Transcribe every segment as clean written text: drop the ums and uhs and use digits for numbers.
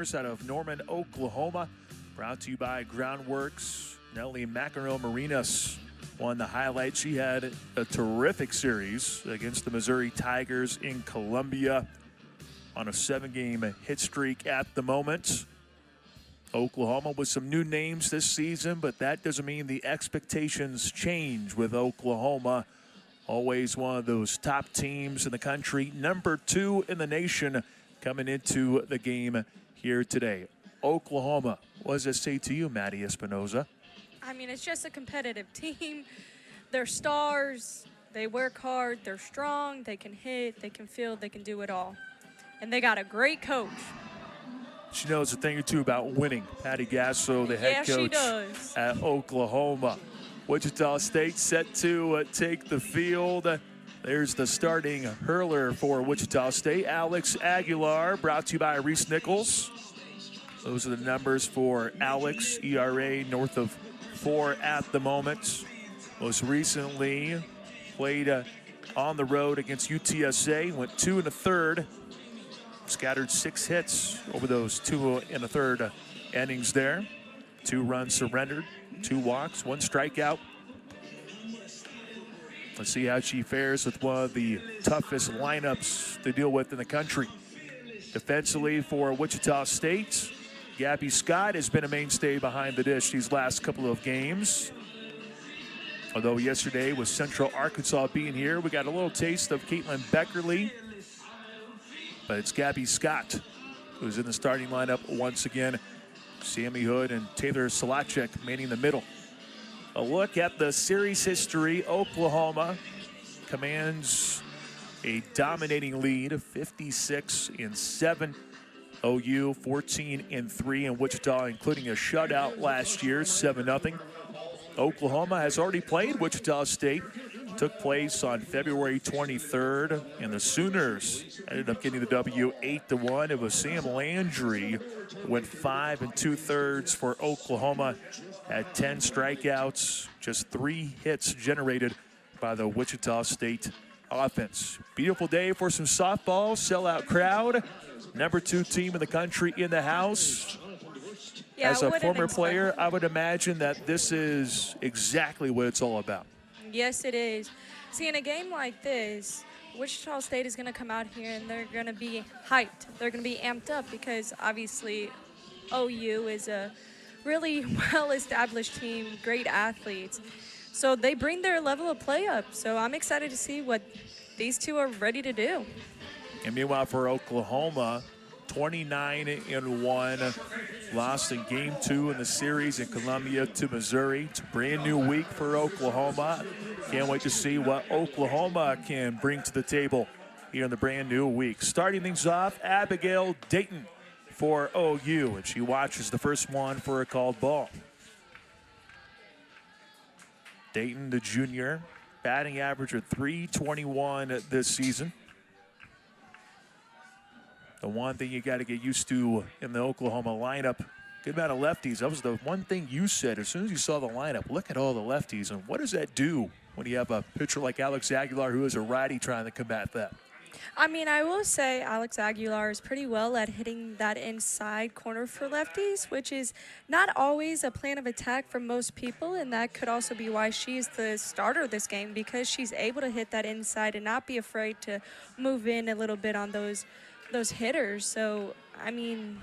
out of Norman, Oklahoma. Brought to you by Groundworks. Nellie McEnroe-Marinas won the highlight. She had a terrific series against the Missouri Tigers in Columbia on a 7-game hit streak at the moment. Oklahoma with some new names this season, but that doesn't mean the expectations change with Oklahoma. Always one of those top teams in the country, number 2 in the nation coming into the game here today. Oklahoma, what does it say to you, Maddie Espinoza? I mean, it's just a competitive team. They're stars. They work hard. They're strong. They can hit. They can field. They can do it all. And they got a great coach. She knows a thing or two about winning. Patty Gasso, the head coach at Oklahoma. Wichita State set to take the field. There's the starting hurler for Wichita State, Alex Aguilar, brought to you by Reese Nichols. Those are the numbers for Alex, ERA north of 4 at the moment. Most recently played on the road against UTSA, went 2 1/3, scattered 6 hits over those 2 1/3 innings there. 2 runs surrendered, 2 walks, 1 strikeout. Let's see how she fares with one of the toughest lineups to deal with in the country. Defensively for Wichita State, Gabby Scott has been a mainstay behind the dish these last couple of games. Although yesterday with Central Arkansas being here, we got a little taste of Caitlin Beckerly. But it's Gabby Scott who's in the starting lineup once again. Sammy Hood and Taylor Solacek manning the middle. A look at the series history. Oklahoma commands a dominating lead of 56-7. OU 14-3, and Wichita including a shutout last year, 7-0. Oklahoma has already played Wichita State. Took place on February 23rd, and the Sooners ended up getting the W 8-1. It was Sam Landry who went 5 2/3 for Oklahoma. Had 10 strikeouts, just 3 hits generated by the Wichita State offense. Beautiful day for some softball, sellout crowd. Number 2 team in the country in the house. Yeah, as a former player, I would imagine that this is exactly what it's all about. Yes, it is. See, in a game like this, Wichita State is going to come out here and they're going to be hyped. They're going to be amped up because obviously OU is a really well-established team, great athletes. So they bring their level of play up. So I'm excited to see what these two are ready to do. And meanwhile for Oklahoma, 29-1, lost in game 2 in the series in Columbia to Missouri. It's a brand new week for Oklahoma. Can't wait to see what Oklahoma can bring to the table here in the brand new week. Starting things off, Abigail Dayton for OU, and she watches the first one for a called ball. Dayton, the junior, batting average of .321 this season. The one thing you got to get used to in the Oklahoma lineup, good amount of lefties. That was the one thing you said as soon as you saw the lineup. Look at all the lefties, and what does that do when you have a pitcher like Alex Aguilar who is a righty trying to combat that? I mean, I will say Alex Aguilar is pretty well at hitting that inside corner for lefties, which is not always a plan of attack for most people, and that could also be why she's the starter of this game, because she's able to hit that inside and not be afraid to move in a little bit on those hitters. So, I mean,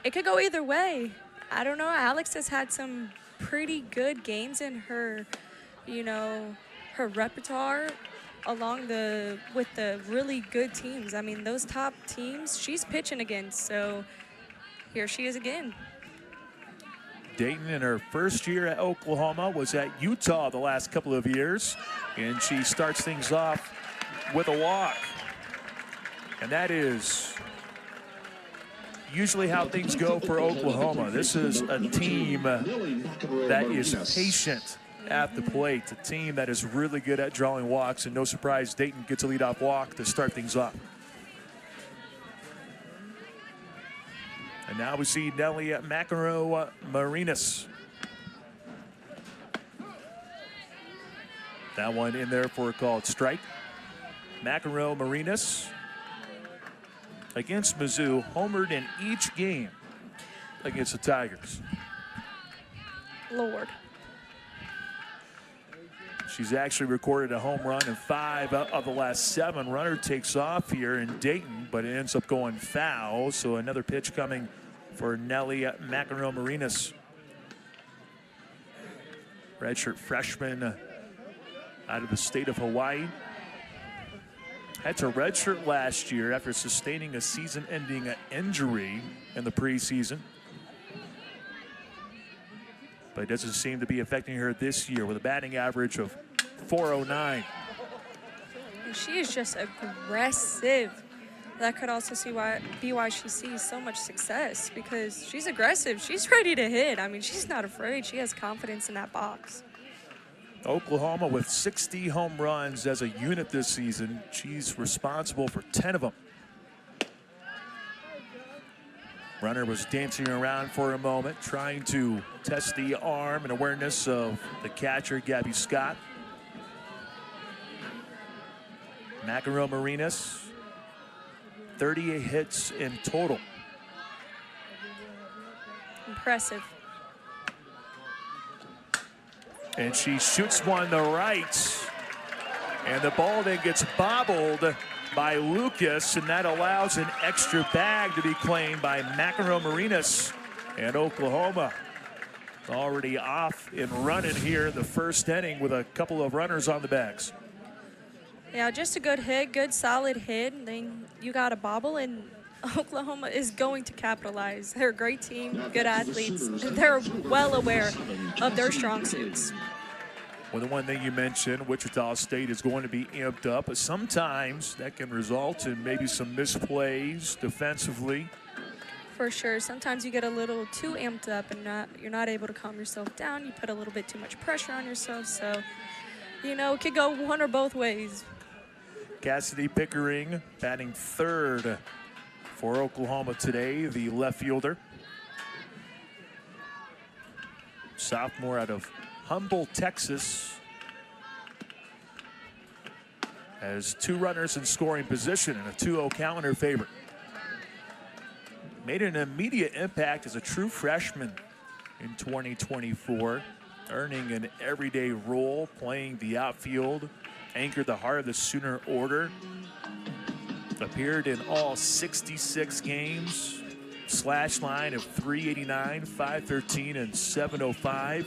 it could go either way. I don't know. Alex has had some pretty good games in her, her repertoire with the really good teams. I mean, those top teams she's pitching against. So here she is again. Dayton in her first year at Oklahoma was at Utah the last couple of years, and she starts things off with a walk. And that is usually how things go for Oklahoma. This is a team that is patient at the plate, a team that is really good at drawing walks, and no surprise, Dayton gets a leadoff walk to start things off. And now we see Nellie McEnroe-Marinas. That one in there for a called strike. McEnroe-Marinas against Mizzou, homered in each game against the Tigers. Lord. She's actually recorded a home run in 5 of the last 7. Runner takes off here in Dayton, but it ends up going foul. So another pitch coming for Nelly McEnroe-Marinas. Redshirt freshman out of the state of Hawaii. Had to redshirt last year after sustaining a season-ending injury in the preseason. But it doesn't seem to be affecting her this year with a batting average of .409. And she is just aggressive. That could also be why she sees so much success, because she's aggressive. She's ready to hit. I mean, she's not afraid. She has confidence in that box. Oklahoma with 60 home runs as a unit this season. She's responsible for 10 of them. Runner was dancing around for a moment, trying to test the arm and awareness of the catcher, Gabby Scott. McEnroe-Marinas, 38 hits in total. Impressive. And she shoots one to right. And the ball then gets bobbled by Lucas, and that allows an extra bag to be claimed by McEnroe-Marinas. And Oklahoma already off and running here in the first inning with a couple of runners on the bags. Yeah, just a good hit, good solid hit, and then you got a bobble, and Oklahoma is going to capitalize. They're a great team, good athletes. They're well aware of their strong suits. Well, the one thing you mentioned, Wichita State is going to be amped up, but sometimes that can result in maybe some misplays defensively. For sure. Sometimes you get a little too amped up and you're not able to calm yourself down. You put a little bit too much pressure on yourself. So, you know, it could go one or both ways. Cassidy Pickering batting third for Oklahoma today, the left fielder. Sophomore out of Humboldt, Texas, has 2 runners in scoring position and a 2-0 count in her favor. Made an immediate impact as a true freshman in 2024, earning an everyday role, playing the outfield, anchored the heart of the Sooner order, appeared in all 66 games, slash line of .389, .513, and .705.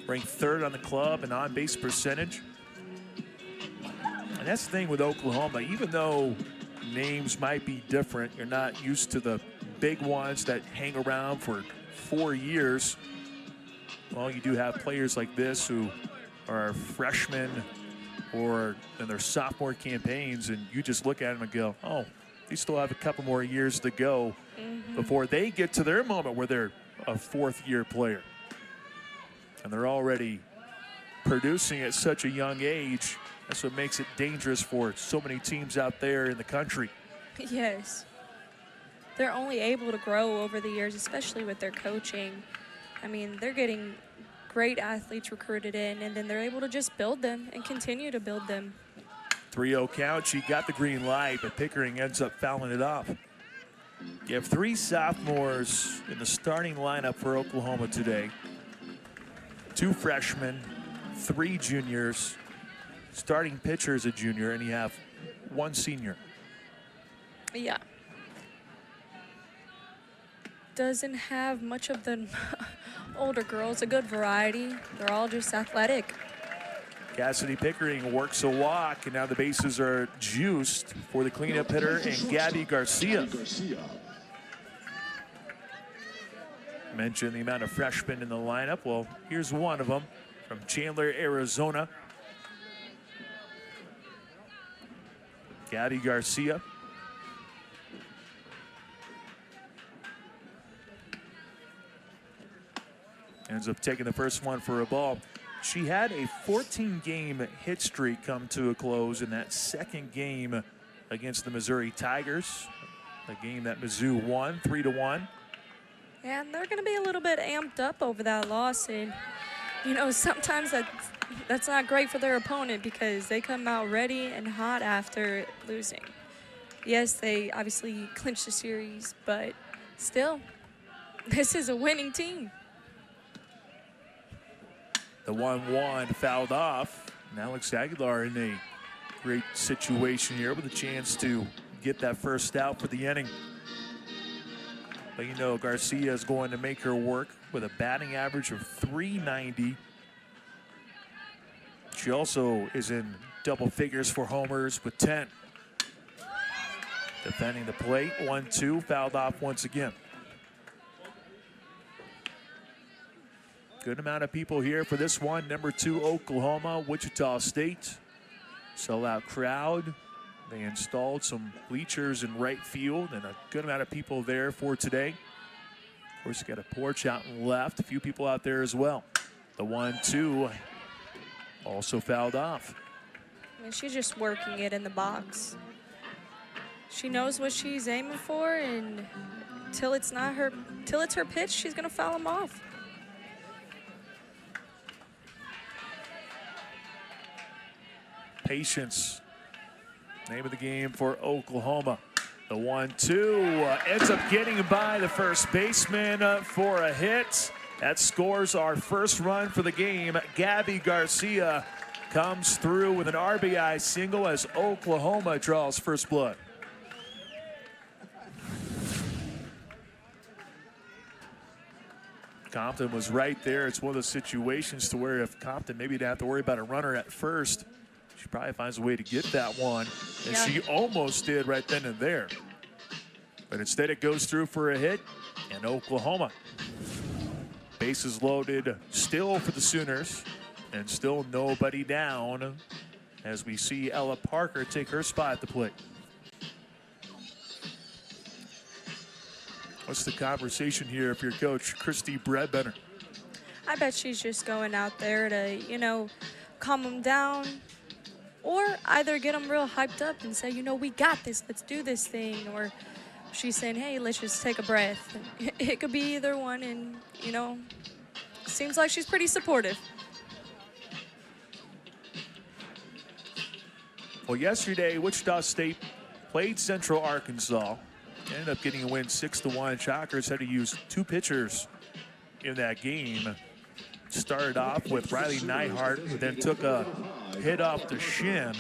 Ranked 3rd on the club in on-base percentage. And that's the thing with Oklahoma, even though names might be different, you're not used to the big ones that hang around for 4 years. Well, you do have players like this who are freshmen or in their sophomore campaigns, and you just look at them and go, oh, they still have a couple more years to go before they get to their moment where they're a 4th-year player. And they're already producing at such a young age. That's what makes it dangerous for so many teams out there in the country. Yes. They're only able to grow over the years, especially with their coaching. I mean, they're getting great athletes recruited in, and then they're able to just build them and continue to build them. 3-0 count. She got the green light, but Pickering ends up fouling it off. You have 3 sophomores in the starting lineup for Oklahoma today. 2 freshmen, 3 juniors, starting pitcher is a junior, and you have 1 senior. Yeah. Doesn't have much of the older girls, a good variety. They're all just athletic. Cassidy Pickering works a walk, and now the bases are juiced for the cleanup hitter and Gabby Garcia. Mentioned the amount of freshmen in the lineup. Well, here's one of them from Chandler, Arizona. Gabby Garcia. Ends up taking the first one for a ball. She had a 14-game hit streak come to a close in that second game against the Missouri Tigers, a game that Mizzou won 3-1. And they're going to be a little bit amped up over that loss. And, you know, sometimes that's not great for their opponent because they come out ready and hot after losing. Yes, they obviously clinched the series, but still, this is a winning team. The 1-1 fouled off. And Alex Aguilar in a great situation here with a chance to get that first out for the inning. But you know, Garcia is going to make her work with a batting average of .390. She also is in double figures for homers with 10. Defending the plate, 1-2, fouled off once again. Good amount of people here for this one. Number 2, Oklahoma, Wichita State. Sellout crowd. They installed some bleachers in right field and a good amount of people there for today. Of course, you got a porch out in left. A few people out there as well. The 1-2 also fouled off. I mean, she's just working it in the box. She knows what she's aiming for, and till it's her pitch, she's gonna foul them off. Patience, name of the game for Oklahoma. The 1-2 ends up getting by the first baseman for a hit. That scores our first run for the game. Gabby Garcia comes through with an RBI single as Oklahoma draws first blood. Compton was right there. It's one of those situations to where if Compton maybe didn't have to worry about a runner at first, she probably finds a way to get that one. And yeah, she almost did right then and there. But instead it goes through for a hit, and Oklahoma. Bases loaded still for the Sooners, and still nobody down as we see Ella Parker take her spot at the plate. What's the conversation here if you're coach Christy Bredbender? I bet she's just going out there to, you know, calm them down, or either get them real hyped up and say, you know, we got this, let's do this thing, or she's saying, hey, let's just take a breath. It could be either one, and, you know, seems like she's pretty supportive. Well, yesterday, Wichita State played Central Arkansas. Ended up getting a win 6-1. Shockers had to use 2 pitchers in that game. Started off with Riley Neihart, who then took a hit off the shin.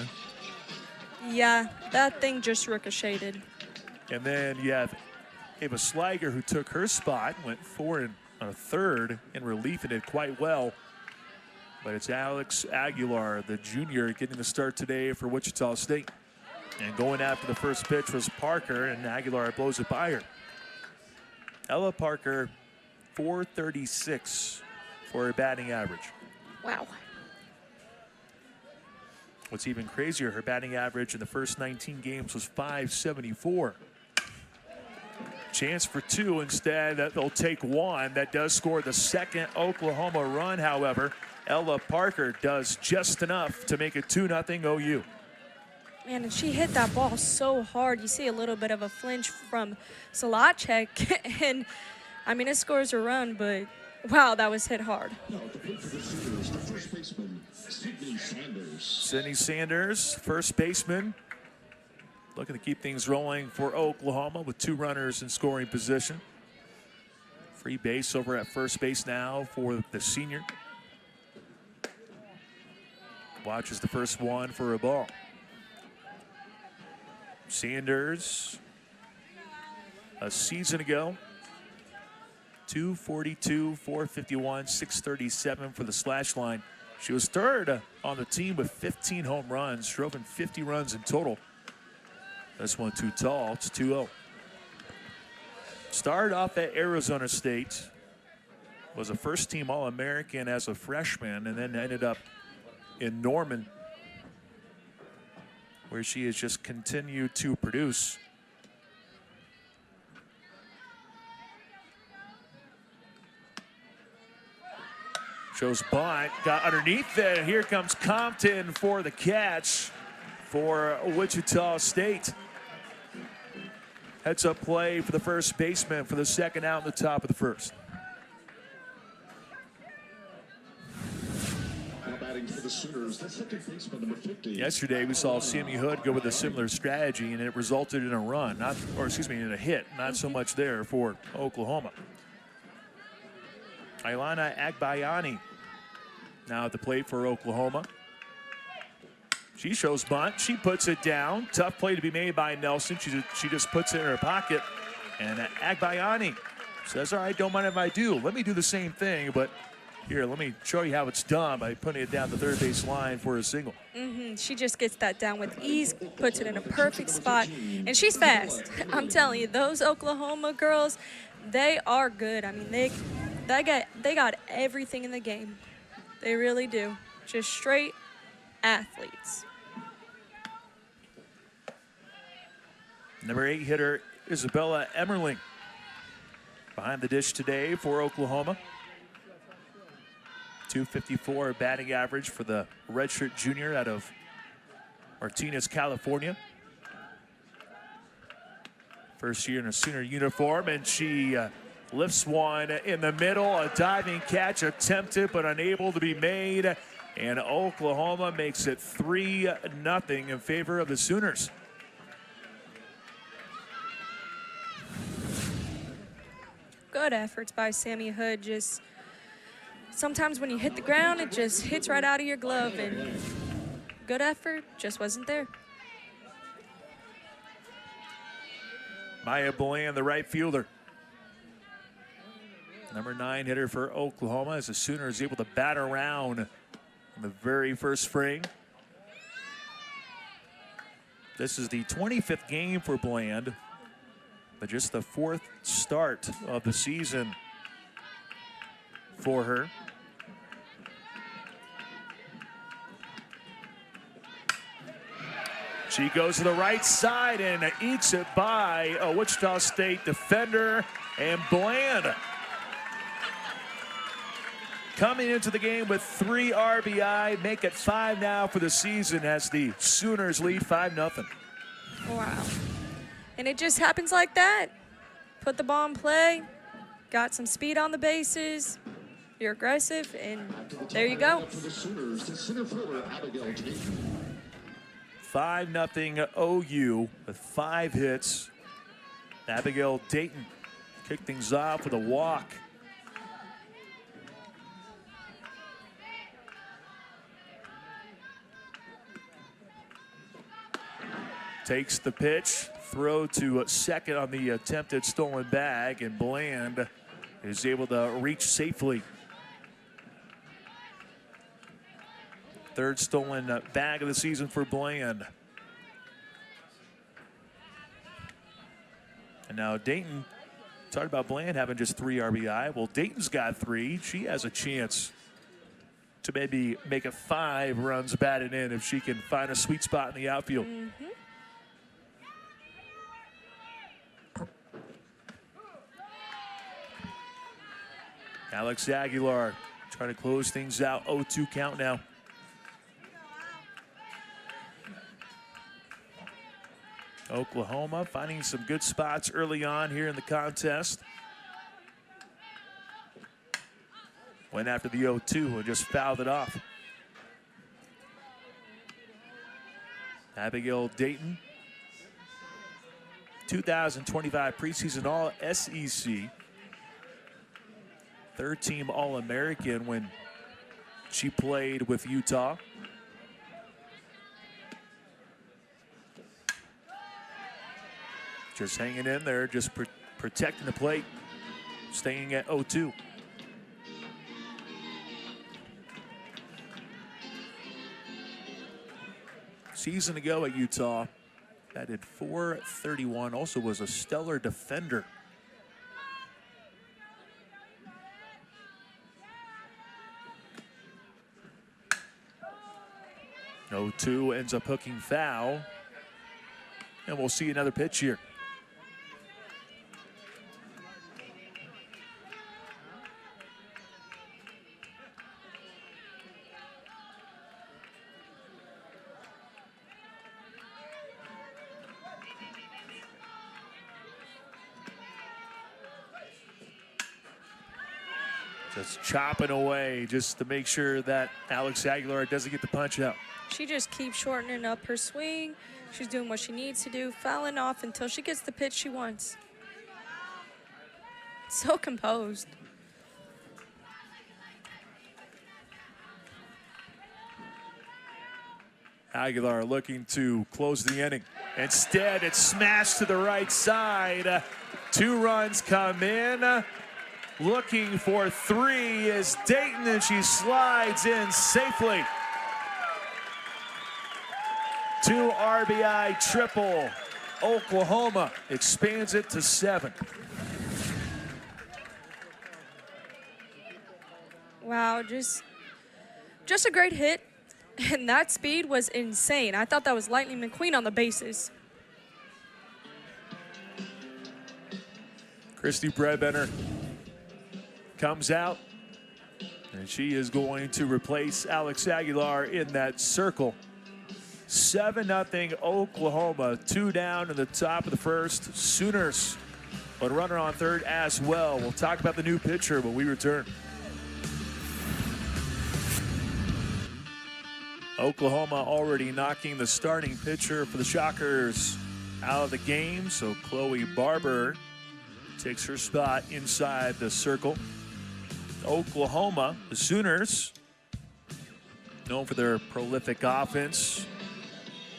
Yeah, that thing just ricocheted. And then you have Ava Sliger, who took her spot, went 4 1/3 in relief and did quite well. But it's Alex Aguilar, the junior, getting the start today for Wichita State. And going after the first pitch was Parker, and Aguilar blows it by her. Ella Parker, .436 for her batting average. Wow. What's even crazier, her batting average in the first 19 games was .574. Chance for 2 instead. They'll take 1. That does score the second Oklahoma run, however. Ella Parker does just enough to make it 2-0 OU. Man, and she hit that ball so hard. You see a little bit of a flinch from Solacek, and I mean, it scores a run, but wow, that was hit hard. Sydney Sanders, first baseman, looking to keep things rolling for Oklahoma with 2 runners in scoring position. Free base over at first base now for the senior. Watches the first one for a ball. Sanders, a season ago, 242, 451, 637 for the slash line. She was third on the team with 15 home runs, drove in 50 runs in total. This one too tall, it's 2-0. Started off at Arizona State, was a first-team All-American as a freshman, and then ended up in Norman, where she has just continued to produce. Shows bunt, got underneath it. Here comes Compton for the catch for Wichita State. Heads up play for the first baseman for the second out in the top of the first. batting for the Sooners, the second baseman, number 50. Yesterday, we saw Sammy Hood go with a similar strategy, and it resulted in a run, in a hit. Not so much there for Oklahoma. Ailana Agbayani now at the plate for Oklahoma. She shows bunt. She puts it down. Tough play to be made by Nelson. She just puts it in her pocket. And Agbayani says, all right, don't mind if I do. Let me do the same thing, but here, let me show you how it's done by putting it down the third base line for a single. She just gets that down with ease, puts it in a perfect spot, and she's fast. I'm telling you, those Oklahoma girls, they are good. I mean, they got everything in the game. They really do. Just straight athletes. Number 8 hitter Isabella Emmerling behind the dish today for Oklahoma. 254 batting average for the redshirt junior out of Martinez, California. First year in a Sooner uniform, and she lifts one in the middle. A diving catch attempted but unable to be made. And Oklahoma makes it 3-0 in favor of the Sooners. Good efforts by Sammy Hood. Just sometimes when you hit the ground, it just hits right out of your glove, and good effort just wasn't there. Maya Bland, the right fielder. Number 9 hitter for Oklahoma, as the Sooners able to bat around in the very first frame. This is the 25th game for Bland, but just the 4th start of the season for her. She goes to the right side and eats it by a Wichita State defender, and Bland coming into the game with 3 RBI, make it 5 now for the season as the Sooners lead 5-0. Wow. And it just happens like that. Put the ball in play, got some speed on the bases, you're aggressive, and there you go. 5-0 OU with 5 hits. Abigail Dayton kicked things off with a walk. Takes the pitch, throw to second on the attempted stolen bag, and Bland is able to reach safely. Third stolen bag of the season for Bland. And now Dayton, talked about Bland having just 3 RBI. Well, Dayton's got 3. She has a chance to maybe make it 5 runs batted in if she can find a sweet spot in the outfield. Alex Aguilar trying to close things out. 0-2 count now. Oklahoma finding some good spots early on here in the contest. Went after the 0-2 and just fouled it off. Abigail Dayton, 2025 preseason All-SEC. 3rd-team All-American when she played with Utah. Just hanging in there, just protecting the plate, staying at 0-2. Season ago at Utah, batted .431, also was a stellar defender. No 2 ends up hooking foul. And we'll see another pitch here. Just chopping away just to make sure that Alex Aguilar doesn't get the punch out. She just keeps shortening up her swing. She's doing what she needs to do, fouling off until she gets the pitch she wants. So composed. Aguilar looking to close the inning. Instead, it's smashed to the right side. 2 runs come in. Looking for 3 is Dayton, and she slides in safely. 2 RBI triple. Oklahoma expands it to 7. Wow, just a great hit. And that speed was insane. I thought that was Lightning McQueen on the bases. Christy Bredbender comes out, and she is going to replace Alex Aguilar in that circle. 7-0 Oklahoma, 2 down in the top of the first. Sooners, but runner on third as well. We'll talk about the new pitcher when we return. Oklahoma already knocking the starting pitcher for the Shockers out of the game, so Chloe Barber takes her spot inside the circle. Oklahoma, the Sooners, known for their prolific offense.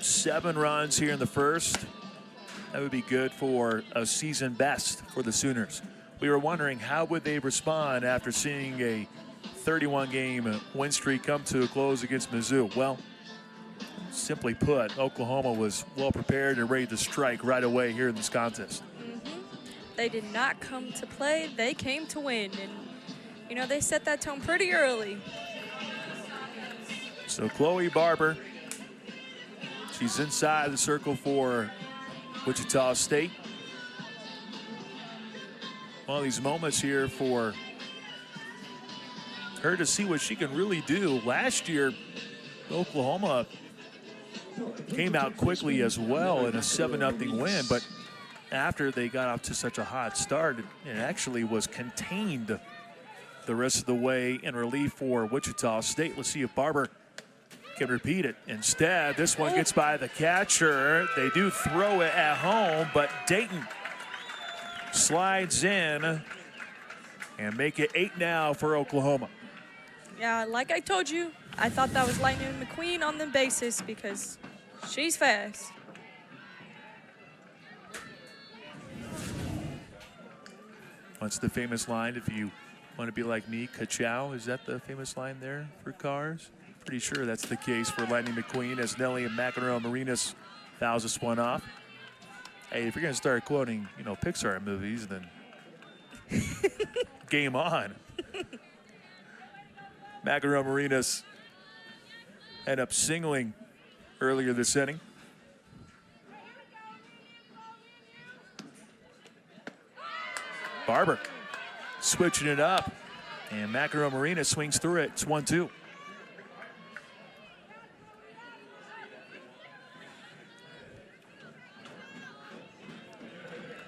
7 runs here in the first. That would be good for a season best for the Sooners. We were wondering how would they respond after seeing a 31-game win streak come to a close against Mizzou. Well, simply put, Oklahoma was well prepared and ready to strike right away here in this contest. They did not come to play. They came to win. And, you know, they set that tone pretty early. So Chloe Barber, she's inside the circle for Wichita State. One of these moments here for her to see what she can really do. Last year, Oklahoma came out quickly as well in a 7-0 win, but after they got off to such a hot start, it actually was contained the rest of the way in relief for Wichita State. Let's see if Barber can repeat it. Instead, this one gets by the catcher. They do throw it at home, but Dayton slides in and make it 8 now for Oklahoma. Yeah, like I told you, I thought that was Lightning McQueen on the bases because she's fast. What's the famous line? If you want to be like me, ka-chow. Is that the famous line there for cars? Pretty sure that's the case for Lightning McQueen as Nelly and McEnroe Marinas fouls this one off. Hey, if you're going to start quoting, you know, Pixar movies, then game on. McEnroe Marinas end up singling earlier this inning. Barber switching it up, and McEnroe Marina swings through it. It's 1-2.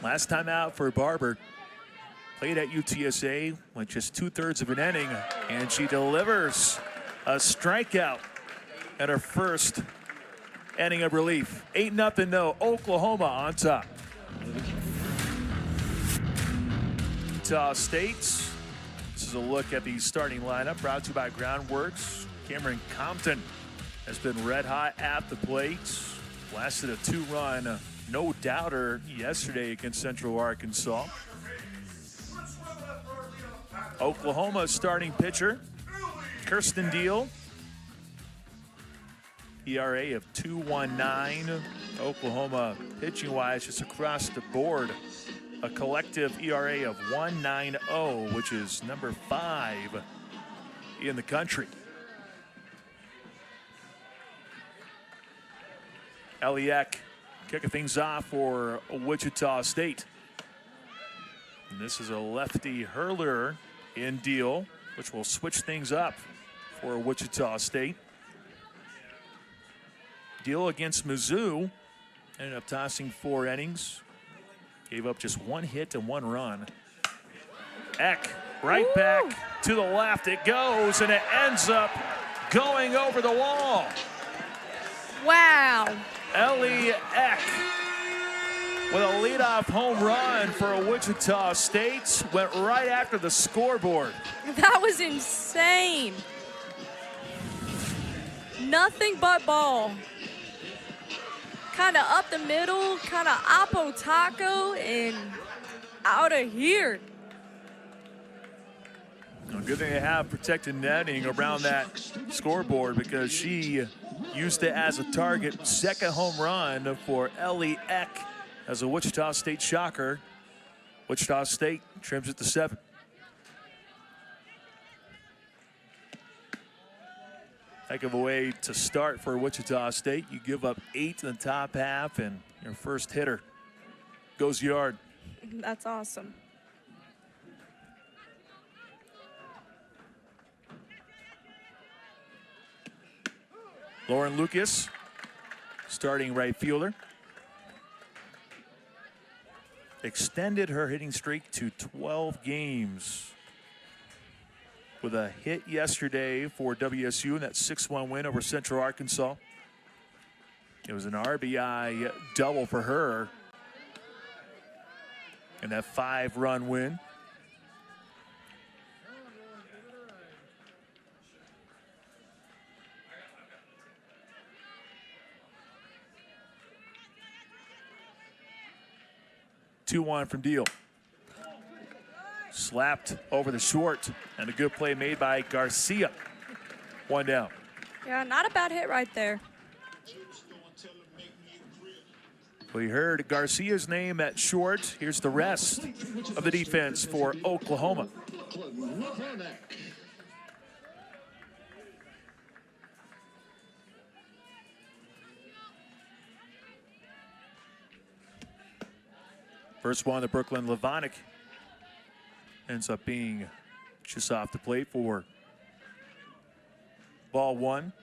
Last time out for Barber, played at UTSA, went just 2/3 of an inning, and she delivers a strikeout at her first inning of relief. 8-0 no, Oklahoma on top. Wichita State. This is a look at the starting lineup brought to you by Groundworks. Cameron Compton has been red hot at the plate. Lasted a 2-run no-doubter yesterday against Central Arkansas. Oklahoma's starting pitcher, Kirsten Deal. ERA of 2.19. Oklahoma pitching-wise just across the board. A collective ERA of 1.90, which is number 5 in the country. Eliak kicking things off for Wichita State. And this is a lefty hurler in Deal, which will switch things up for Wichita State. Deal against Mizzou ended up tossing 4 innings. Gave up just 1 hit and 1 run. Eck right back to the left it goes, and it ends up going over the wall. Wow. Ellie Eck with a leadoff home run for Wichita State. Went right after the scoreboard. That was insane. Nothing but ball. Kind of up the middle, kind of Apo Taco, and out of here. Well, good thing they have protected netting around that scoreboard, because she used it as a target. Second home run for Ellie Eck as a Wichita State Shocker. Wichita State trims it to 7. Heck of a way to start for Wichita State. You give up 8 in the top half, and your first hitter goes yard. That's awesome. Lauren Lucas, starting right fielder, extended her hitting streak to 12 games with a hit yesterday for WSU in that 6-1 win over Central Arkansas. It was an RBI double for her in that 5-run win. Two one from Deal. Slapped over the short, and a good play made by Garcia. 1 down. Yeah, not a bad hit right there. We heard Garcia's name at short. Here's the rest of the defense for Oklahoma. First one, the Brooklyn Levonic ends up being just off the plate for ball 1.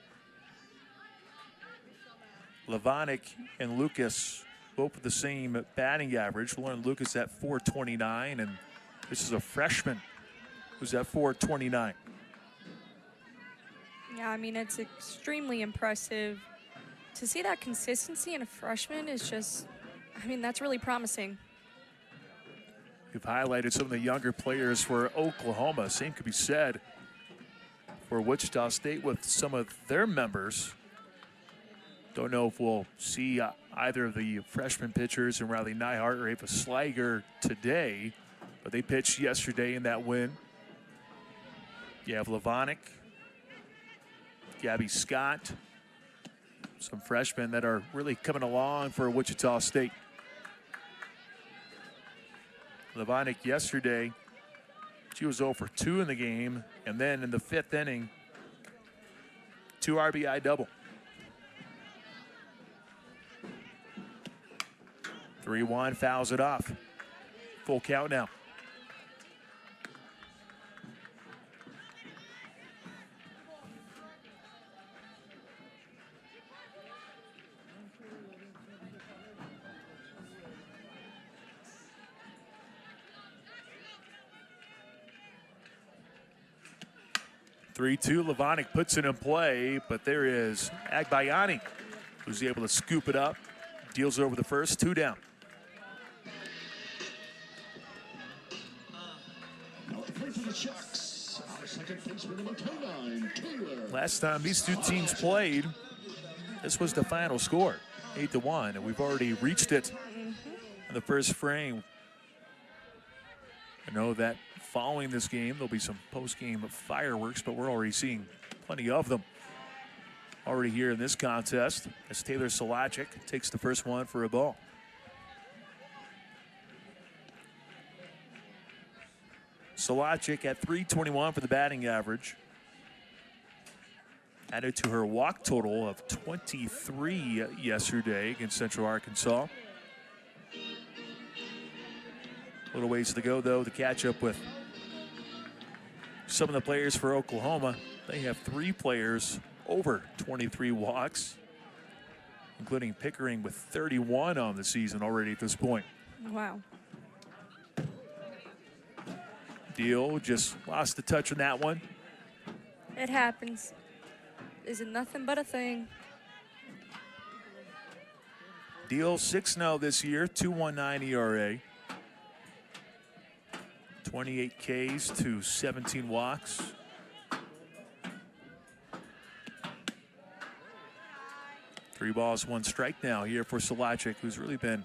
Levonic and Lucas both with the same batting average. Lauren Lucas at 429, and this is a freshman who's at 429. Yeah, I mean, it's extremely impressive. To see that consistency in a freshman is just, I mean, that's really promising. We've highlighted some of the younger players for Oklahoma. Same could be said for Wichita State with some of their members. Don't know if we'll see either of the freshman pitchers in Riley Neihart or Ava Sliger today, but they pitched yesterday in that win. You have Levonic, Gabby Scott, some freshmen that are really coming along for Wichita State. Levonic yesterday, she was 0 for 2 in the game, and then in the 5th inning, 2 RBI double. 3-1, fouls it off. Full count now. Three-two, Levonic puts it in play, but there is Agbayani, who's able to scoop it up, deals over the first, 2 down. Last time these two teams played, this was the final score, 8-1, and we've already reached it in the first frame. I know that following this game, there'll be some post-game fireworks, but we're already seeing plenty of them already here in this contest as Taylor Selajic takes the first one for a ball. Selajic at 321 for the batting average. Added to her walk total of 23 yesterday against Central Arkansas. A little ways to go, though, to catch up with some of the players for Oklahoma. They have 3 players over 23 walks, including Pickering with 31 on the season already at this point. Wow. Deal just lost the touch on that one. It happens. Is it nothing but a thing? Deal 6-0 this year, 2.19 ERA. 28 Ks to 17 walks. Three balls, one strike now here for Solachik, who's really been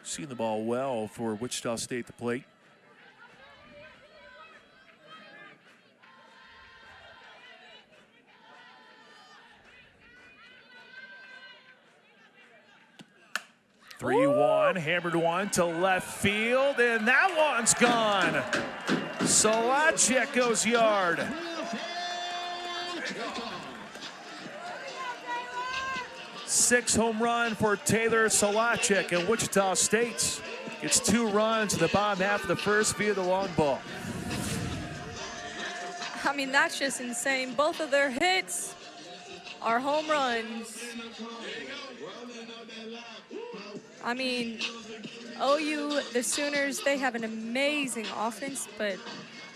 seeing the ball well for Wichita State at the plate. Ooh. 3-1, hammered one to left field, and that one's gone. Solachik goes yard. Six home run for Taylor Solachik, and Wichita State gets 2 runs in the bottom half of the first via the long ball. I mean, that's just insane. Both of their hits are home runs. I mean, OU, the Sooners, they have an amazing offense, but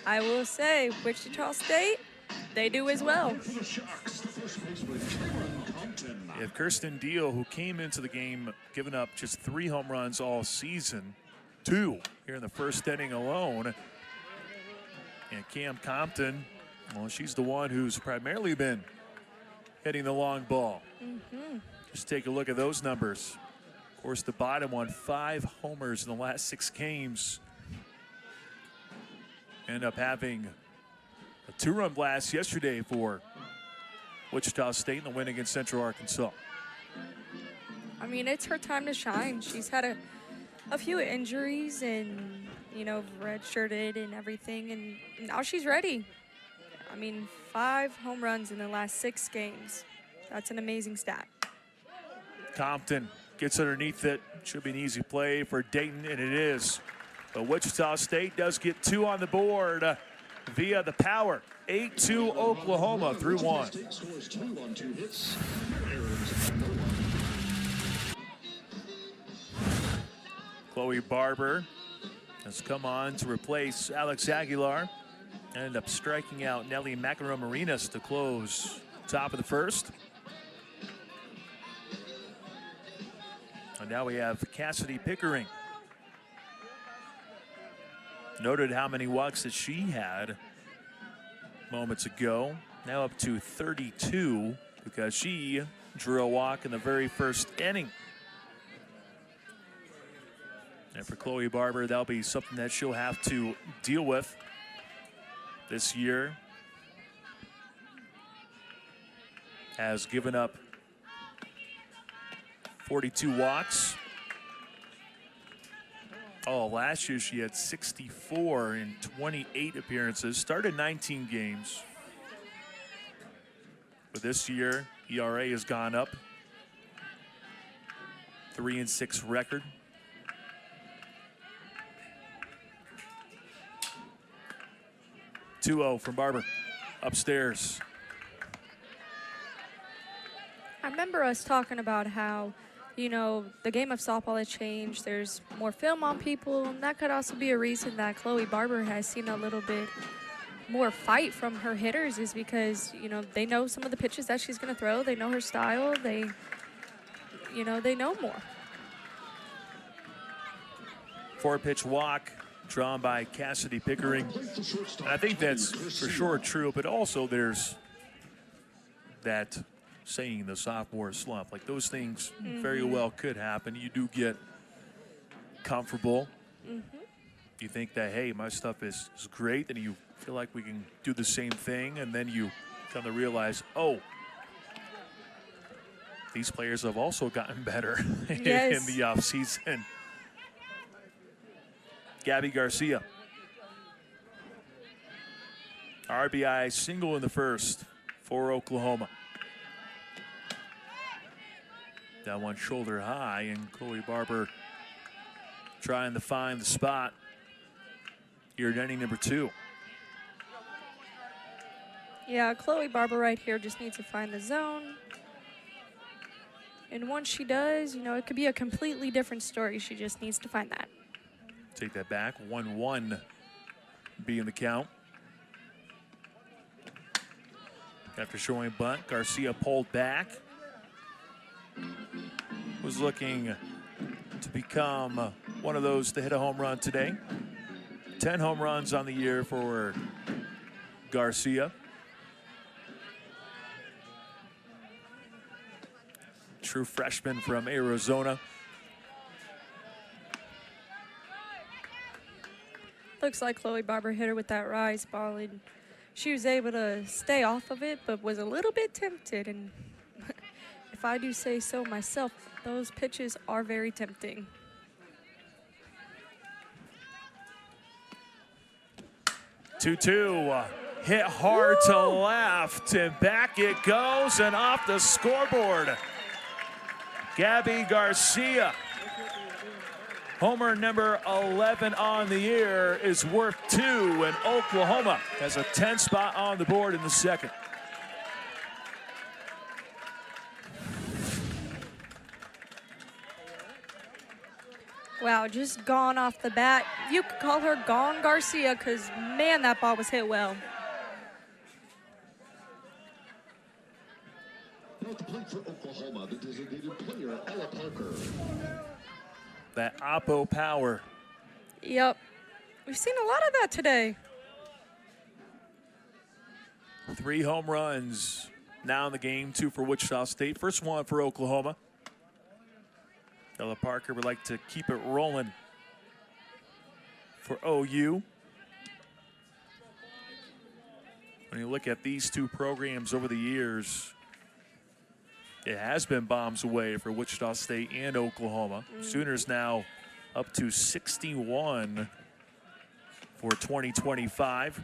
I will say, Wichita State, they do as well. If Kirsten Deal, who came into the game giving up just 3 home runs all season, 2 here in the first inning alone, and Cam Compton, well, she's the one who's primarily been hitting the long ball. Just take a look at those numbers. Of course, the bottom one, 5 homers in the last 6 games. End up having a 2-run blast yesterday for Wichita State in the win against Central Arkansas. I mean, it's her time to shine. She's had a few injuries and, you know, redshirted and everything, and now she's ready. I mean, 5 home runs in the last 6 games. That's an amazing stat. Compton gets underneath it. Should be an easy play for Dayton, and it is. But Wichita State does get 2 on the board via the power. 8-2 Oklahoma through 1. Chloe Barber has come on to replace Alex Aguilar. Ended up striking out Nelly McEnroe-Marinas to close top of the first. And now we have Cassidy Pickering. Noted how many walks that she had moments ago. Now up to 32 because she drew a walk in the very first inning. And for Chloe Barber, that'll be something that she'll have to deal with this year. Has given up 42 walks. Oh, last year she had 64 in 28 appearances. Started 19 games. But this year, ERA has gone up. 3-6 record. (2-0) from Barber. Upstairs. I remember us talking about how, you know, the game of softball has changed. There's more film on people, and that could also be a reason that Chloe Barber has seen a little bit more fight from her hitters, is because, you know, they know some of the pitches that she's going to throw. They know her style. They know more. 4-pitch walk drawn by Cassidy Pickering. And I think that's for sure true, but also there's that saying, the sophomore slump. Like, those things very well could happen. You do get comfortable. You think that, hey, my stuff is great, and you feel like we can do the same thing, and then you come to realize, oh, these players have also gotten better in the offseason. Gabby Garcia. RBI single in the first for Oklahoma. That one shoulder high, and Chloe Barber trying to find the spot here in inning number 2. Yeah, Chloe Barber right here just needs to find the zone. And once she does, you know, it could be a completely different story. She just needs to find that. Take that back. 1-1 be in the count. After showing bunt, Garcia pulled back. Was looking to become one of those to hit a home run today. 10 home runs on the year for Garcia. True freshman from Arizona. Looks like Chloe Barber hit her with that rise ball, and she was able to stay off of it, but was a little bit tempted. And if I do say so myself, those pitches are very tempting. Two, hit hard to left, and back it goes, and off the scoreboard. Gabby Garcia, homer number 11 on the year, is worth 2, and Oklahoma has a 10 spot on the board in the second. Wow, just gone off the bat. You could call her Gone Garcia because, man, that ball was hit well. Now to play for Oklahoma, the designated player, Ella Parker. That Oppo power. Yep. We've seen a lot of that today. 3 home runs now in the game, 2 for Wichita State. First one for Oklahoma. Ella Parker would like to keep it rolling for OU. When you look at these 2 programs over the years, it has been bombs away for Wichita State and Oklahoma. Sooners now up to 61 for 2025.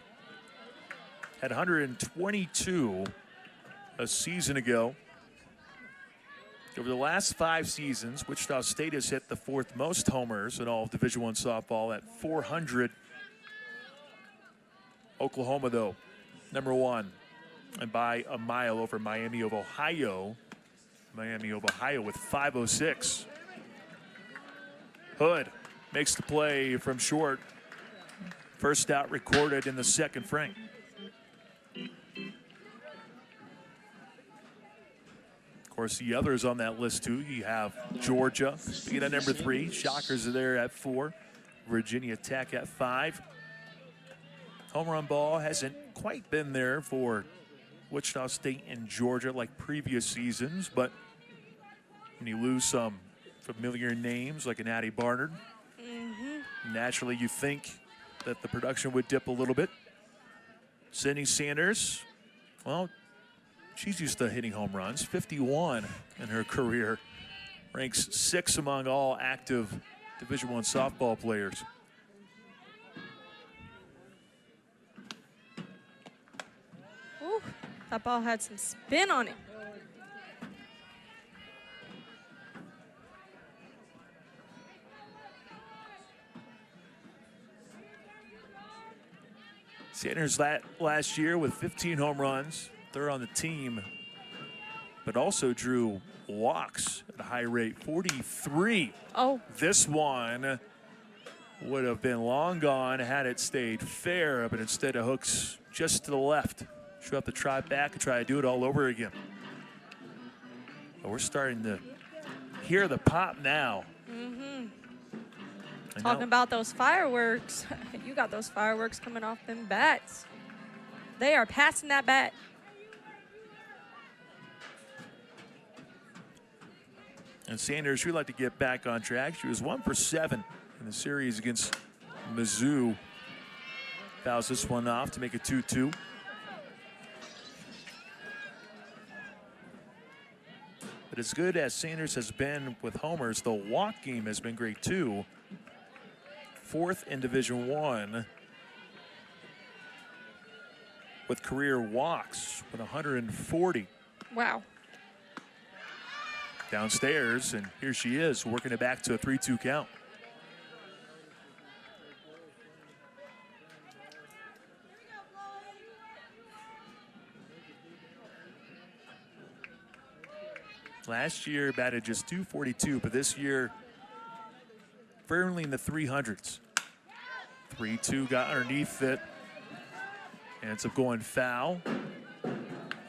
Had 122 a season ago. Over the last 5 seasons, Wichita State has hit the 4th most homers in all of Division I softball at 400. Oklahoma, though, number 1, and by a mile over Miami of Ohio. Miami of Ohio with 506. Hood makes the play from short. First out recorded in the second frame. Of course, the others on that list, too. You have Georgia being at number 3. Shockers are there at 4. Virginia Tech at 5. Home run ball hasn't quite been there for Wichita State and Georgia like previous seasons, but when you lose some familiar names like an Addie Barnard, naturally you think that the production would dip a little bit. Sydney Sanders, well, she's used to hitting home runs, 51 in her career. Ranks 6th among all active Division I softball players. Ooh, that ball had some spin on it. Sanders last year with 15 home runs. They're on the team, but also drew walks at a high rate, 43. Oh. This one would have been long gone had it stayed fair, but instead of hooks just to the left. She'll have to try back and try to do it all over again. But we're starting to hear the pop now. Talking about those fireworks. You got those fireworks coming off them bats. They are passing that bat. And Sanders, she'd like to get back on track. She was 1 for 7 in the series against Mizzou. Fouls this one off to make it 2-2. But as good as Sanders has been with homers, the walk game has been great too. 4th in Division I with career walks with 140. Wow. Downstairs, and here she is working it back to a 3-2 count. Last year batted just .242, but this year firmly in the 300s. 3-2 got underneath it. Ends up going foul.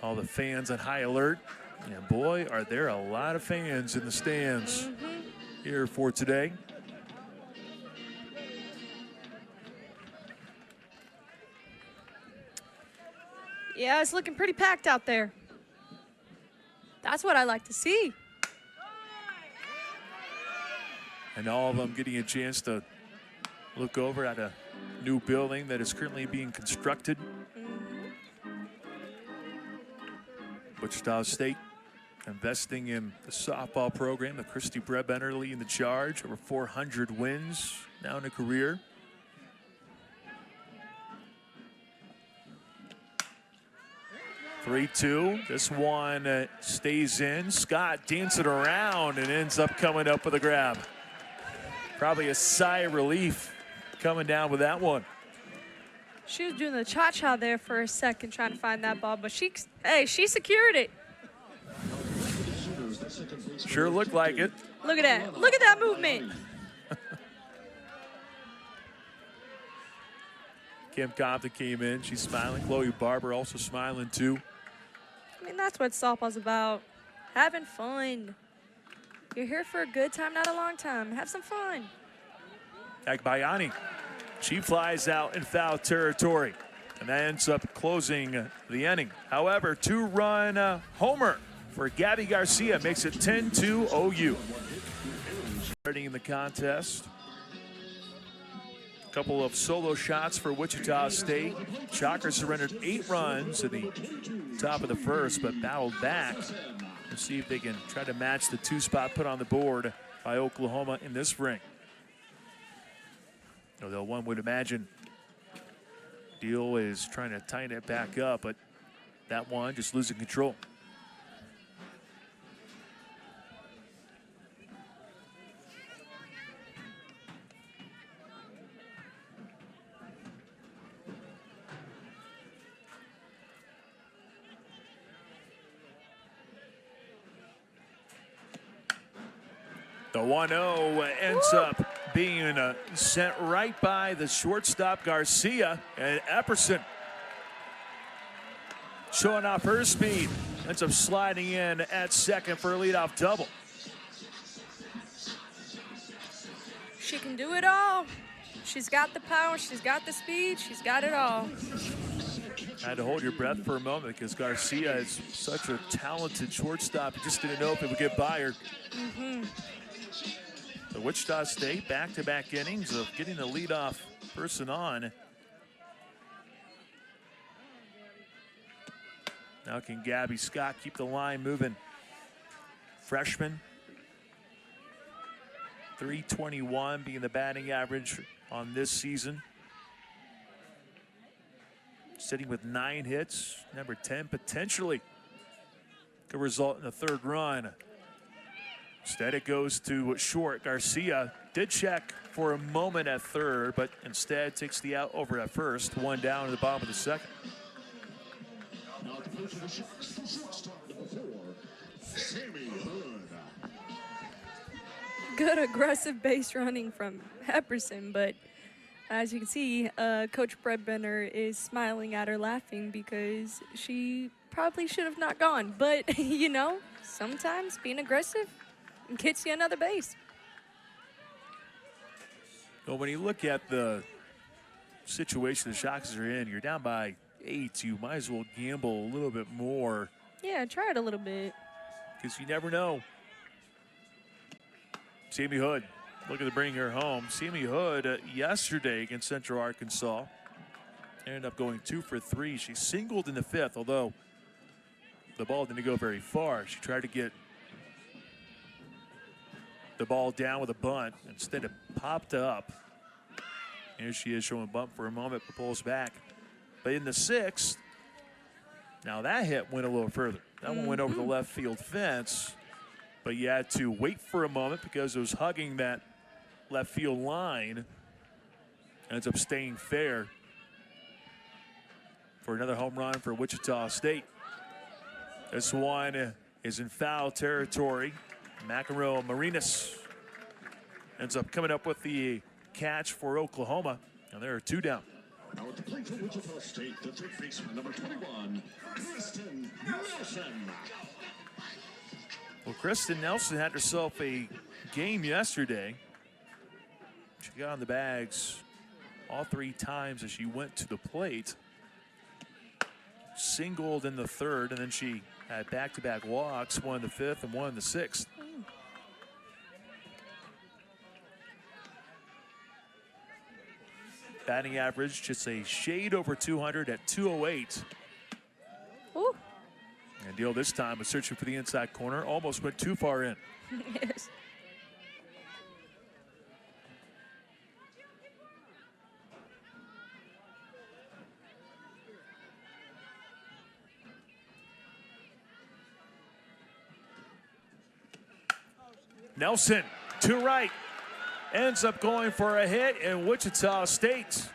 All the fans on high alert. And boy, are there a lot of fans in the stands here for today. Yeah, it's looking pretty packed out there. That's what I like to see. And all of them getting a chance to look over at a new building that is currently being constructed. Wichita State investing in the softball program. The Christy Brebender leading the charge. Over 400 wins now in a career. (3-2). This one stays in. Scott dancing around and ends up coming up with a grab. Probably a sigh of relief coming down with that one. She was doing the cha-cha there for a second trying to find that ball, but she secured it. Sure looked like it. Look at that. Look at that movement. Kim Compton came in. She's smiling. Chloe Barber also smiling too. I mean, that's what softball's about. Having fun. You're here for a good time, not a long time. Have some fun. Agbayani. She flies out in foul territory. And that ends up closing the inning. However, 2-run homer for Gabby Garcia makes it 10-2 OU. Starting in the contest. A couple of solo shots for Wichita State. Shocker surrendered 8 runs at the top of the first, but battled back to see if they can try to match the 2 spot put on the board by Oklahoma in this ring. Although one would imagine Deal is trying to tighten it back up, but that one just losing control. The 1-0 ends up being sent right by the shortstop Garcia, and Epperson showing off her speed. Ends up sliding in at second for a leadoff double. She can do it all. She's got the power, she's got the speed, she's got it all. Had to hold your breath for a moment because Garcia is such a talented shortstop. You just didn't know if it would get by her. The Wichita State back-to-back innings of getting the leadoff person on. Now can Gabby Scott keep the line moving? Freshman. .321 being the batting average on this season. Sitting with 9 hits. Number 10 potentially could result in the 3rd run. Instead, it goes to short. Garcia did check for a moment at 3rd, but instead takes the out over at 1st. 1 down to the bottom of the 2nd. Now to play for the Sharks, the shortstop, number 4, Sammy Hood. Good aggressive base running from Epperson, but as you can see, Coach Brebender is smiling at her, laughing because she probably should have not gone. But, you know, sometimes being aggressive gets you another base. Well, when you look at the situation the Sharks are in, you're down by 8. You might as well gamble a little bit more. Yeah, try it a little bit. Because you never know. Sammy Hood looking to bring her home. Sammy Hood yesterday against Central Arkansas ended up going 2 for 3. She singled in the 5th, although the ball didn't go very far. She tried to get the ball down with a bunt. Instead, it popped up. Here she is showing a bump for a moment, but pulls back. But in the 6th, now that hit went a little further. That one went over the left field fence, but you had to wait for a moment because it was hugging that left field line. Ends up staying fair for another home run for Wichita State. This one is in foul territory. McEnroe Marinas ends up coming up with the catch for Oklahoma. And there are 2 down. Now at the plate for Wichita State, the third baseman, number 21, Kristen Nelson. Well, Kristen Nelson had herself a game yesterday. She got on the bags all 3 times as she went to the plate. Singled in the 3rd, and then she had back-to-back walks, one in the 5th and one in the 6th. Batting average just a shade over 200 at 208. Ooh. And Deal this time was searching for the inside corner, almost went too far in. Yes. Nelson to right, ends up going for a hit, and Wichita State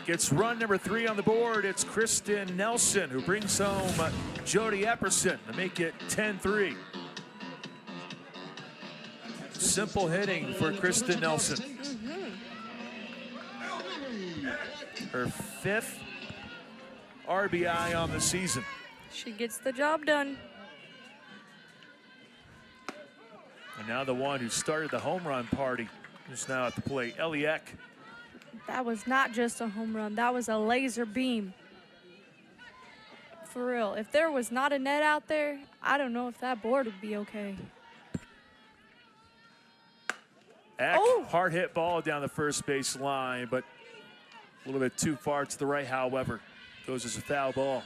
gets run number 3 on the board. It's Kristen Nelson who brings home Jody Epperson to make it 10-3. Simple hitting for Kristen Nelson. Her 5th RBI on the season. She gets the job done. And now the one who started the home run party is now at the plate, Eliek. That was not just a home run. That was a laser beam. For real. If there was not a net out there, I don't know if that board would be okay. Eck, hard hit ball down the first base line, but a little bit too far to the right, however. Goes as a foul ball.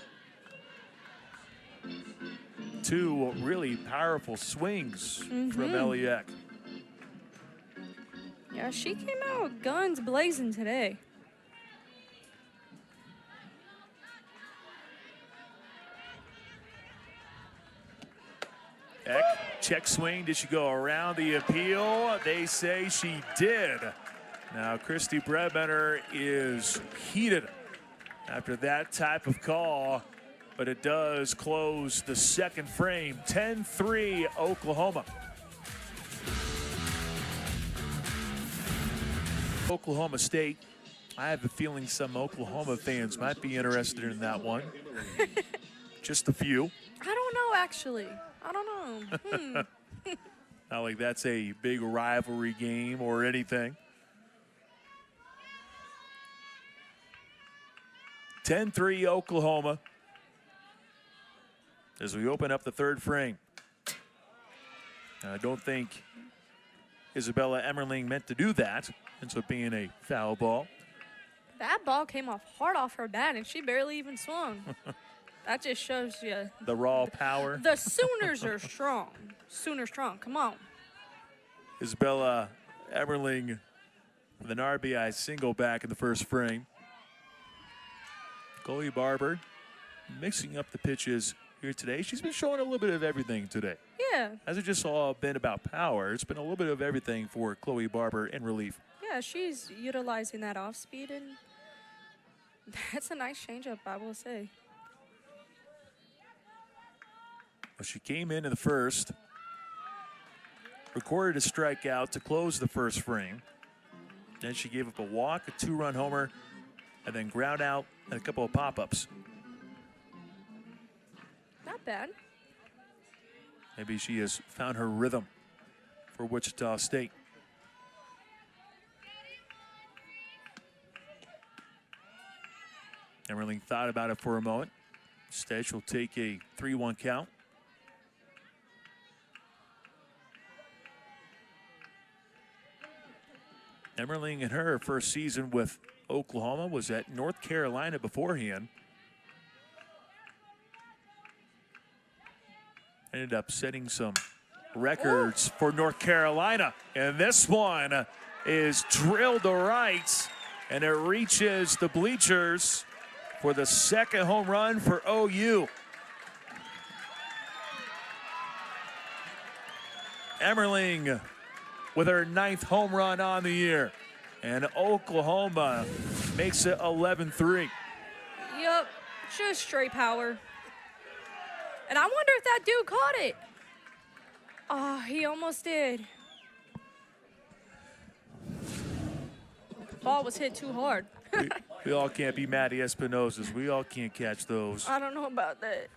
2 really powerful swings from Eliek. Yeah, she came out guns blazing today. Eck, check swing. Did she go around the appeal? They say she did. Now, Christy Bredbender is heated after that type of call, but it does close the 2nd frame. 10-3 Oklahoma. Oklahoma State. I have a feeling some Oklahoma fans might be interested in that one. Just a few. I don't know, actually. I don't know. Not like that's a big rivalry game or anything. 10-3 Oklahoma as we open up the 3rd frame. I don't think Isabella Emmerling meant to do that. Ends up being a foul ball. That ball came off hard off her bat, and she barely even swung. That just shows you. The raw power. The Sooners are strong. Sooners strong. Come on. Isabella Emmerling with an RBI single back in the 1st frame. Chloe Barber mixing up the pitches here today. She's been showing a little bit of everything today. Yeah. Hasn't just all been about power. It's been a little bit of everything for Chloe Barber in relief. Yeah, she's utilizing that off speed, and that's a nice changeup, I will say. Well, she came in the 1st, recorded a strikeout to close the 1st frame. Then she gave up a walk, a 2-run homer, and then ground out and a couple of pop-ups. Not bad. Maybe she has found her rhythm for Wichita State. Emmerling thought about it for a moment. Instead, she'll take a 3-1 count. Emmerling in her first season with Oklahoma was at North Carolina beforehand. Ended up setting some records for North Carolina. And this one is drilled to right, and it reaches the bleachers for the 2nd home run for OU. Emmerling with her 9th home run on the year. And Oklahoma makes it 11-3. Yep, just straight power. And I wonder if that dude caught it. Oh, he almost did. ball was hit too hard. We all can't be Matty Espinosas. We all can't catch those. I don't know about that.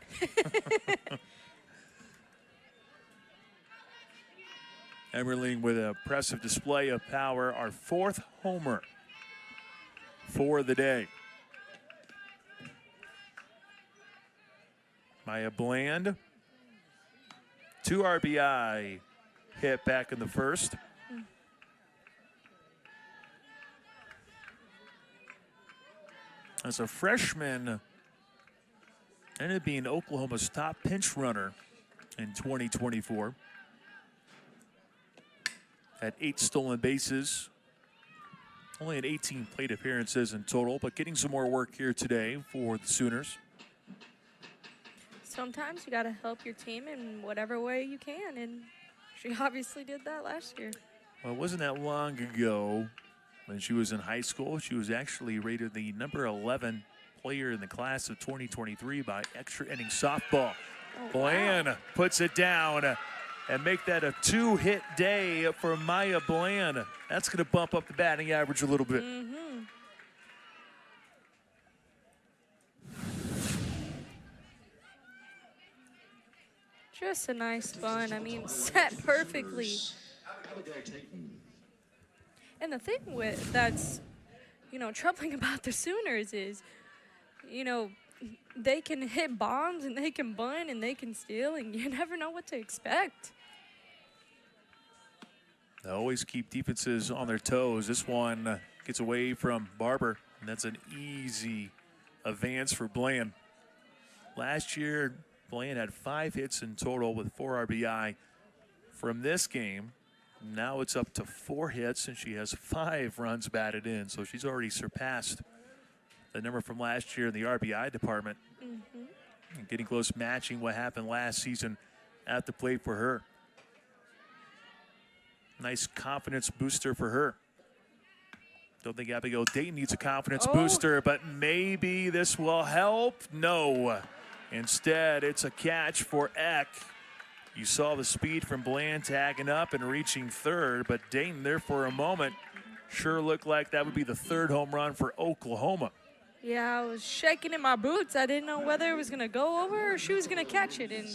Emerling with an impressive display of power, our 4th homer for the day. Maya Bland, 2 RBI hit back in the first. As a freshman, ended up being Oklahoma's top pinch runner in 2024. Had 8 stolen bases. Only had 18 plate appearances in total, but getting some more work here today for the Sooners. Sometimes you got to help your team in whatever way you can, and she obviously did that last year. Well, it wasn't that long ago when she was in high school. She was actually rated the number 11 player in the class of 2023 by Extra Inning Softball. Oh, Bland wow. puts it down and make that a 2-hit day for Maya Bland. That's going to bump up the batting average a little bit. Just a nice fun. I mean, set perfectly. And the thing with that's, troubling about the Sooners is, they can hit bombs and they can bunt and they can steal, and you never know what to expect. They always keep defenses on their toes. This one gets away from Barber, and that's an easy advance for Bland. Last year, Bland had 5 hits in total with 4 RBI. From this game, now it's up to 4 hits, and she has 5 runs batted in. So she's already surpassed the number from last year in the RBI department. And getting close, matching what happened last season at the plate for her. Nice confidence booster for her. Don't think Abigail Dayton needs a confidence booster, but maybe this will help. No. Instead, it's a catch for Eck. You saw the speed from Bland tagging up and reaching third, but Dayton there for a moment sure looked like that would be the 3rd home run for Oklahoma. Yeah, I was shaking in my boots. I didn't know whether it was going to go over or she was going to catch it, and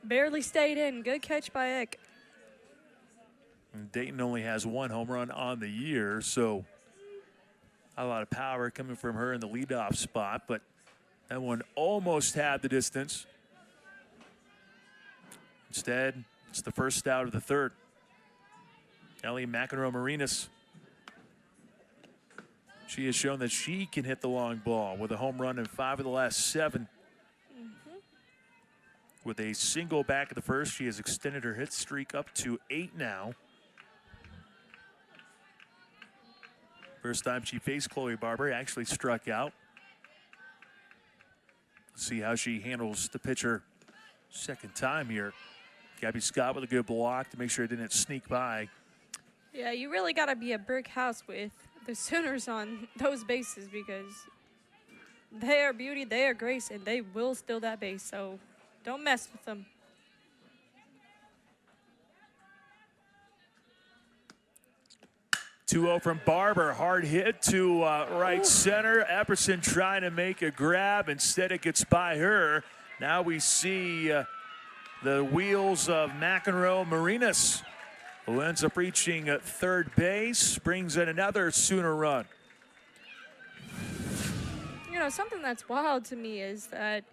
barely stayed in. Good catch by Eck. And Dayton only has 1 home run on the year, so a lot of power coming from her in the leadoff spot, but that one almost had the distance. Instead, it's the first out of the 3rd. Ellie McEnroe-Marinas. She has shown that she can hit the long ball with a home run in 5 of the last 7. With a single back at the first, she has extended her hit streak up to 8 now. First time she faced Chloe Barber, actually struck out. See how she handles the pitcher second time here. Gabby Scott with a good block to make sure it didn't sneak by. Yeah, you really got to be a brick house with the Sooners on those bases, because they are beauty, they are grace, and they will steal that base. So don't mess with them. Two-0 from Barber, hard hit to right center. Epperson trying to make a grab. Instead, it gets by her. Now we see the wheels of McEnroe-Marinas, who ends up reaching third base, brings in another Sooner run. Something that's wild to me is that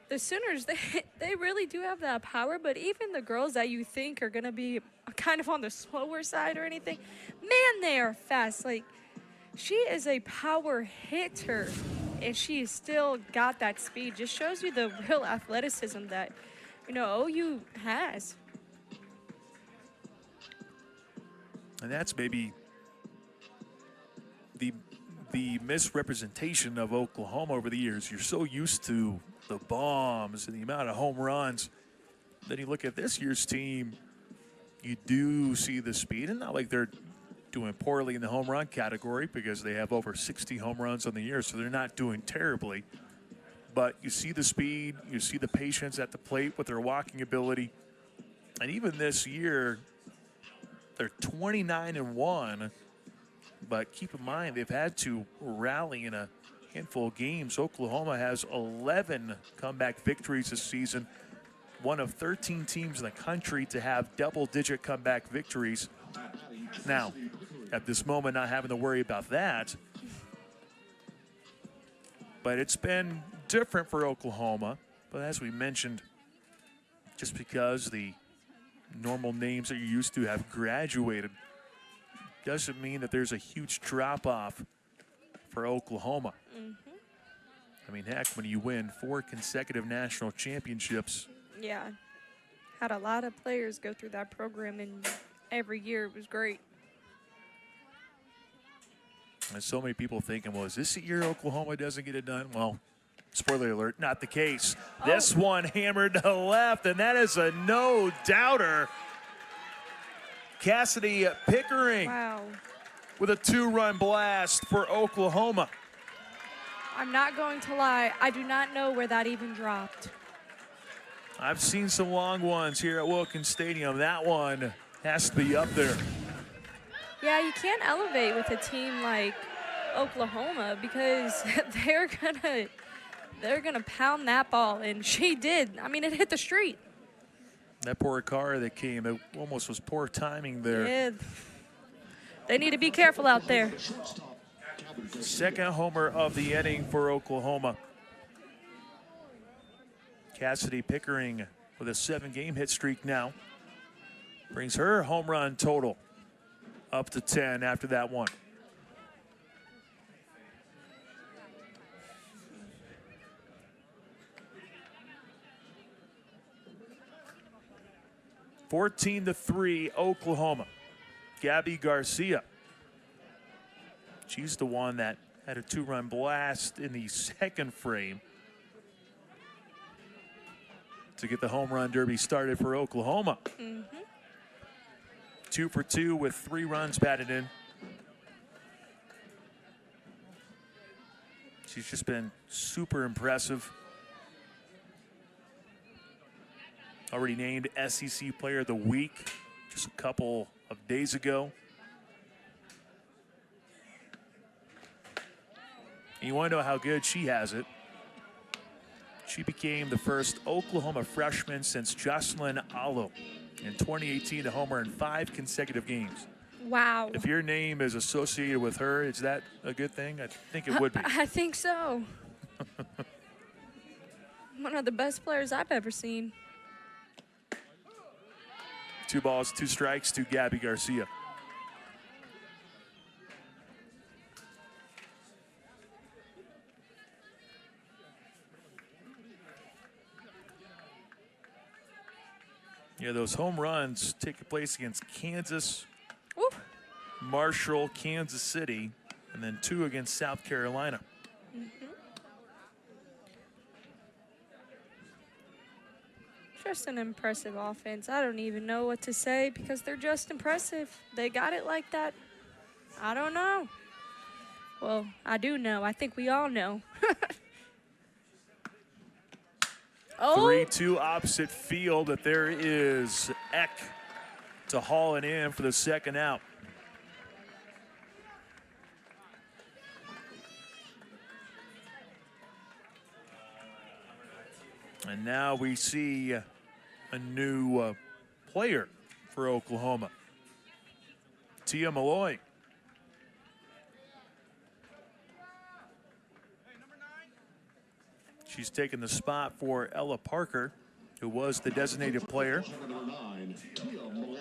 the Sooners, they really do have that power, but even the girls that you think are going to be kind of on the slower side or anything, man, they are fast. Like, she is a power hitter, and she still got that speed. Just shows you the real athleticism that, OU has. And that's maybe the misrepresentation of Oklahoma over the years. You're so used to the bombs and the amount of home runs. Then you look at this year's team, you do see the speed, and not like they're doing poorly in the home run category, because they have over 60 home runs on the year, so they're not doing terribly. But you see the speed, you see the patience at the plate with their walking ability. And even this year, they're 29-1 But keep in mind, they've had to rally in a handful of games. Oklahoma has 11 comeback victories this season, one of 13 teams in the country to have double-digit comeback victories. Now, at this moment, not having to worry about that. But it's been different for Oklahoma. But as we mentioned, just because the normal names that you're used to have graduated doesn't mean that there's a huge drop-off for Oklahoma. I mean, heck, when you win 4 consecutive national championships. Yeah. Had a lot of players go through that program, and every year it was great. And so many people thinking, well, is this the year Oklahoma doesn't get it done? Well, spoiler alert, not the case. This one hammered to the left, and that is a no-doubter. Cassidy Pickering with a 2-run blast for Oklahoma. I'm not going to lie. I do not know where that even dropped. I've seen some long ones here at Wilkins Stadium. That one has to be up there. Yeah, you can't elevate with a team like Oklahoma because they're gonna pound that ball, and she did. I mean, it hit the street. That poor car that came, it almost was poor timing there. Yeah. They need to be careful out there. Second homer of the inning for Oklahoma. Cassidy Pickering with a 7-game hit streak now. Brings her home run total up to 10 after that one. (14-3) Oklahoma. Gabby Garcia. She's the one that had a 2-run blast in the second frame to get the home run derby started for Oklahoma. 2 for 2 with 3 runs batted in. She's just been super impressive. Already named SEC Player of the Week just a couple of days ago. And you want to know how good she has it. She became the first Oklahoma freshman since Jocelyn Allo in 2018 to homer in 5 consecutive games. Wow. If your name is associated with her, is that a good thing? I think it would be. I think so. One of the best players I've ever seen. 2 balls, 2 strikes to Gabby Garcia. Yeah, those home runs taking place against Kansas, Marshall, Kansas City, and then 2 against South Carolina. Just an impressive offense. I don't even know what to say because they're just impressive. They got it like that. I don't know. Well, I do know. I think we all know. 3-2 opposite field, but there is Eck to haul it in for the second out. And now we see a new player for Oklahoma. Tia Malloy. She's taken the spot for Ella Parker, who was the designated player. Number 9, Tia Malloy.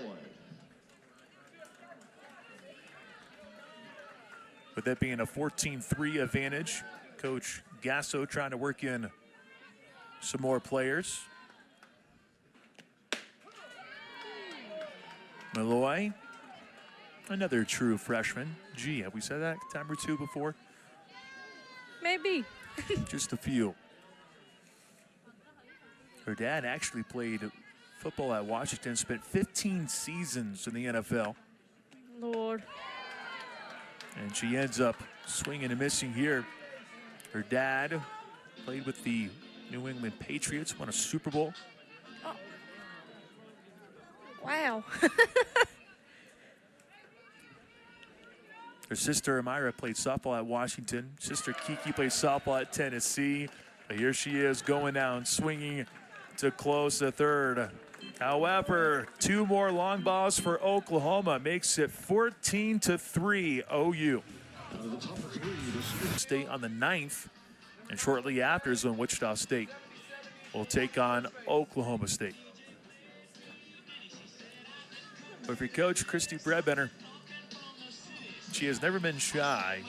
With that being a 14-3 advantage, Coach Gasso trying to work in some more players. Malloy, another true freshman. Gee, have we said that a time or two before? Maybe. Just a few. Her dad actually played football at Washington, spent 15 seasons in the NFL. Lord. And she ends up swinging and missing here. Her dad played with the New England Patriots, won a Super Bowl. Oh. Wow. Her sister Amira played softball at Washington. Sister Kiki played softball at Tennessee. But here she is going down, swinging to close the third. However, 2 more long balls for Oklahoma makes it 14-3 OU. State on the 9th, and shortly after is when Wichita State will take on Oklahoma State. But for coach Christy Bredbender, she has never been shy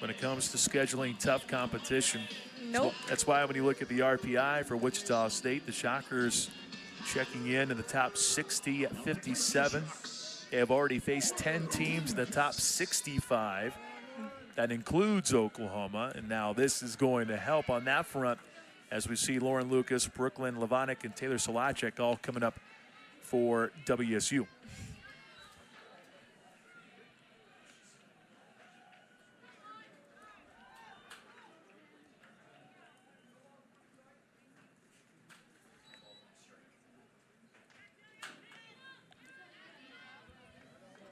when it comes to scheduling tough competition. Nope. That's why when you look at the RPI for Wichita State, the Shockers checking in the top 60 at 57. They have already faced 10 teams in the top 65. That includes Oklahoma, and now this is going to help on that front as we see Lauren Lucas, Brooklyn Levonick, and Taylor Solacek all coming up for WSU.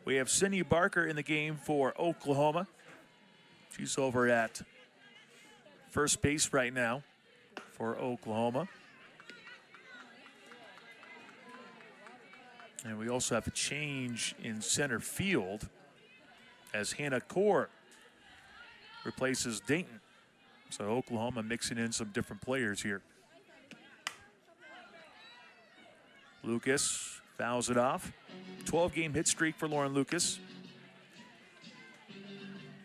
We have Sydney Barker in the game for Oklahoma. She's over at first base right now for Oklahoma. And we also have a change in center field as Hannah Kaur replaces Dayton. So Oklahoma mixing in some different players here. Lucas fouls it off. 12-game hit streak for Lauren Lucas.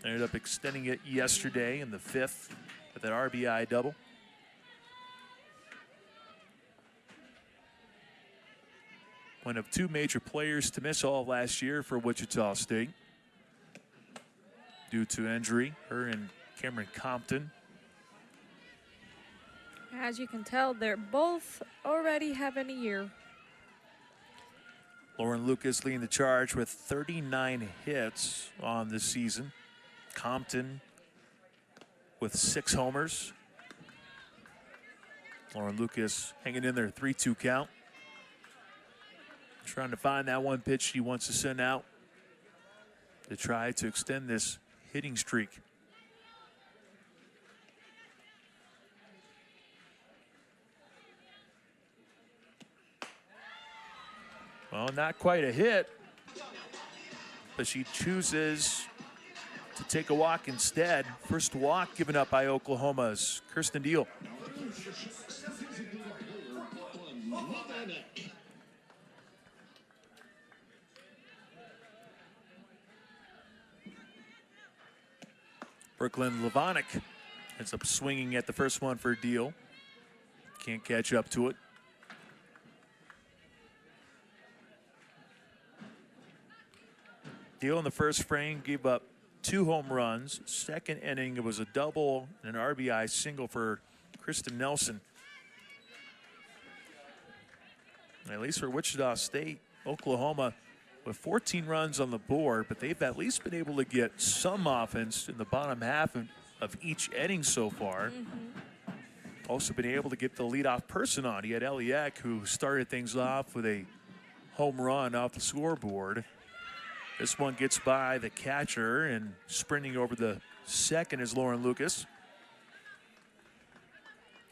Ended up extending it yesterday in the 5th with that RBI double. One of 2 major players to miss all last year for Wichita State due to injury, her and Cameron Compton. As you can tell, they're both already having a year. Lauren Lucas leading the charge with 39 hits on this season. Compton with 6 homers. Lauren Lucas hanging in there, 3-2 count. Trying to find that one pitch she wants to send out to try to extend this hitting streak. Well, not quite a hit, but she chooses to take a walk instead. First walk given up by Oklahoma's Kirsten Deal. Brooklyn Levonick ends up swinging at the first one for Deal. Can't catch up to it. Deal in the first frame gave up 2 home runs. Second inning, it was a double and an RBI single for Kristen Nelson. At least for Wichita State, Oklahoma with 14 runs on the board, but they've at least been able to get some offense in the bottom half of each inning so far. Also been able to get the leadoff person on. He had Eliak, who started things off with a home run off the scoreboard. This one gets by the catcher, and sprinting over the second is Lauren Lucas.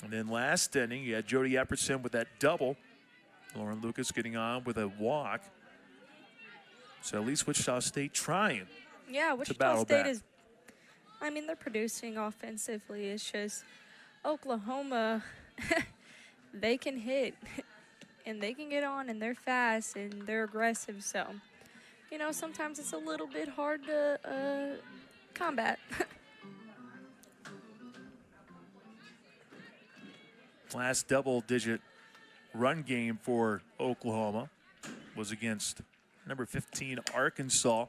And then last inning, you had Jody Epperson with that double. Lauren Lucas getting on with a walk. So at least Wichita State trying. Yeah, Wichita State is, I mean, they're producing offensively. It's just Oklahoma, they can hit, and they can get on, and they're fast, and they're aggressive. So, you know, sometimes it's a little bit hard to combat. Last double-digit run game for Oklahoma was against number 15 Arkansas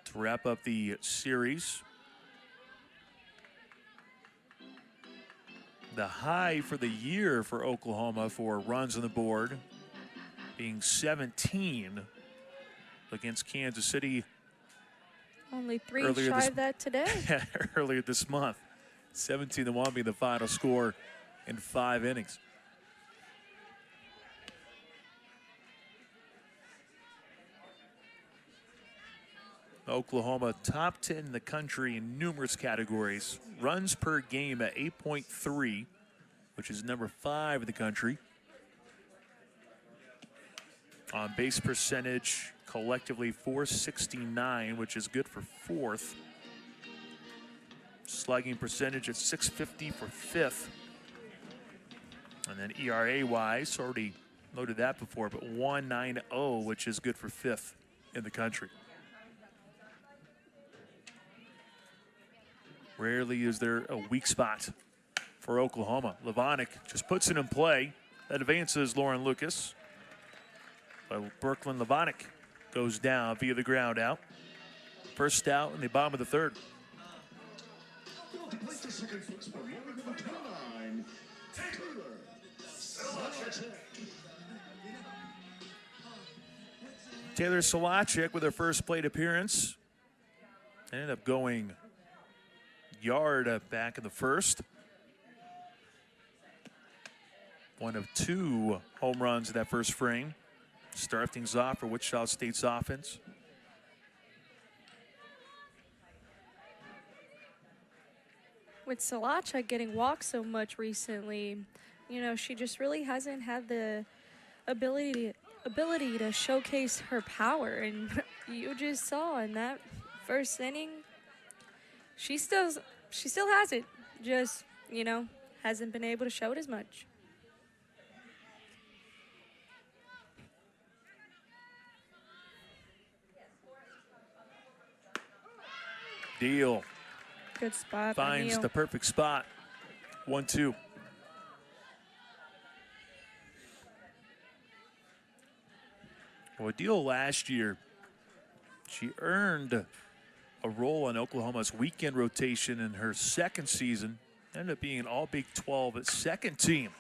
to wrap up the series. The high for the year for Oklahoma for runs on the board being 17 against Kansas City. Only 3 shy of that today. Earlier this month. 17-1 being the final score in 5 innings. Oklahoma top 10 in the country in numerous categories. Runs per game at 8.3, which is number 5 in the country. On base percentage, collectively .469, which is good for 4th. Slugging percentage at .650 for 5th. And then ERA-wise, already noted that before, but .190, which is good for 5th in the country. Rarely is there a weak spot for Oklahoma. Levonic just puts it in play. That advances Lauren Lucas. But Brooklyn Levonic goes down via the ground out. First out in the bottom of the 3rd. Taylor Solacek with her first plate appearance. Ended up going yard back in the 1st. One of 2 home runs in that first frame. Start things off for Wichita State's offense. With Solacek getting walked so much recently, you know, she just really hasn't had the ability to showcase her power. And you just saw in that first inning, she still has it. Just, you know, hasn't been able to show it as much. Deal. Good spot by Finds Neal. the perfect spot. 1-2. Well, Deal last year, she earned a role in Oklahoma's weekend rotation in her 2nd season. Ended up being an all Big 12 at 2nd team.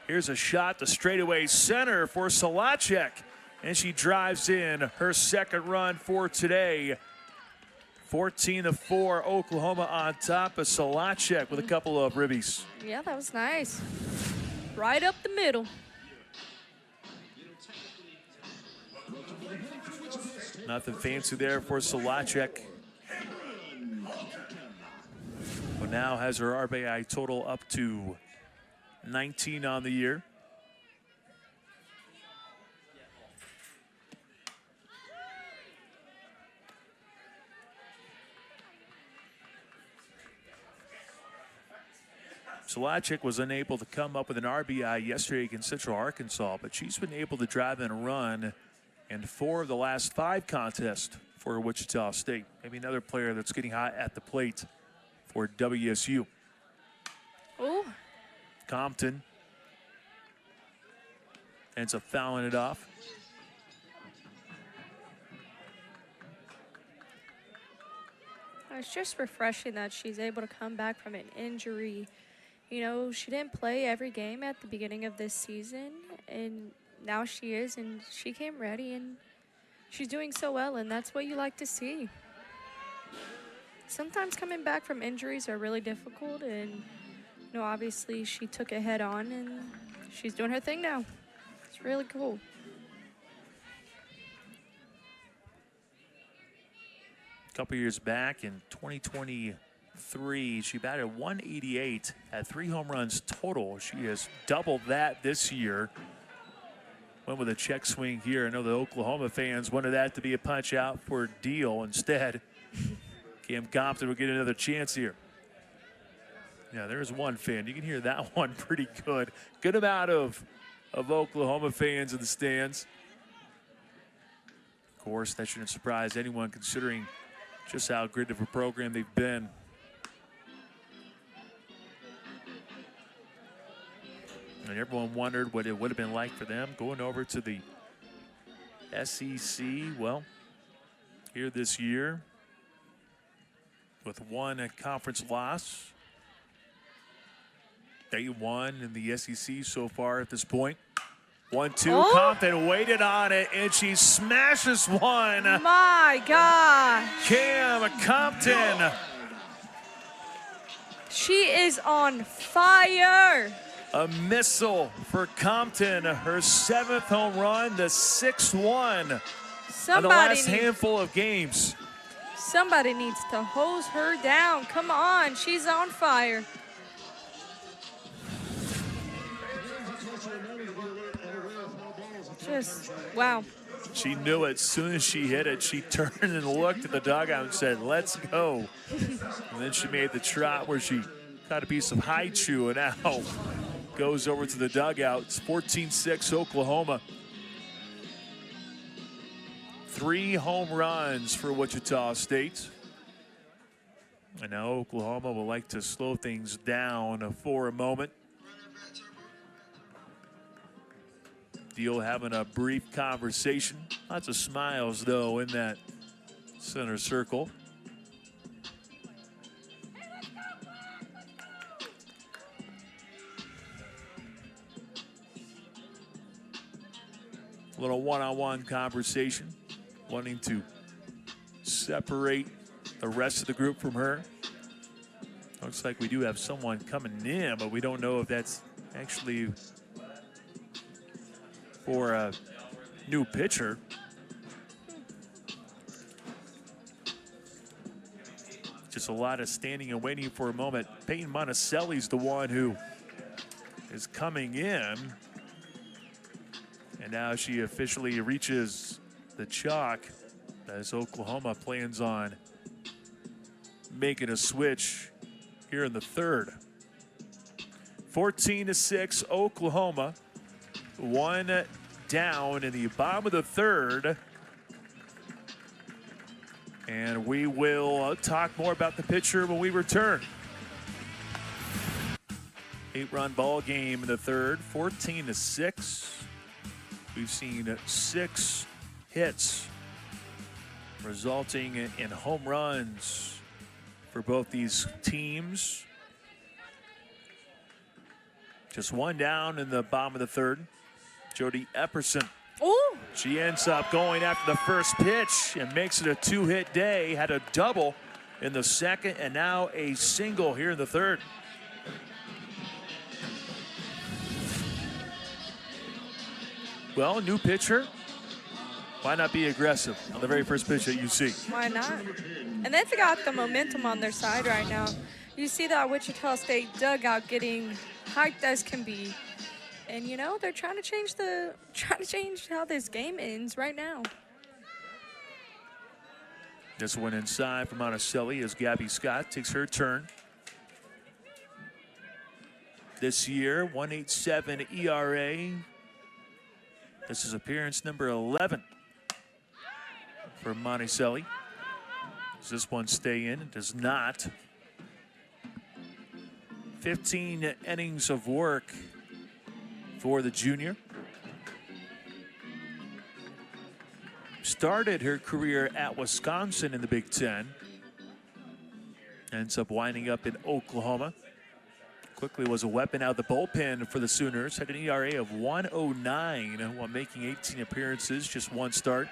Here's a shot to straightaway center for Solacek. And she drives in her 2nd run for today. 14-4, Oklahoma on top of Solacek with a couple of ribbies. Yeah, that was nice. Right up the middle. Nothing fancy there for Solacek. Who now has her RBI total up to 19 on the year. Solacek was unable to come up with an RBI yesterday against Central Arkansas, but she's been able to drive in a run in 4 of the last 5 contests for Wichita State. Maybe another player that's getting hot at the plate for WSU. Oh. Compton ends up fouling it off. It's just refreshing that she's able to come back from an injury. You know, she didn't play every game at the beginning of this season, and now she is, and she came ready, and she's doing so well, and that's what you like to see. Sometimes coming back from injuries are really difficult, and, you know, obviously she took it head on, and she's doing her thing now. It's really cool. A couple years back in 2023, she batted 188, had 3 home runs total. She has doubled that this year. Went with a check swing here. I know the Oklahoma fans wanted that to be a punch out for Deal. Instead, Cam Compton will get another chance here. Yeah, there's one fan. You can hear that one pretty good. Good amount of Oklahoma fans in the stands. Of course, that shouldn't surprise anyone considering just how great of a program they've been. And everyone wondered what it would have been like for them going over to the SEC. Well, here this year, with 1 conference loss, they won in the SEC so far at this point. 1-2, Oh. Compton waited on it, and she smashes one. My God. Cam Compton. She is on fire. A missile for Compton, her 7th home run, the 6th one in the last handful of games. Somebody needs to hose her down. Come on, she's on fire. Just, wow. She knew it as soon as she hit it. She turned and looked at the dugout and said, let's go. And then she made the trot where she caught a piece of high chew and now goes over to the dugout. It's 14-6 Oklahoma. 3 home runs for Wichita State. And now Oklahoma will like to slow things down for a moment. Deal having a brief conversation. Lots of smiles, though, in that center circle. A little one-on-one conversation, wanting to separate the rest of the group from her. Looks like we do have someone coming in, but we don't know if that's actually for a new pitcher. Just a lot of standing and waiting for a moment. Peyton Monticelli's the one who is coming in. And now she officially reaches the chalk as Oklahoma plans on making a switch here in the third. 14-6 Oklahoma. 1 down in the bottom of the third. And we will talk more about the pitcher when we return. 8-run ball game in the third, 14-6. We've seen 6 hits resulting in home runs for both these teams. Just 1 down in the bottom of the third. Jody Epperson. Ooh. She ends up going after the first pitch and makes it a 2-hit day. Had a double in the second and now a single here in the third. Well, new pitcher. Why not be aggressive on the very first pitch that you see? Why not? And they've got the momentum on their side right now. You see that Wichita State dugout getting hyped as can be. And you know, they're trying to change how this game ends right now. This one inside from Monticelli as Gabby Scott takes her turn. This year, 1.87 ERA. This is appearance number 11 for Monticelli. Does this one stay in? It does not. 15 innings of work for the junior. Started her career at Wisconsin in the Big Ten. Ends up winding up in Oklahoma. Quickly was a weapon out of the bullpen for the Sooners. Had an ERA of 1.09 while making 18 appearances, just 1 start.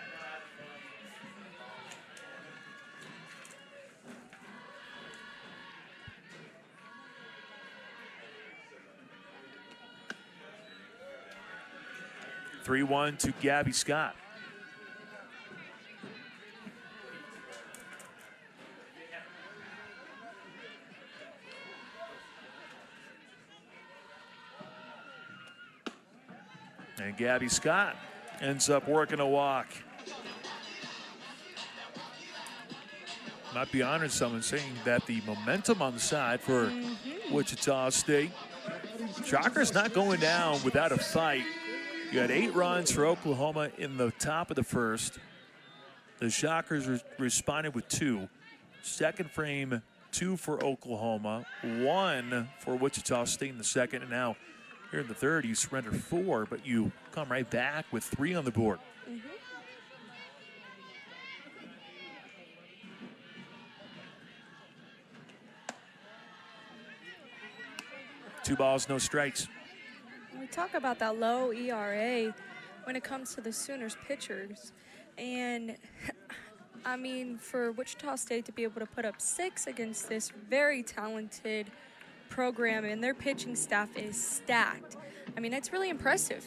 (3-1) to Gabby Scott. And Gabby Scott ends up working a walk. Might be honored someone saying that the momentum on the side for Wichita State. Shockers not going down without a fight. You had 8 runs for Oklahoma in the top of the first. The Shockers responded with 2. Second frame, 2 for Oklahoma, 1 for Wichita State in the second, and now here in the third, you surrender 4, but you come right back with 3 on the board. 2 balls, no strikes. We talk about that low ERA when it comes to the Sooners pitchers. And, I mean, for Wichita State to be able to put up 6 against this very talented program, and their pitching staff is stacked. I mean, it's really impressive.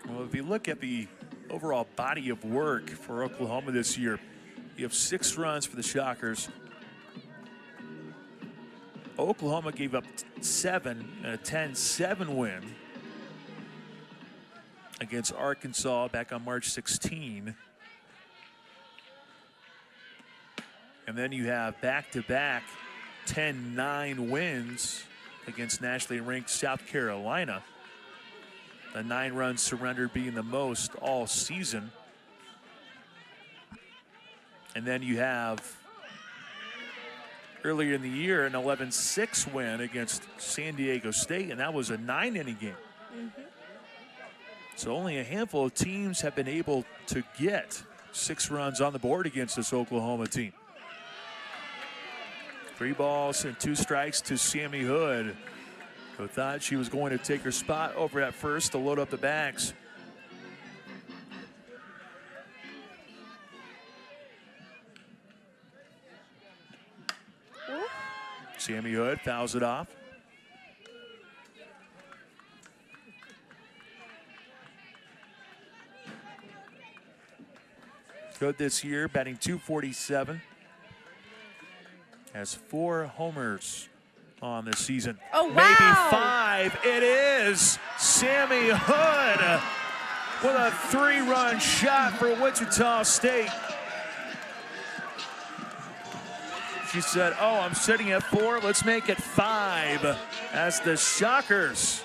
Well, if you look at the overall body of work for Oklahoma this year, You have 6 runs for the Shockers. Oklahoma gave up 7 and a 10-7 win against Arkansas back on March 16. And then you have back-to-back 10-9 wins against nationally ranked South Carolina. The 9 runs surrendered being the most all season. And then you have earlier in the year an 11-6 win against San Diego State, and that was a 9-inning game. So only a handful of teams have been able to get 6 runs on the board against this Oklahoma team. 3 balls and 2 strikes to Sammy Hood, who thought she was going to take her spot over at first to load up the bags. Sammy Hood fouls it off. Hood this year batting .247. Has 4 homers on the season. Oh, wow. Maybe 5. It is Sammy Hood with a 3-run shot for Wichita State. She said, oh, I'm sitting at 4. Let's make it 5 as the Shockers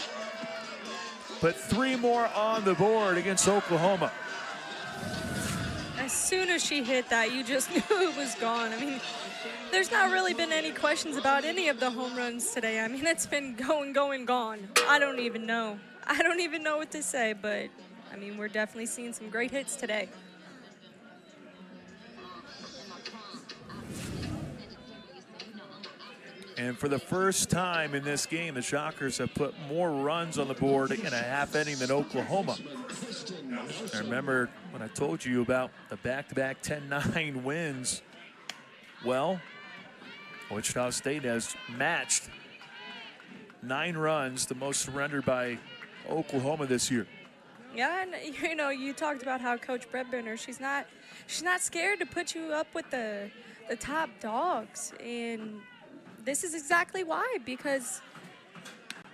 put 3 more on the board against Oklahoma. As soon as she hit that, you just knew it was gone. I mean, there's not really been any questions about any of the home runs today. I mean, it's been going, gone. I don't even know. I don't even know what to say, but, I mean, we're definitely seeing some great hits today. And for the first time in this game, the Shockers have put more runs on the board in a half inning than Oklahoma. I remember when I told you about the back-to-back 10-9 wins. Well, Wichita State has matched 9 runs, the most surrendered by Oklahoma this year. Yeah, and you know, you talked about how Coach Bredbender, she's not scared to put you up with the top dogs, and this is exactly why, because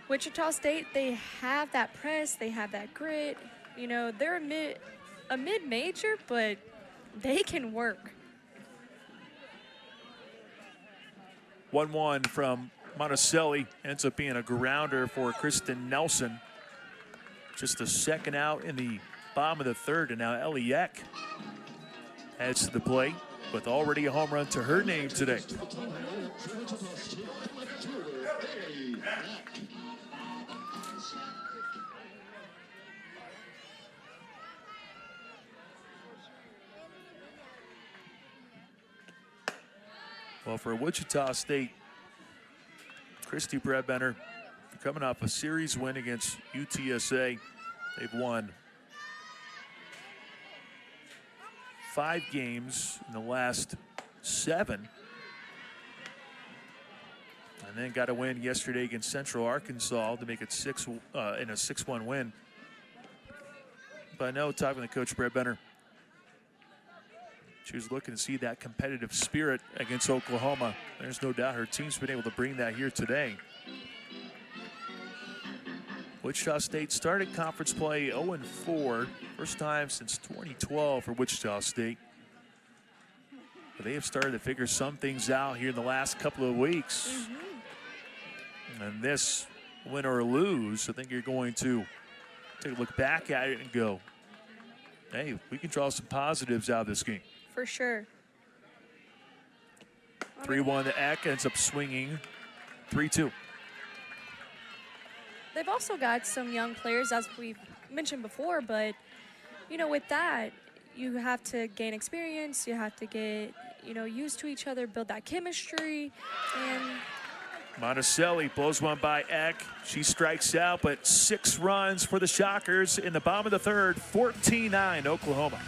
Wichita State, they have that press, they have that grit. You know, they're a mid-major, but they can work. 1-1 from Monticelli ends up being a grounder for Kristen Nelson. Just a second out in the bottom of the 3rd, and now Ellie Eck heads to the plate with already a home run to her name today. Well, for Wichita State, Christy Bredbender coming off a series win against UTSA. They've won 5 games in the last 7. And then got a win yesterday against Central Arkansas to make it 6 in a 6-1 win. But I know, talking to Coach Bredbender, she was looking to see that competitive spirit against Oklahoma. There's no doubt her team's been able to bring that here today. Wichita State started conference play 0-4. First time since 2012 for Wichita State. But they have started to figure some things out here in the last couple of weeks. And this, win or lose, I think you're going to take a look back at it and go, hey, we can draw some positives out of this game. For sure. 3-1 to Eck, ends up swinging 3-2. They've also got some young players, as we've mentioned before, but, you know, with that, you have to gain experience, you have to get, you know, used to each other, build that chemistry, and Monticelli blows one by Eck. She strikes out, but 6 runs for the Shockers in the bottom of the 3rd, 14-9 Oklahoma.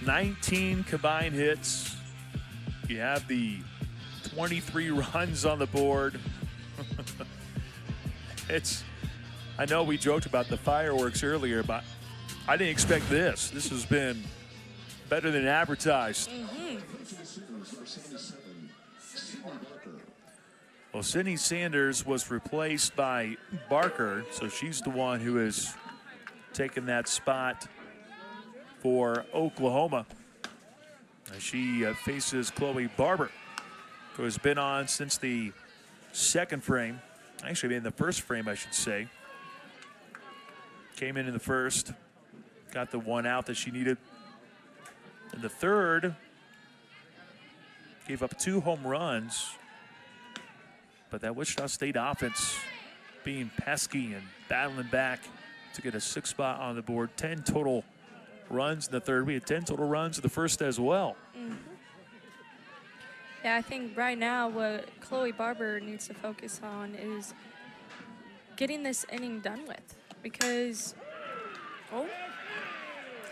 "19 combined hits. You have the 23 runs on the board. It's I know we joked about the fireworks earlier, but I didn't expect this. This has been better than advertised. Well, Sydney Sanders was replaced by Barker, so she's the one who has taken that spot for Oklahoma. As she faces Chloe Barber, who has been on since the second frame. Actually, in the first frame, I should say. Came in the first, got the one out that she needed. In the third, gave up 2 home runs. But that Wichita State offense being pesky and battling back to get a 6th spot on the board. 10 total runs in the third. We had 10 total runs in the first as well. Yeah, I think right now what Chloe Barber needs to focus on is getting this inning done with. Because,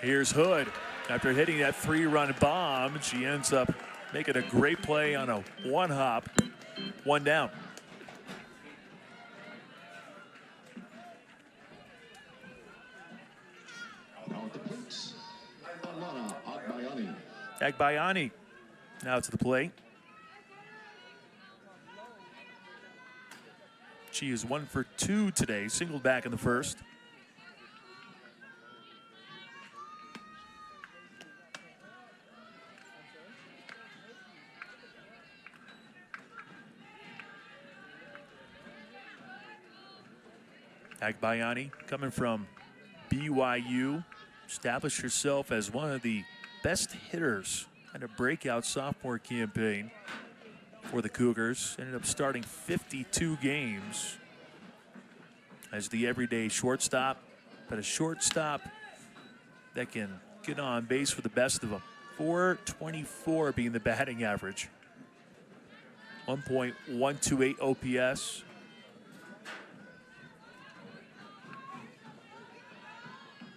Here's Hood. After hitting that 3-run bomb, she ends up making a great play on a 1-hop, 1 down. Now at the plate, Alana Agbayani. Agbayani now to the plate. She is 1 for 2 today, singled back in the first. Agbayani coming from BYU, established herself as one of the best hitters in a breakout sophomore campaign for the Cougars. Ended up starting 52 games as the everyday shortstop, but a shortstop that can get on base for the best of them. .424 being the batting average. 1.128 OPS.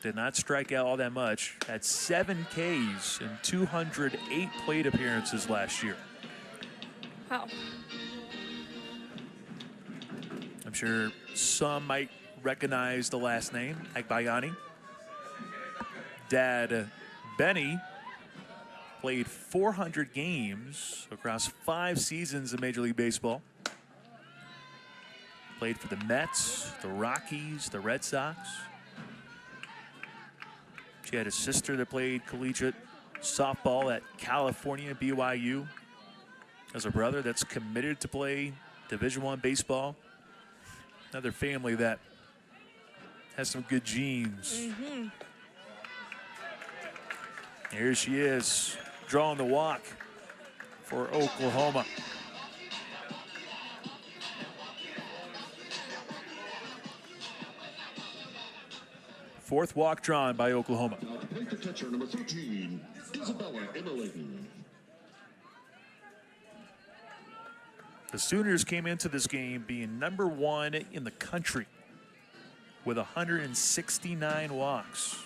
Did not strike out all that much. Had 7 Ks and 208 plate appearances last year. wow. I'm sure some might recognize the last name, Agbayani. Dad, Benny, played 400 games across 5 seasons in Major League Baseball. Played for the Mets, the Rockies, the Red Sox. She had a sister that played collegiate softball at California, BYU. Has a brother that's committed to play Division I baseball. Another family that has some good genes. Here she is, drawing the walk for Oklahoma. Fourth walk drawn by Oklahoma. Now to plate the catcher, number 13, Isabella Emmerling. The Sooners came into this game being number 1 in the country with 169 walks.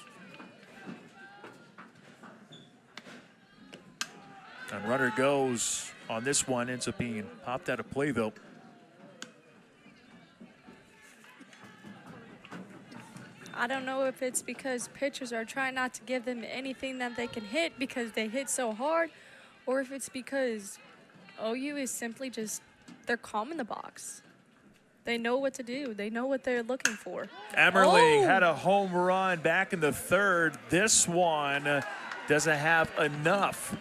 And runner goes on this one, ends up being popped out of play though. I don't know if it's because pitchers are trying not to give them anything that they can hit because they hit so hard, or if it's because OU is simply just, they're calm in the box. They know what to do. They know what they're looking for. Emmerling had a home run back in the third. This one doesn't have enough.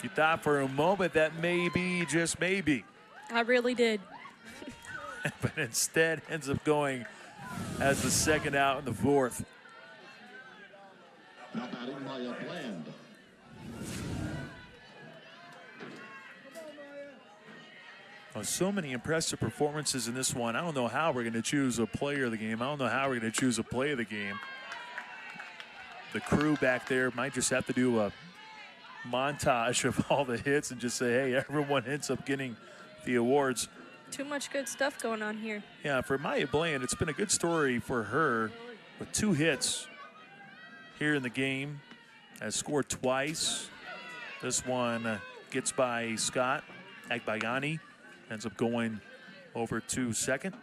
You thought for a moment that maybe, just maybe. I really did. But instead ends up going as the second out in the fourth. Now batting Maya Bland. Oh, so many impressive performances in this one. I don't know how we're going to choose a player of the game. I don't know how we're going to choose a play of the game. The crew back there might just have to do a montage of all the hits and just say, hey, everyone ends up getting the awards. Too much good stuff going on here. Yeah, for Maya Bland, it's been a good story for her with 2 hits here in the game. Has scored twice. This one gets by Scott. Agbayani ends up going over to second.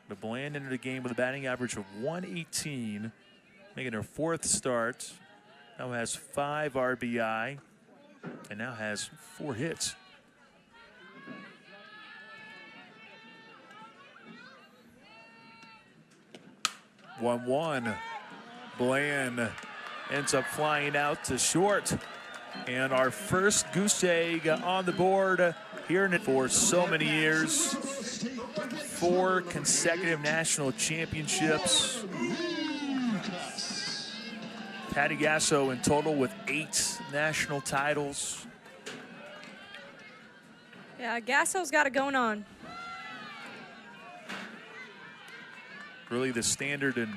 But Bland entered the game with a batting average of 118, making her 4th start. Now has 5 RBI and now has 4 hits. One. Bland ends up flying out to short. And our first goose egg on the board here in it for so many years. 4 consecutive national championships. Patty Gasso in total with 8 national titles. Yeah, Gasso's got it going on. Really the standard in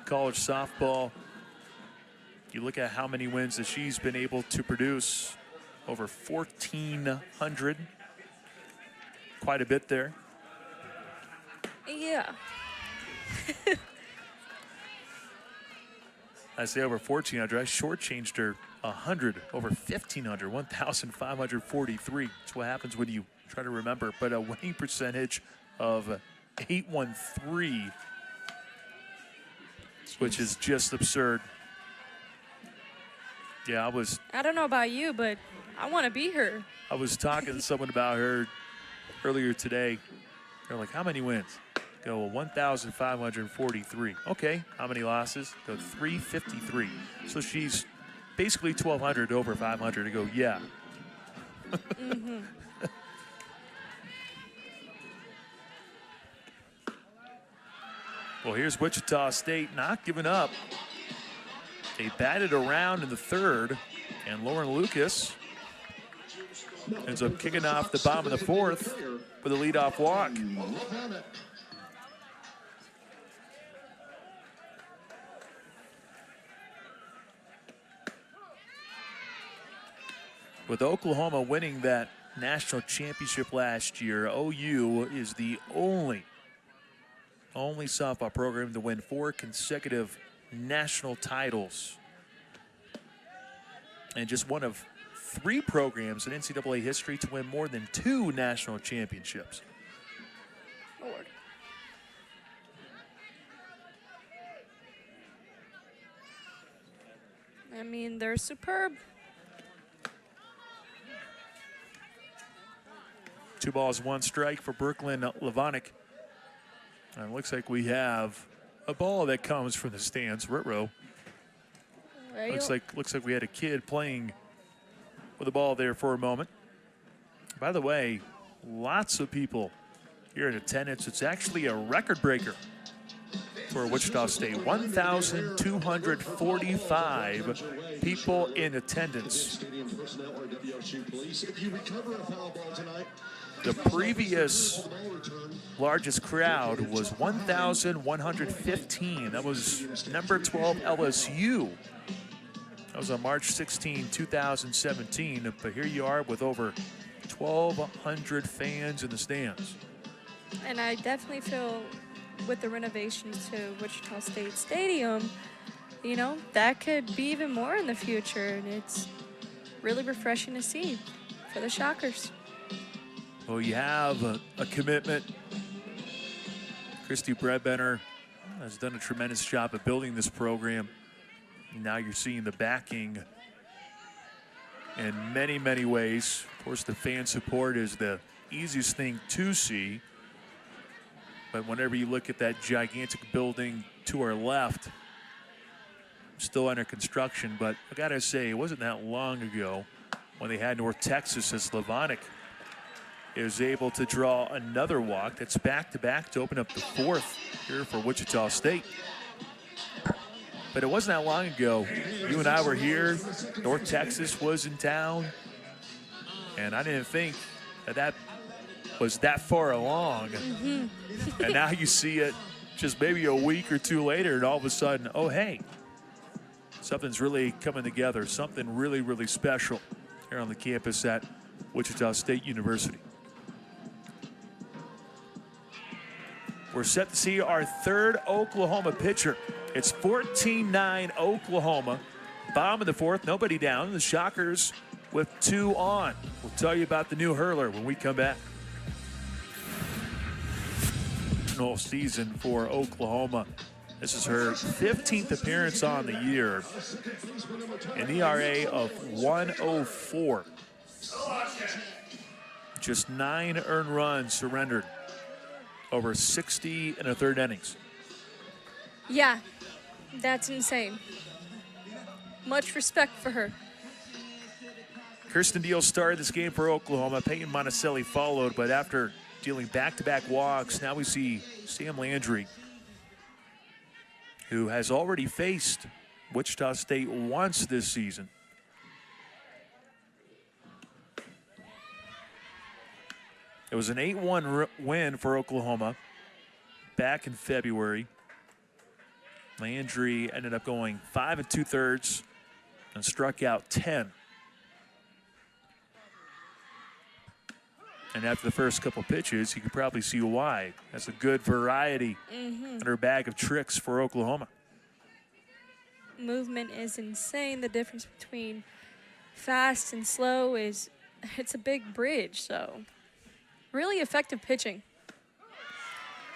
college softball. You look at how many wins that she's been able to produce, over 1,400. Quite a bit there. Yeah. I say over 1,400. I shortchanged her 100, over 1,500, 1,543. That's what happens when you try to remember. But a winning percentage of 813, which is just absurd. Yeah, I don't know about you, but I want to be her. I was talking to someone about her earlier today. They're like, how many wins? Go, well, 1,543. Okay, how many losses? Go, 353. So she's basically 1,200 over 500. I go, yeah. Mm-hmm. Well, here's Wichita State not giving up. They batted around in the 3rd, and Lauren Lucas ends up kicking off the bottom of the 4th with a leadoff walk. With Oklahoma winning that national championship last year, OU is the only softball program to win 4 consecutive national titles. And just one of 3 programs in NCAA history to win more than 2 national championships. Lord. I mean, they're superb. 2 balls, 1 strike for Brooklyn Levonick. And it looks like we have a ball that comes from the stands. Ritro. Looks like we had a kid playing with the ball there for a moment. By the way, lots of people here in attendance. It's actually a record breaker for Wichita State. 1,245 people in attendance. The previous largest crowd was 1,115. That was number 12 LSU. That was on March 16, 2017. But here you are with over 1,200 fans in the stands. And I definitely feel with the renovations to Wichita State Stadium, you know, that could be even more in the future. And it's really refreshing to see for the Shockers. Well, you have a commitment. Christy Bredbender has done a tremendous job of building this program. Now you're seeing the backing in many, many ways. Of course, the fan support is the easiest thing to see. But whenever you look at that gigantic building to our left, still under construction. But I got to say, it wasn't that long ago when they had North Texas as Levonick is able to draw another walk. That's back-to-back to open up the 4th here for Wichita State. But it wasn't that long ago. You and I were here. North Texas was in town. And I didn't think that was that far along. Mm-hmm. And now you see it just maybe a week or 2 later, and all of a sudden, oh, hey, something's really coming together, something really, really special here on the campus at Wichita State University. We're set to see our 3rd Oklahoma pitcher. It's 14-9 Oklahoma. Bottom of the fourth, nobody down. The Shockers with 2 on. We'll tell you about the new hurler when we come back. Whole season for Oklahoma. This is her 15th appearance on the year. An ERA of 104. Just 9 earned runs surrendered over 60 and a third innings. Yeah, that's insane. Much respect for her. Kirsten Deal started this game for Oklahoma. Peyton Monticelli followed, but after dealing back-to-back walks, now we see Sam Landry, who has already faced Wichita State once this season. It was an 8-1 win for Oklahoma back in February. Landry ended up going 5 2/3 and struck out 10. And after the first couple pitches, you could probably see why. That's a good variety in her bag of tricks for Oklahoma. Movement is insane. The difference between fast and slow it's a big bridge, so really effective pitching.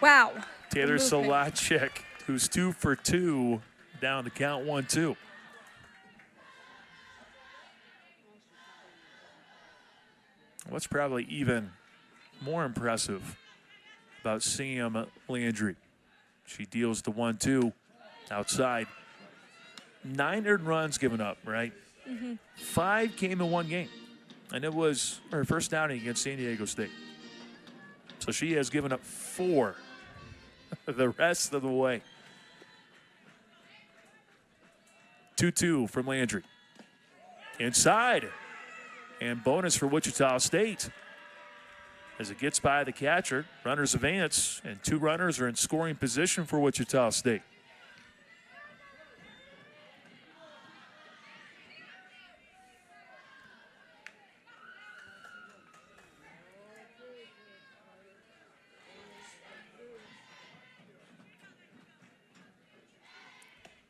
Wow. Taylor Solachik, who's 2 for 2, down to count 1-2. What's probably even more impressive about Sam Landry? She deals the 1-2 outside. 9 earned runs given up, right? 5 came in one game, and it was her first outing against San Diego State. So she has given up 4 the rest of the way. 2-2 from Landry. Inside. And bonus for Wichita State. As it gets by the catcher, runners advance, and 2 runners are in scoring position for Wichita State.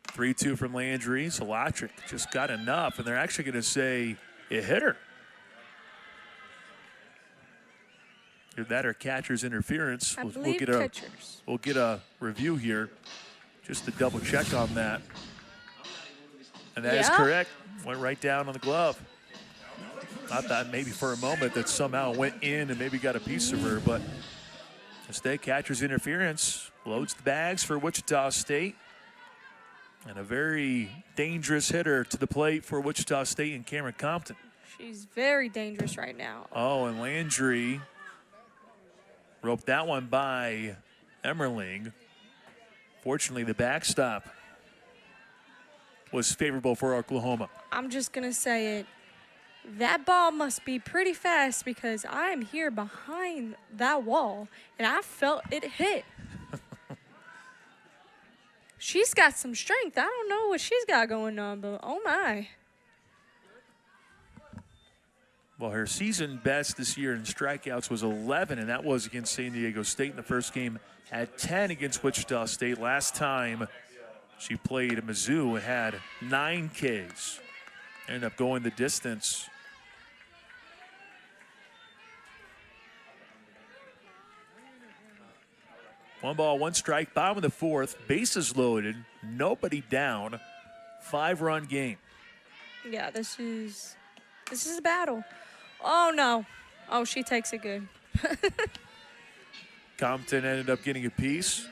Three-two from Landry. Solachik just got enough, and they're actually going to say it hit her. Either that or catcher's interference. We'll get a review here just to double check on that. And that is correct. Went right down on the glove. I thought maybe for a moment that somehow went in and maybe got a piece of her, but instead catcher's interference loads the bags for Wichita State. And a very dangerous hitter to the plate for Wichita State and Cameron Compton. She's very dangerous right now. Oh, and Landry roped that one by Emmerling. Fortunately, the backstop was favorable for Oklahoma. I'm just going to say it. That ball must be pretty fast because I'm here behind that wall, and I felt it hit. She's got some strength. I don't know what she's got going on, but oh my. Well, her season best this year in strikeouts was 11, and that was against San Diego State in the first game. Had 10 against Wichita State. Last time she played at Mizzou and had 9 Ks. Ended up going the distance. One ball, one strike, bottom of the fourth, bases loaded, nobody down, 5-run game. Yeah, this is a battle. Oh no. Oh, she takes it good. Compton ended up getting a piece.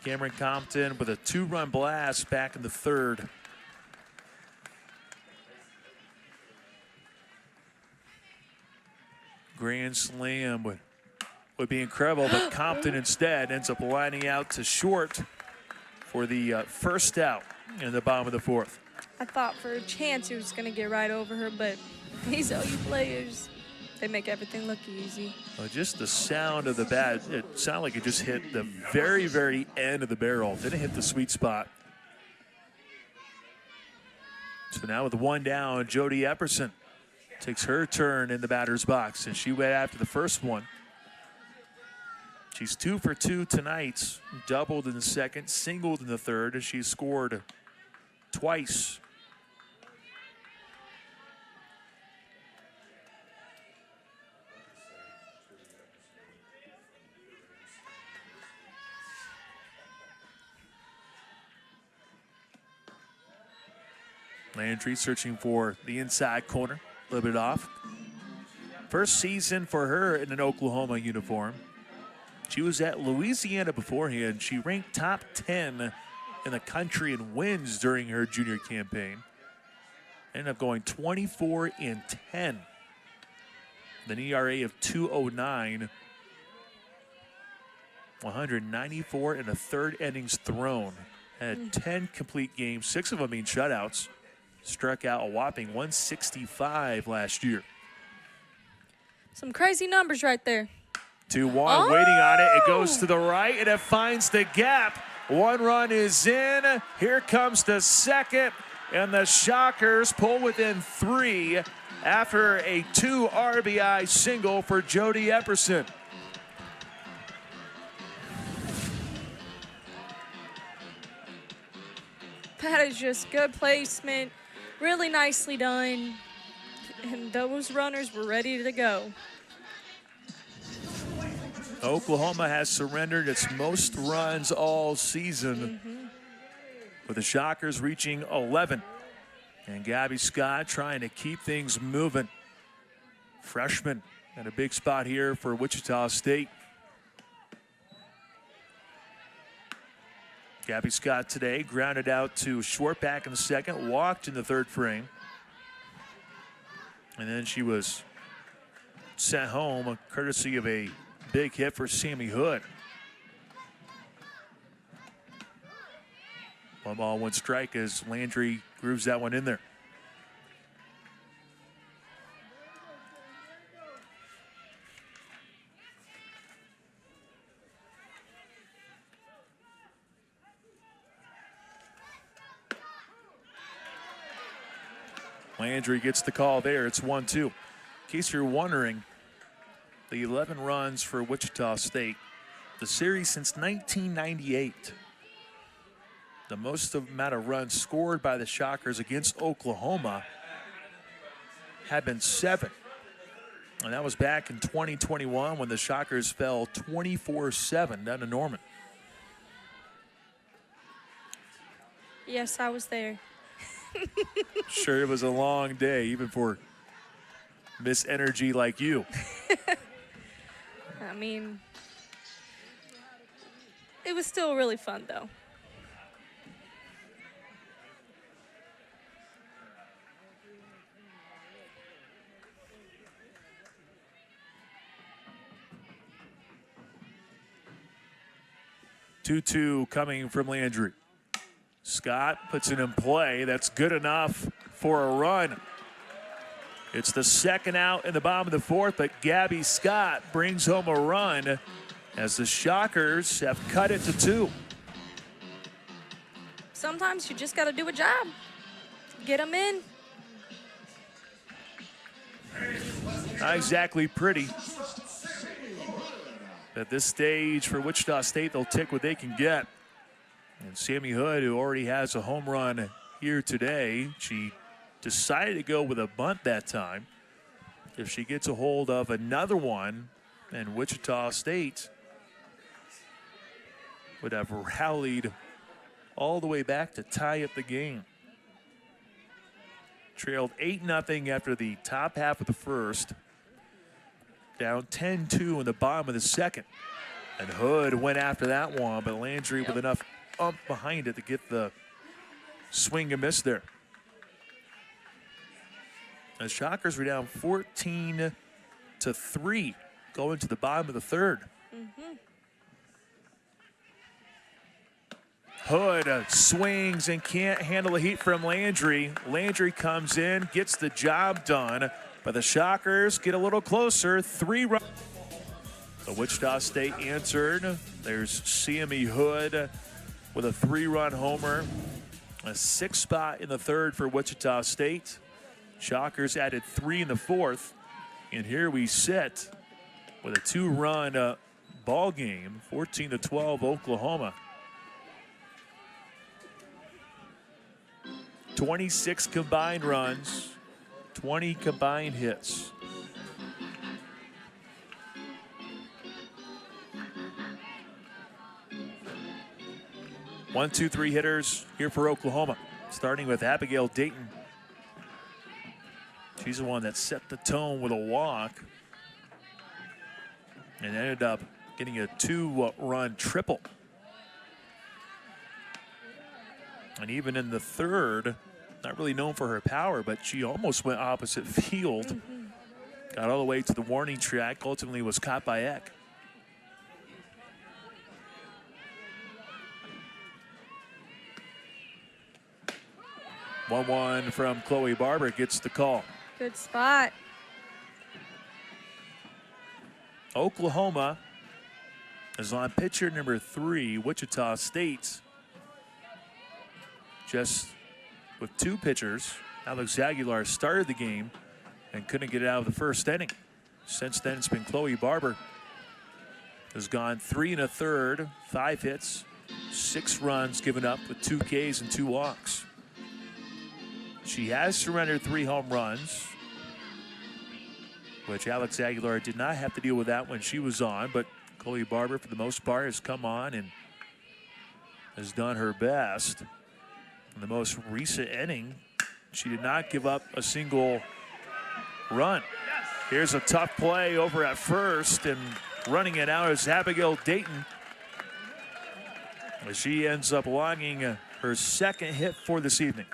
Cameron Compton with a 2-run blast back in the third. Grand slam would be incredible, but Compton instead ends up lining out to short for the first out in the bottom of the fourth. I thought for a chance he was going to get right over her, but these OU players, they make everything look easy. Well, just the sound of the bat, it sounded like it just hit the very, very end of the barrel. Didn't hit the sweet spot. So now with the 1 down, Jody Epperson takes her turn in the batter's box, and she went after the first one. She's 2 for 2 tonight, doubled in the second, singled in the third, and she's scored twice. Landry searching for the inside corner, a little bit off. First season for her in an Oklahoma uniform. She was at Louisiana beforehand. She ranked top 10 in the country in wins during her junior campaign. Ended up going 24-10. An ERA of 2.09. 194 and a third innings thrown. Had 10 complete games, 6 of them being shutouts. Struck out a whopping 165 last year. Some crazy numbers right there. 2-1, waiting on it. It goes to the right, and it finds the gap. 1 run is in. Here comes the second, and the Shockers pull within 3 after a 2 RBI single for Jody Epperson. That is just good placement. Really nicely done. And those runners were ready to go. Oklahoma has surrendered its most runs all season, with the Shockers reaching 11. And Gabby Scott trying to keep things moving. Freshman and a big spot here for Wichita State. Gabby Scott today grounded out to short back in the second, walked in the third frame. And then she was sent home courtesy of a big hit for Sammy Hood. 1 ball, 1 strike as Landry grooves that one in there. Landry gets the call there. It's 1-2. In case you're wondering, the 11 runs for Wichita State, the series since 1998. The most amount of runs scored by the Shockers against Oklahoma had been 7. And that was back in 2021 when the Shockers fell 24-7 down to Norman. Yes, I was there. Sure, it was a long day, even for Miss Energy like you. I mean, it was still really fun, though. Two coming from Landry. Scott puts it in play. That's good enough for a run. It's the second out in the bottom of the fourth, but Gabby Scott brings home a run as the Shockers have cut it to 2. Sometimes you just got to do a job. Get them in. Not exactly pretty. At this stage for Wichita State, they'll take what they can get. And Sammy Hood, who already has a home run here today, she decided to go with a bunt that time. If she gets a hold of another one, then Wichita State would have rallied all the way back to tie up the game. Trailed 8-0 after the top half of the first. Down 10-2 in the bottom of the second. And Hood went after that one, but Landry with enough ump behind it to get the swing and miss there. The Shockers were down 14-3 going to the bottom of the third. Hood swings and can't handle the heat from Landry. Landry comes in, gets the job done, but the Shockers get a little closer. 3 runs. The Wichita State answered. There's CME Hood with a 3-run homer. A 6th spot in the third for Wichita State. Shockers added 3 in the fourth. And here we sit with a 2-run ball game, 14-12 Oklahoma. 26 combined runs, 20 combined hits. One, two, three hitters here for Oklahoma, starting with Abigail Dayton. She's the one that set the tone with a walk and ended up getting a 2-run triple. And even in the third, not really known for her power, but she almost went opposite field. Got all the way to the warning track, ultimately was caught by Eck. One from Chloe Barber gets the call. Good spot. Oklahoma is on pitcher number 3, Wichita State. Just with 2 pitchers, Alex Aguilar started the game and couldn't get it out of the first inning. Since then, it's been Chloe Barber. Has gone 3 1/3, 5 hits, 6 runs given up with 2 Ks and 2 walks. She has surrendered 3 home runs, which Alex Aguilar did not have to deal with that when she was on, but Chloe Barber, for the most part, has come on and has done her best. In the most recent inning, she did not give up a single run. Here's a tough play over at first, and running it out is Abigail Dayton. As she ends up logging her second hit for this evening.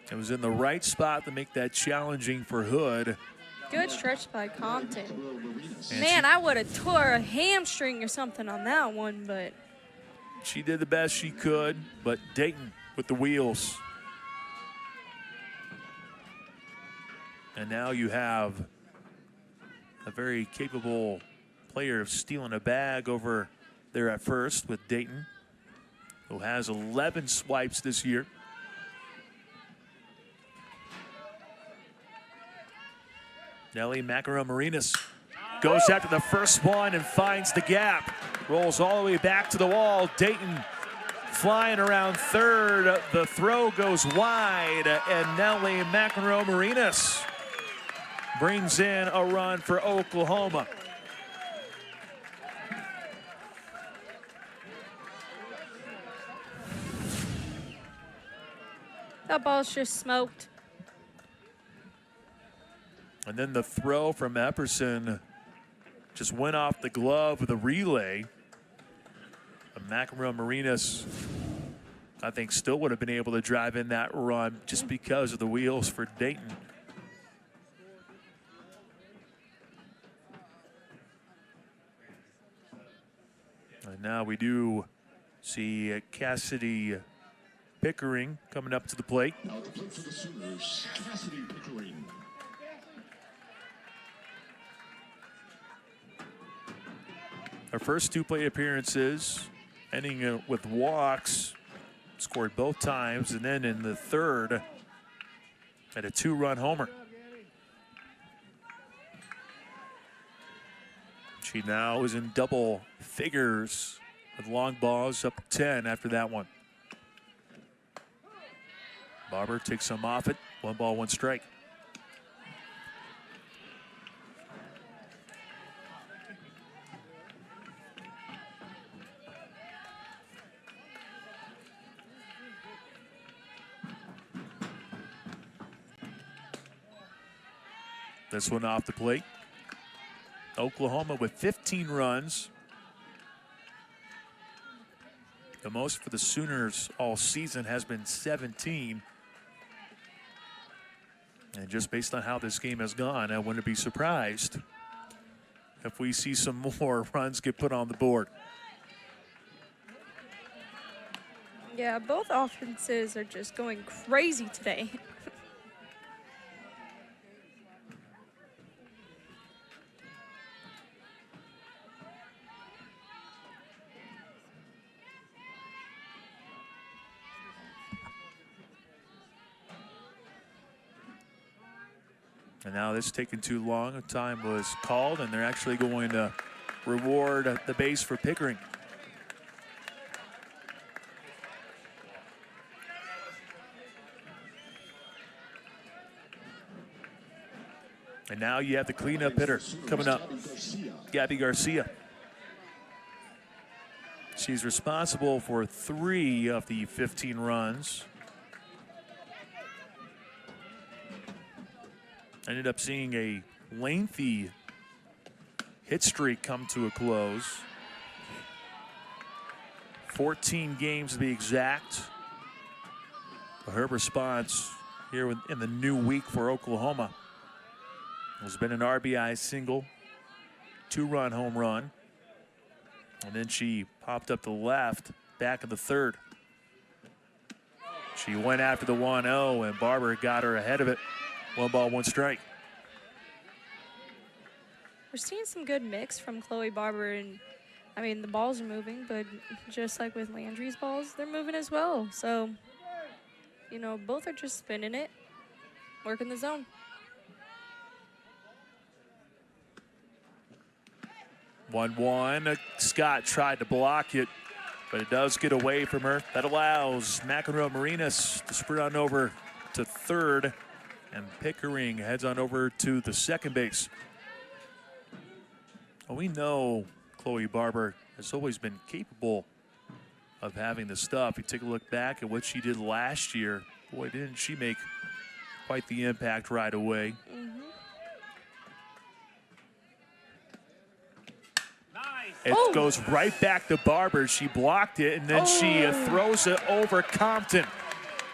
It was in the right spot to make that challenging for Hood. Good stretch by Compton. And Man, I would have tore a hamstring or something on that one, but she did the best she could, but Dayton with the wheels. And now you have a very capable player of stealing a bag over there at first with Dayton, who has 11 swipes this year. Nelly Macaron-Marinas goes after the first one and finds the gap. Rolls all the way back to the wall. Dayton flying around third. The throw goes wide, and Nelly Macaron-Marinas brings in a run for Oklahoma. that ball's just smoked. And then the throw from Epperson just went off the glove with a relay. Macaron-Marinas, I think, still would have been able to drive in that run just because of the wheels for Dayton. And now we do see Cassidy Pickering coming up to the plate. Now the plate for the Sooners, Cassidy Pickering. Her first 2 plate appearances, ending with walks, scored both times, and then in the third, had a 2-run homer. She now is in double figures with long balls, up 10 after that one. Barber takes some off it. 1 ball, 1 strike. This one off the plate. Oklahoma with 15 runs. The most for the Sooners all season has been 17. And just based on how this game has gone, I wouldn't be surprised if we see some more runs get put on the board. Yeah, both offenses are just going crazy today. And now this is taking too long. Time was called, and they're actually going to reward the base for Pickering. And now you have the cleanup hitter coming up, Gabby Garcia. She's responsible for 3 of the 15 runs. Ended up seeing a lengthy hit streak come to a close. 14 games to be exact. Her response here in the new week for Oklahoma has been an RBI single, 2-run home run. And then she popped up to the left, back of the third. She went after the 1-0, and Barber got her ahead of it. 1 ball, 1 strike. We're seeing some good mix from Chloe Barber, and I mean the balls are moving, but just like with Landry's balls, they're moving as well. So, you know, both are just spinning it, working the zone. 1-1. Scott tried to block it, but it does get away from her. That allows McEnroe Marinas to sprint on over to third, and Pickering heads on over to the second base. Well, we know Chloe Barber has always been capable of having the stuff. You take a look back at what she did last year. Boy, didn't she make quite the impact right away. It goes right back to Barber. She blocked it, and then she throws it over Compton.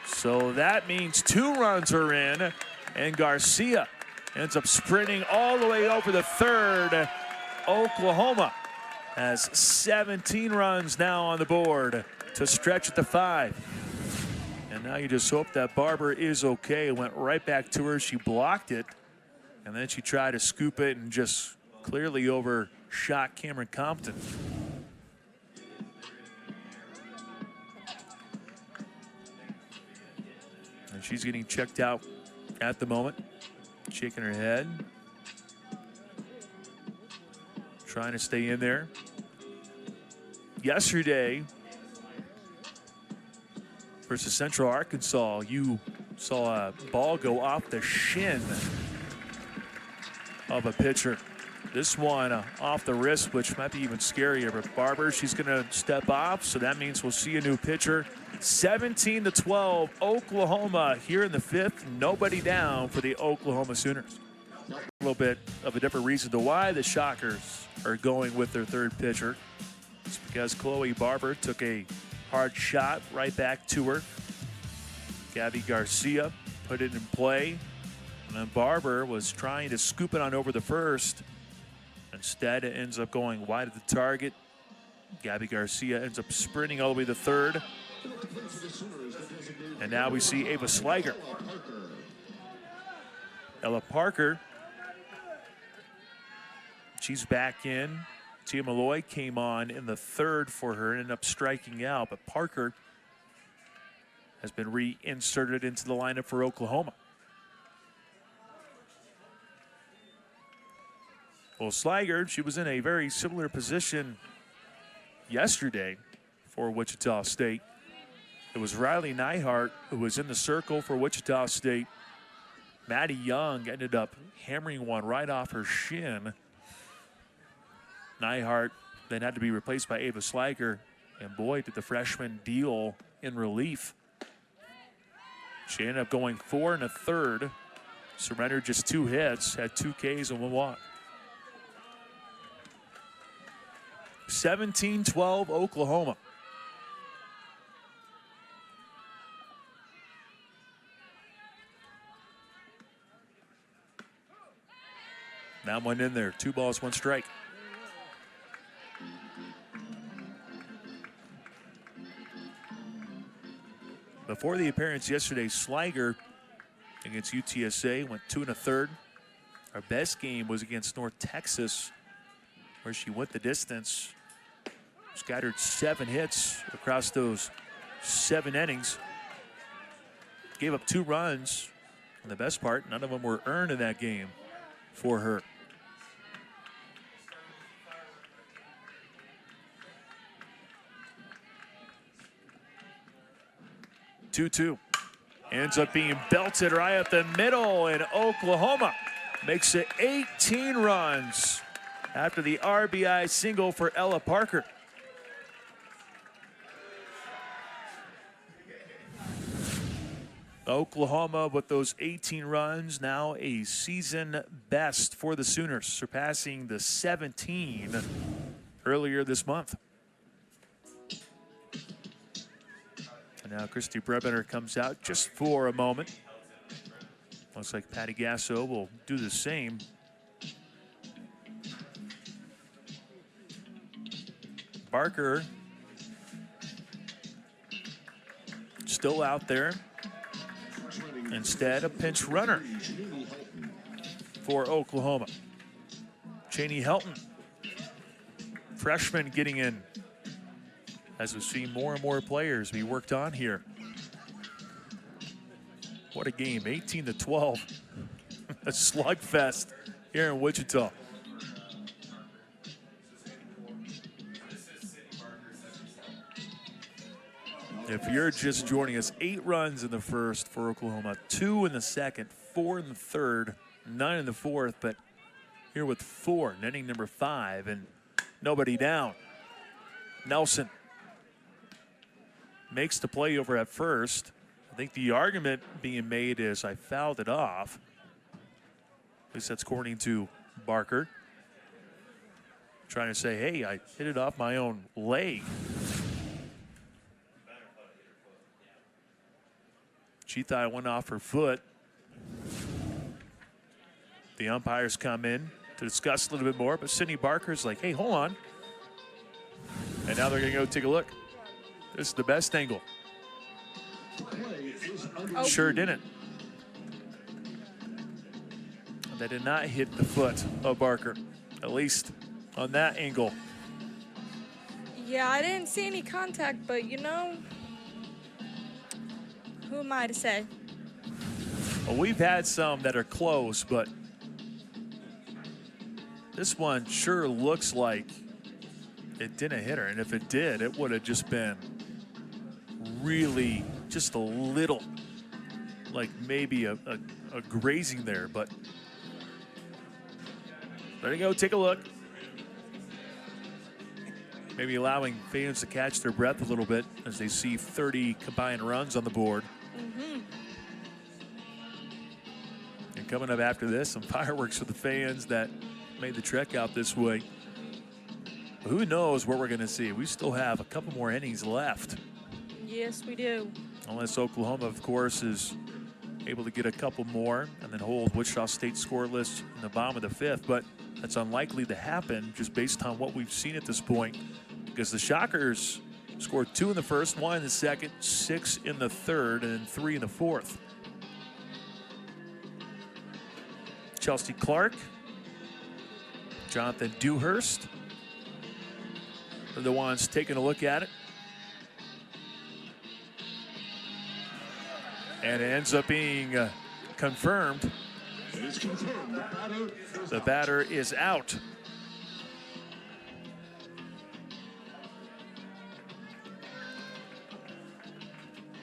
So that means 2 runs are in, and Garcia ends up sprinting all the way over the third. Oklahoma has 17 runs now on the board to stretch at the 5. And now you just hope that Barber is okay. It went right back to her. She blocked it, and then she tried to scoop it and just clearly overshot Cameron Compton. And she's getting checked out at the moment, shaking her head, trying to stay in there. Yesterday versus Central Arkansas, you saw a ball go off the shin of a pitcher. This one off the wrist, which might be even scarier. But Barber, she's going to step off, so that means we'll see a new pitcher. 17-12, Oklahoma here in the 5th. Nobody down for the Oklahoma Sooners. A little bit of a different reason to why the Shockers are going with their third pitcher. It's because Chloe Barber took a hard shot right back to her. Gabby Garcia put it in play. And then Barber was trying to scoop it on over the first. Instead, it ends up going wide of the target. Gabby Garcia ends up sprinting all the way to third. And now we see Ava Sliger. Ella Parker, she's back in. Tia Malloy came on in the third for her and ended up striking out. But Parker has been reinserted into the lineup for Oklahoma. Well, Sliger, she was in a very similar position yesterday for Wichita State. It was Riley Neihart who was in the circle for Wichita State. Maddie Young ended up hammering one right off her shin. Neihart then had to be replaced by Ava Sliger, and boy, did the freshman deal in relief. She ended up going 4 1/3, surrendered just 2 hits, had 2 Ks and 1 walk. 17-12 Oklahoma. That one in there, 2 balls, 1 strike. Before the appearance yesterday, Sliger against UTSA went 2 1/3. Our best game was against North Texas, where she went the distance, scattered 7 hits across those 7 innings, gave up 2 runs, And the best part, none of them were earned in that game for her. Two. Ends up being belted right up the middle, and Oklahoma makes it 18 runs after the RBI single for Ella Parker. Oklahoma with those 18 runs, now a season best for the Sooners, surpassing the 17 earlier this month. And now Christy Brebener comes out just for a moment. Looks like Patty Gasso will do the same. Barker still out there. Instead, a pinch runner for Oklahoma. Cheney Helton, freshman, getting in as we see more and more players be worked on here. What a game, 18-12. A slugfest here in Wichita. If you're just joining us, 8 runs in the first for Oklahoma, 2 in the second, 4 in the third, 9 in the fourth, but here with 4, inning number 5, and nobody down. Nelson makes the play over at first. I think the argument being made is I fouled it off. At least that's according to Barker. Trying to say, hey, I hit it off my own leg. She thought it went off her foot. The umpires come in to discuss a little bit more, but Sydney Barker's like, hey, hold on. And now they're going to go take a look. This is the best angle. Oh. Sure didn't. That did not hit the foot of Barker, at least on that angle. Yeah, I didn't see any contact, but you know, who am I to say? Well, we've had some that are close, but this one sure looks like it didn't hit her. And if it did, it would have just been really just a little, like maybe a grazing there. But there you go, take a look. Maybe allowing fans to catch their breath a little bit as they see 30 combined runs on the board. And coming up after this, some fireworks for the fans that made the trek out this way. But who knows what we're going to see? We still have a couple more innings left. Yes, we do. Unless Oklahoma, of course, is able to get a couple more and then hold Wichita State scoreless in the bottom of the 5th. But that's unlikely to happen just based on what we've seen at this point, because the Shockers scored 2 in the first, 1 in the second, 6 in the third, and then 3 in the fourth. Chelsea Clark, Jonathan Dewhurst are the ones taking a look at it. And it ends up being confirmed. It is confirmed The batter is out.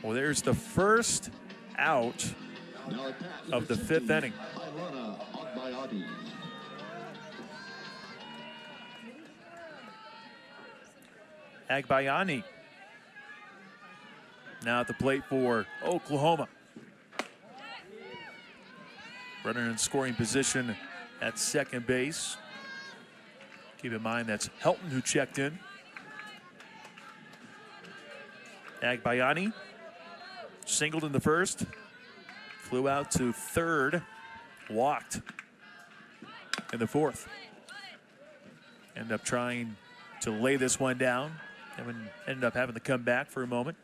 Well, there's the first out of the 5th inning. Agbayani now at the plate for Oklahoma. Runner in scoring position at second base. Keep in mind that's Helton who checked in. Agbayani singled in the first, flew out to third, walked in the fourth. Ended up trying to lay this one down, and ended up having to come back for a moment.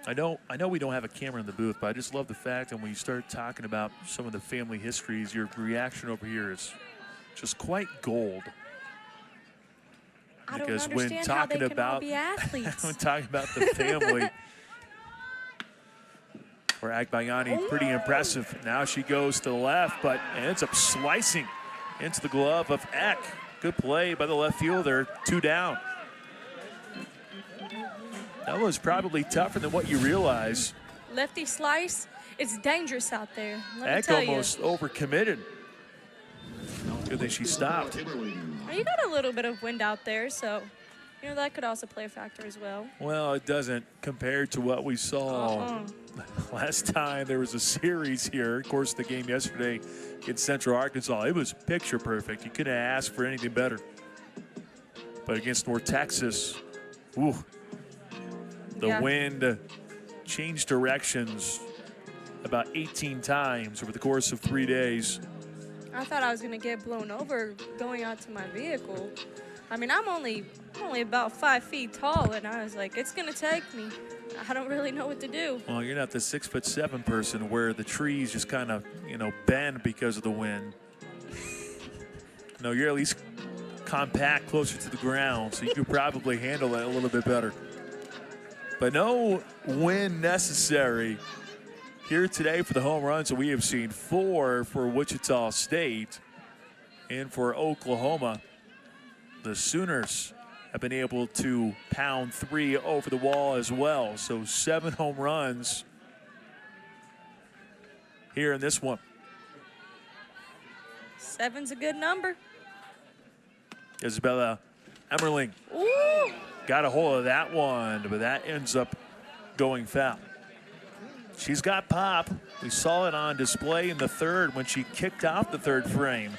I know we don't have a camera in the booth, but I just love the fact that when you start talking about some of the family histories, your reaction over here is just quite gold. I don't Because when understand how they talking can all about be athletes. when talking about the family, for Agbayani, pretty impressive. Now she goes to the left, but ends up slicing into the glove of Eck. Good play by the left fielder. 2 down. That was probably tougher than what you realize. Lefty slice, it's dangerous out there. Let me Eck tell you. almost overcommitted. Good thing she stopped. Well, you got a little bit of wind out there, so you know that could also play a factor as well. Well, it doesn't compared to what we saw last time there was a series here. Of course, the game yesterday in Central Arkansas, it was picture perfect. You couldn't ask for anything better. But against North Texas, whew, the wind changed directions about 18 times over the course of 3 days. I thought I was gonna get blown over going out to my vehicle. I mean, I'm only about 5 feet tall, and I was like, it's gonna take me. I don't really know what to do. Well, you're not the 6'7" person where the trees just kind of, bend because of the wind. No, you're at least compact, closer to the ground, so you could probably handle it a little bit better. But no wind necessary here today for the home runs that we have seen. 4 for Wichita State, and for Oklahoma, the Sooners have been able to pound 3 over the wall as well. So 7 home runs here in this one. 7's a good number. Isabella Emmerling Ooh. got a hold of that one, but that ends up going foul. She's got pop. We saw it on display in the third when she kicked off the third frame.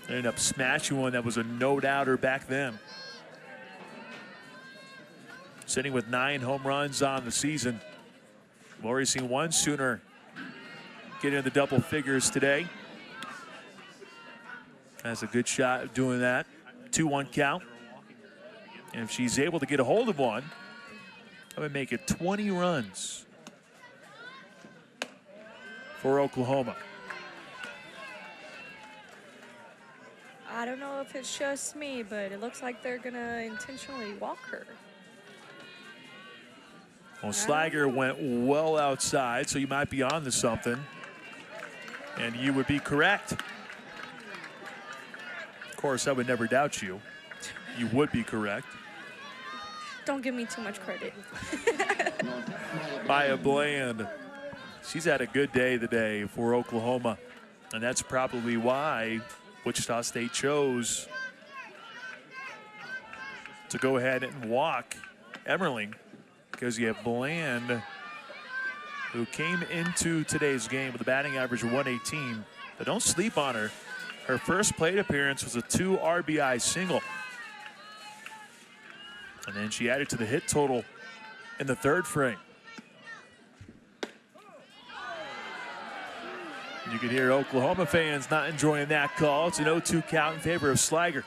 Ended up smashing one that was a no-doubter back then. Sitting with 9 home runs on the season. We've already seen one Sooner get into the double figures today. Has a good shot of doing that. 2-1 count. And if she's able to get a hold of one, that would make it 20 runs for Oklahoma. I don't know if it's just me, but it looks like they're gonna intentionally walk her. Well, Slager went well outside, so you might be on to something. And you would be correct. Of course, I would never doubt you. You would be correct. Don't give me too much credit. Maya Bland, she's had a good day today for Oklahoma. And that's probably why Wichita State chose to go ahead and walk Emmerling, because you have Bland, who came into today's game with a batting average of 118. But don't sleep on her. Her first plate appearance was a 2 RBI single. And then she added to the hit total in the third frame. You can hear Oklahoma fans not enjoying that call. It's an 0-2 count in favor of Slager.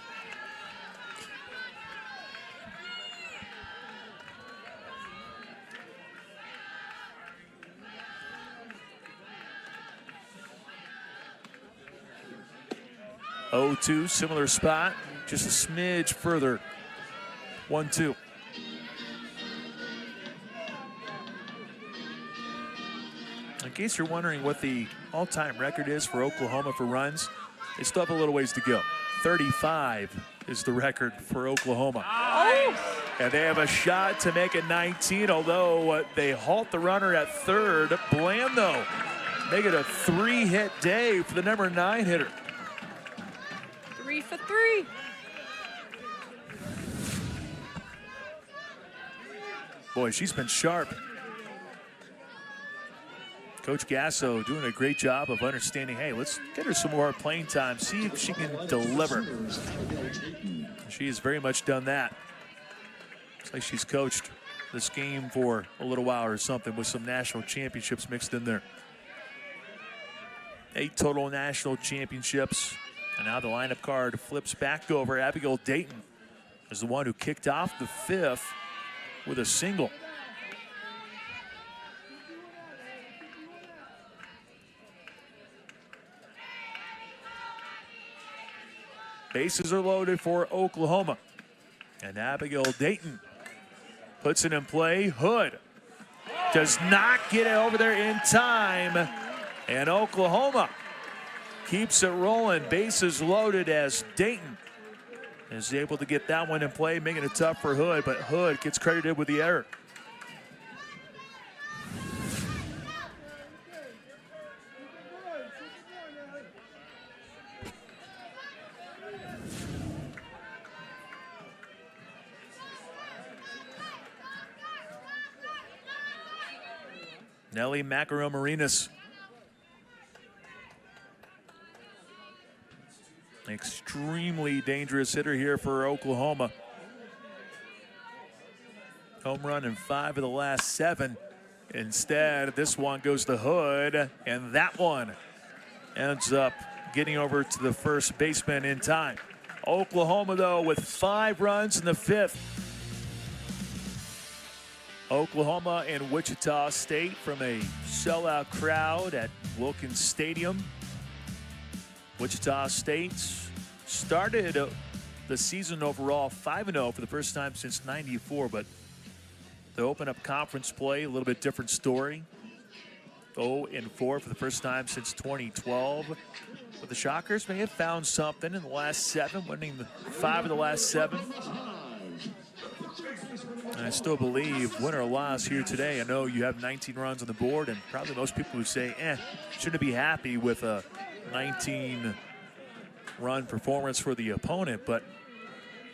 (0-2), similar spot, just a smidge further. 1-2. In case you're wondering what the all-time record is for Oklahoma for runs, they still have a little ways to go. 35 is the record for Oklahoma. Oh! And they have a shot to make it 19, although they halt the runner at third. Bland, though, make it a 3-hit day for the number 9 hitter. 3 for 3. Boy, she's been sharp. Coach Gasso doing a great job of understanding, hey, let's get her some more playing time, see if she can deliver. She has very much done that. Looks like she's coached this game for a little while or something, with some national championships mixed in there. 8 total national championships. And now the lineup card flips back over. Abigail Dayton is the one who kicked off the 5th with a single. Bases are loaded for Oklahoma. And Abigail Dayton puts it in play. Hood does not get it over there in time. And Oklahoma keeps it rolling. Bases loaded as Dayton is able to get that one in play, making it tough for Hood. But Hood gets credited with the error. Nelly Macaron-Marinas. Extremely dangerous hitter here for Oklahoma. Home run in 5 of the last 7. Instead, this one goes to Hood, and that one ends up getting over to the first baseman in time. Oklahoma, though, with 5 runs in the 5th. Oklahoma and Wichita State from a sellout crowd at Wilkins Stadium. Wichita State started the season overall 5-0 for the first time since '94, but they open up conference play, a little bit different story. 0-4 for the first time since 2012. But the Shockers may have found something in the last 7, winning 5 of the last 7. And I still believe, win or loss here today, I know you have 19 runs on the board, and probably most people would say, shouldn't be happy with a 19-run performance for the opponent. But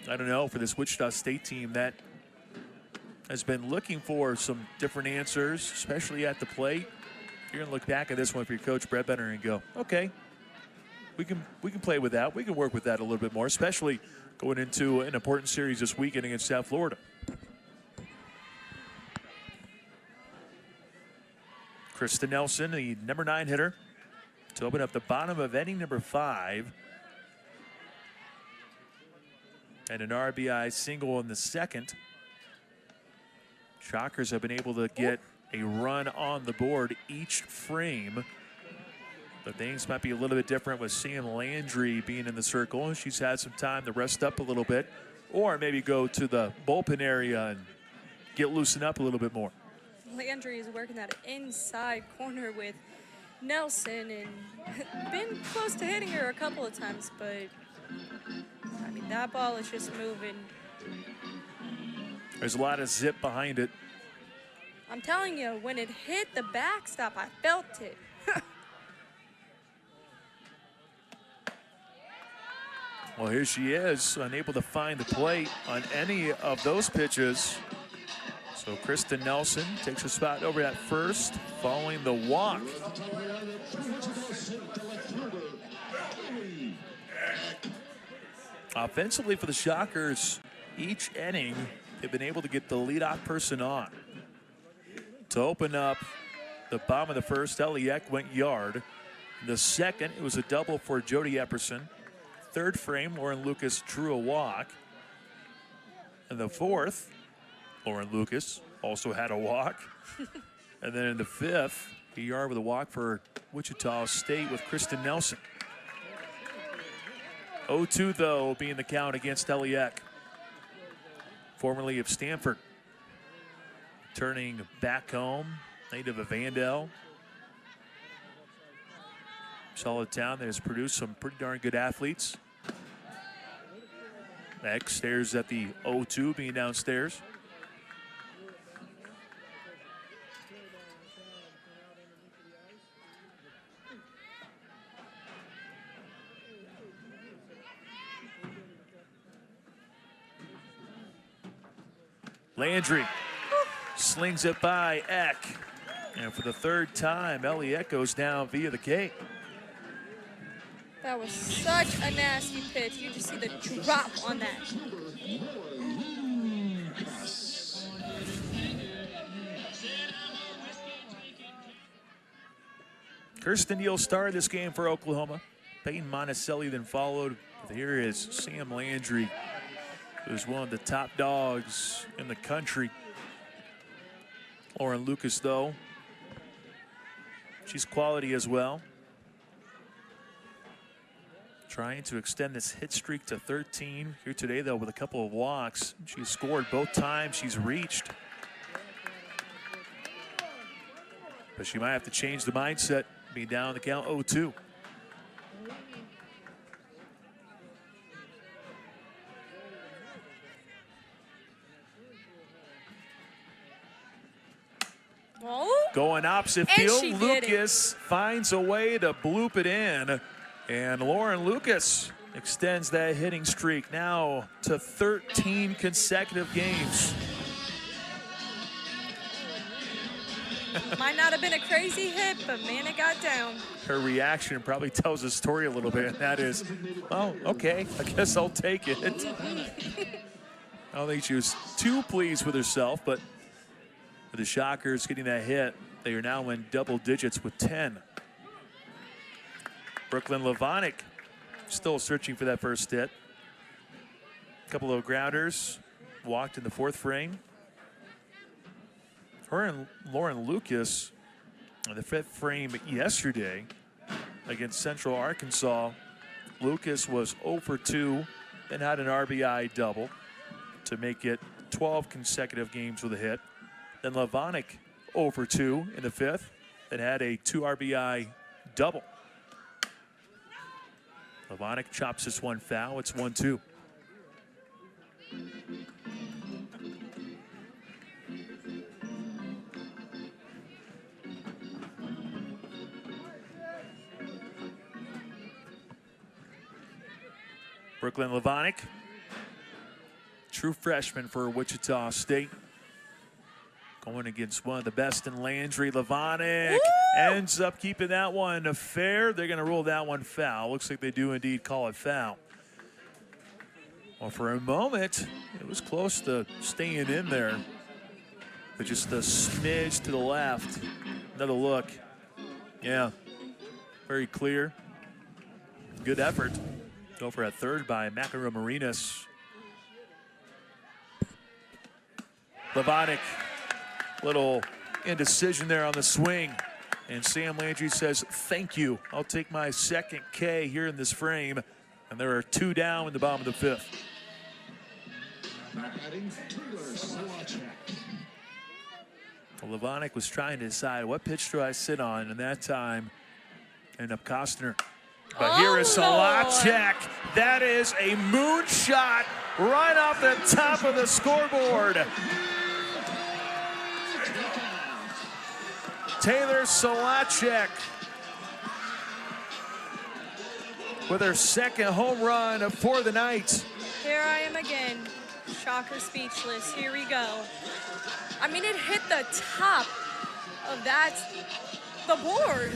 I don't know, for this Wichita State team that has been looking for some different answers, especially at the plate, you're going to look back at this one for your coach, Brett Benner, and go, okay, we can play with that. We can work with that a little bit more, especially going into an important series this weekend against South Florida. Krista Nelson, the number 9 hitter, to open up the bottom of inning number 5. And an RBI single in the 2nd. Shockers have been able to get a run on the board each frame. But things might be a little bit different with Sam Landry being in the circle. She's had some time to rest up a little bit, or maybe go to the bullpen area and get loosened up a little bit more. Landry is working that inside corner with Nelson and been close to hitting her a couple of times, but I mean, that ball is just moving. There's a lot of zip behind it. I'm telling you, when it hit the backstop, I felt it. Well, here she is, unable to find the plate on any of those pitches. So Kristen Nelson takes her spot over at first, following the walk. Offensively for the Shockers, each inning, they've been able to get the leadoff person on. To open up the bottom of the first, Eliek went yard. In the 2nd, it was a double for Jody Epperson. 3rd frame, Lauren Lucas drew a walk. In the 4th, Lauren Lucas also had a walk. And then in the 5th, a yard with a walk for Wichita State with Kristen Nelson. 0-2, though, being the count against Eliek, formerly of Stanford. Turning back home, native of Vandale. Solid town that has produced some pretty darn good athletes. X stares at the 0-2 being downstairs. Landry slings it by Eck. And for the 3rd time, Eliek goes down via the gate. That was such a nasty pitch. You just see the drop on that. Kirsten Neal started this game for Oklahoma. Peyton Monticelli then followed. Here is Sam Landry, who's one of the top dogs in the country. Lauren Lucas, though, she's quality as well. Trying to extend this hit streak to 13 here today, though, with a couple of walks. She's scored both times she's reached. But she might have to change the mindset, being down the count 0-2. Oh. Going opposite And field, she did Lucas finds a way to bloop it in. And Lauren Lucas extends that hitting streak now to 13 consecutive games. Might not have been a crazy hit, but man, it got down. Her reaction probably tells the story a little bit, and that is, oh, okay, I guess I'll take it. I don't think she was too pleased with herself, but with the Shockers getting that hit, they are now in double digits with 10. Brooklyn Levonic still searching for that first hit. A couple of grounders walked in the fourth frame. Her and Lauren Lucas in the fifth frame yesterday against Central Arkansas. Lucas was 0 for 2, then had an RBI double to make it 12 consecutive games with a hit. Then Levonic 0 for 2 in the fifth, then had a 2 RBI double. Levonic chops this one foul. It's 1-2. Brooklyn Levonic, true freshman for Wichita State. Going against one of the best in Landry. Levonic ends up keeping that one fair. They're going to rule that one foul. Looks like they do indeed call it foul. Well, for a moment, it was close to staying in there, but just a smidge to the left. Another look. Yeah, very clear. Good effort. Go for a third by Macaro Marinas. Levonic, little indecision there on the swing. And Sam Landry says, thank you. I'll take my second K here in this frame. And there are 2 down in the bottom of the fifth. Levonic was trying to decide what pitch do I sit on, and that time ended up costing her. But here is Solacek. That is a moonshot right off the top of the scoreboard. Taylor Solacek with her second home run for the night. Here I am again. Shocker speechless. Here we go. I mean, it hit the top of the board.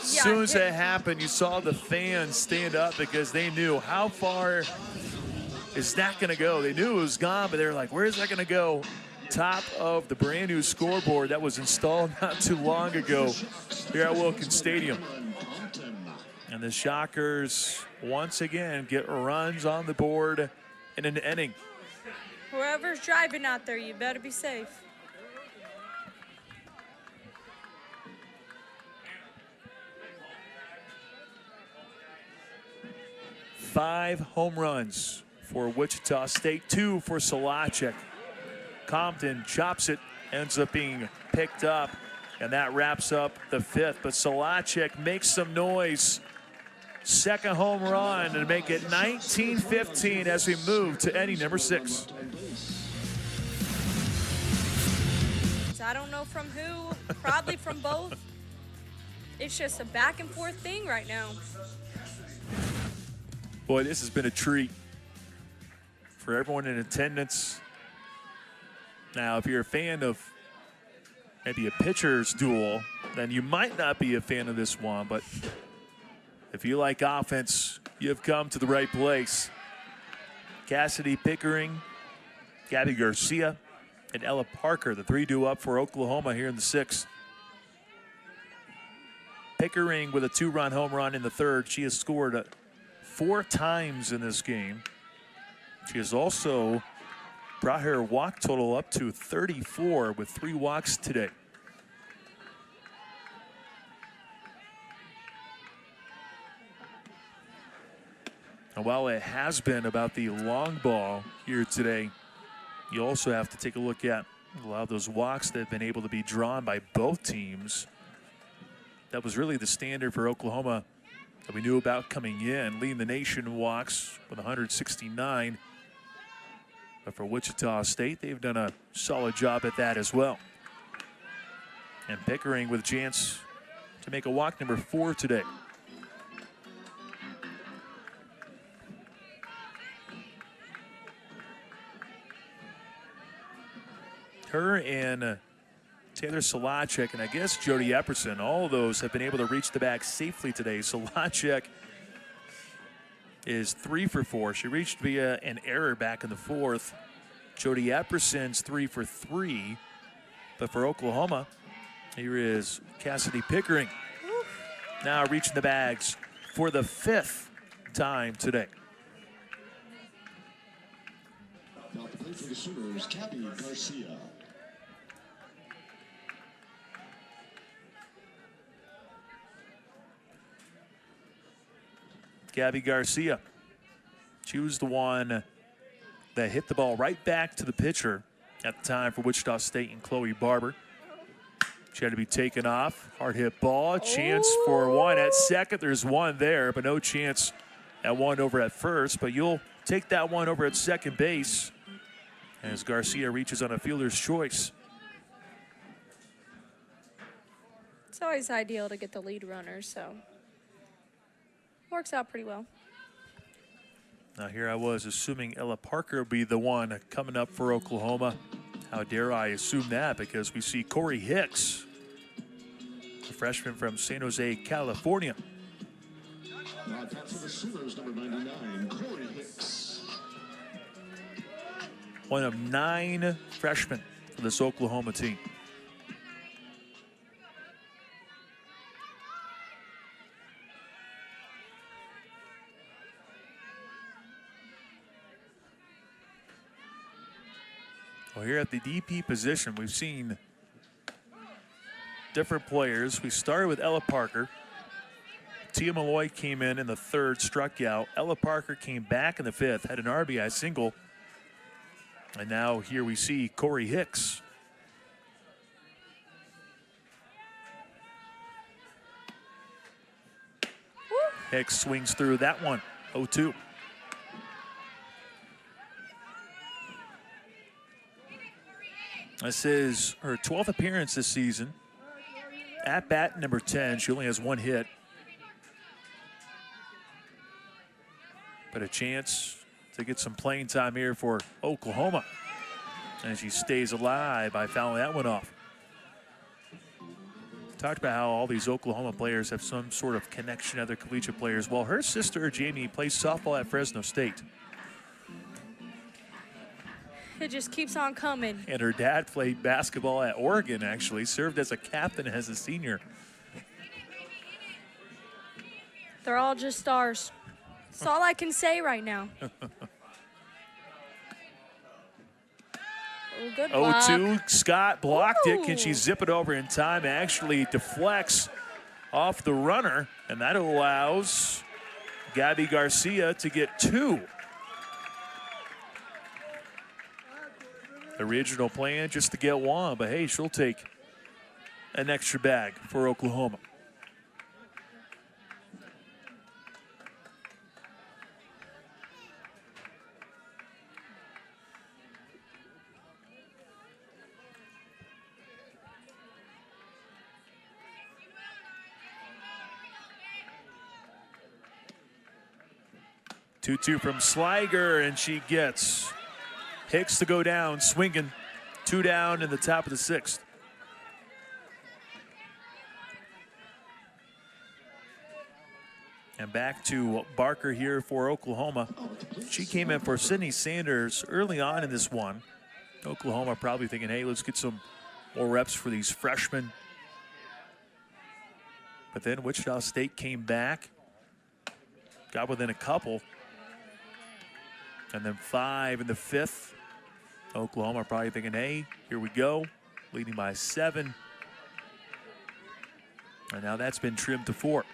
As soon as it happened, you saw the fans stand up because they knew how far is that going to go. They knew it was gone, but they were like, where is that going to go? Top of the brand new scoreboard that was installed not too long ago here at Wilkins Stadium. And the Shockers once again get runs on the board in an inning. Whoever's driving out there, you better be safe. Five home runs for Wichita State, 2 for Solacek. Compton chops it, ends up being picked up, and that wraps up the fifth. But Solacek makes some noise. Second home run to make it 19-15 as we move to inning number 6. I don't know from who, probably from both. It's just a back and forth thing right now. Boy, this has been a treat for everyone in attendance. Now, if you're a fan of maybe a pitcher's duel, then you might not be a fan of this one, but if you like offense, you've come to the right place. Cassidy Pickering, Gabby Garcia, and Ella Parker, the 3 due up for Oklahoma here in the 6th. Pickering with a 2-run home run in the third. She has scored 4 times in this game. She has also brought her walk total up to 34 with 3 walks today. And while it has been about the long ball here today, you also have to take a look at a lot of those walks that have been able to be drawn by both teams. That was really the standard for Oklahoma that we knew about coming in, leading the nation in walks with 169. But for Wichita State, they've done a solid job at that as well. And Pickering with a chance to make a walk number 4 today. Her and Taylor Solacek, and I guess Jody Epperson, all of those have been able to reach the bag safely today. Solacek is 3 for 4. She reached via an error back in the 4th. Jody Epperson's 3 for 3. But for Oklahoma, here is Cassidy Pickering. Now reaching the bags for the 5th time today. Now to play for the Sooners, Gabby Garcia. Gabby Garcia. She was the one that hit the ball right back to the pitcher at the time for Wichita State and Chloe Barber. She had to be taken off. Hard hit ball. Chance for one at second. There's one there, but no chance at one over at first. But you'll take that one over at second base as Garcia reaches on a fielder's choice. It's always ideal to get the lead runner, so works out pretty well. Now here I was assuming Ella Parker would be the one coming up for Oklahoma. How dare I assume that, because we see Corey Hicks, a freshman from San Jose, California. Now top for the Sooners, number 99, Corey Hicks. One of 9 freshmen for this Oklahoma team. Well, here at the DP position, we've seen different players. We started with Ella Parker. Tia Malloy came in the 3rd, struck out. Ella Parker came back in the 5th, had an RBI single. And now here we see Corey Hicks. Hicks swings through that one, 0-2. This is her 12th appearance this season. At bat number 10, she only has 1 hit. But a chance to get some playing time here for Oklahoma. And she stays alive by fouling that one off. Talked about how all these Oklahoma players have some sort of connection to other collegiate players. Well, her sister, Jamie, plays softball at Fresno State. It just keeps on coming. And her dad played basketball at Oregon, actually. Served as a captain as a senior. They're all just stars. That's all I can say right now. Good block. 0-2, Scott blocked it. Can Ooh. she zip it over in time? Actually deflects off the runner, and that allows Gabby Garcia to get 2. Original plan just to get 1, but hey, she'll take an extra bag for Oklahoma. Two from Sliger, and she gets Hicks to go down, swinging. 2 down in the top of the 6th. And back to Barker here for Oklahoma. She came in for Sydney Sanders early on in this one. Oklahoma probably thinking, hey, let's get some more reps for these freshmen. But then Wichita State came back, got within a couple. And then 5 in the 5th. Oklahoma probably thinking, hey, here we go. Leading by 7. And now that's been trimmed to 4.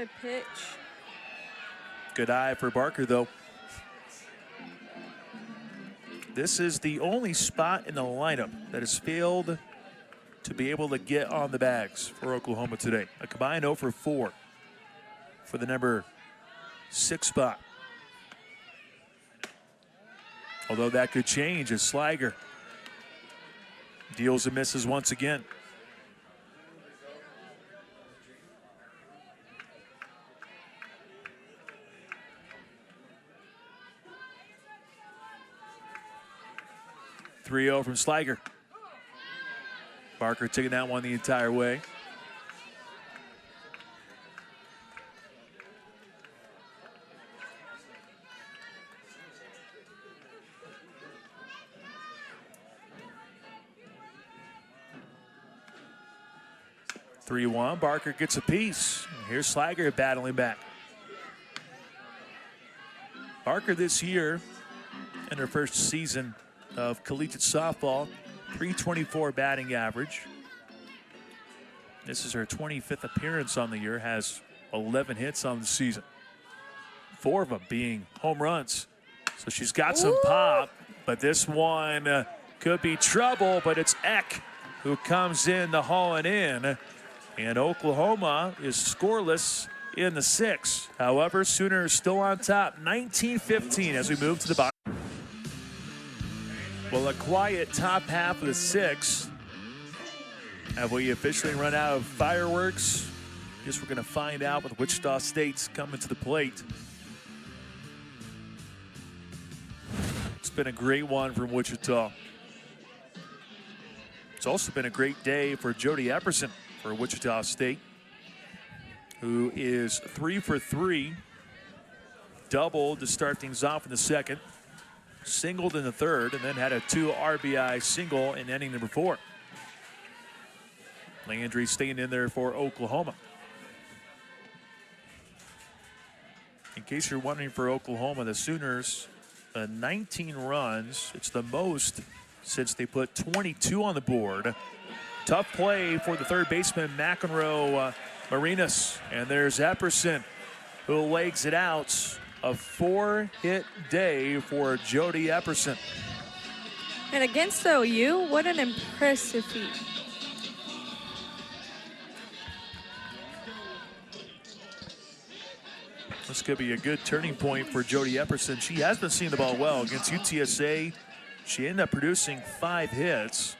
Good pitch. Good eye for Barker, though. This is the only spot in the lineup that has failed to be able to get on the bags for Oklahoma today. A combined 0 for 4 for the number 6 spot. Although that could change as Slager deals and misses once again. .3-0 from Slager. Barker taking that one the entire way. .3-1. Barker gets a piece. Here's Slager battling back. Barker this year, in her first season of collegiate softball, .324 batting average. This is her 25th appearance on the year, has 11 hits on the season. 4 of them being home runs. So she's got some pop, but this one could be trouble, but it's Eck who comes in to haul it in. And Oklahoma is scoreless in the 6th. However, Sooners still on top, 19-15 as we move to the bottom. Well, a quiet top half of the 6th. Have we officially run out of fireworks? Guess we're going to find out with Wichita State's coming to the plate. It's been a great one from Wichita. It's also been a great day for Jody Epperson for Wichita State, who is 3 for 3, doubled to start things off in the 2nd, singled in the 3rd, and then had a 2 RBI single in inning number 4. Landry staying in there for Oklahoma. In case you're wondering, for Oklahoma, the Sooners, 19 runs. It's the most since they put 22 on the board. Tough play for the third baseman, McEnroe Marinas. And there's Epperson, who legs it out. A 4-hit day for Jody Epperson. And against the OU, what an impressive feat. This could be a good turning point for Jody Epperson. She has been seeing the ball well against UTSA. She ended up producing 5 hits.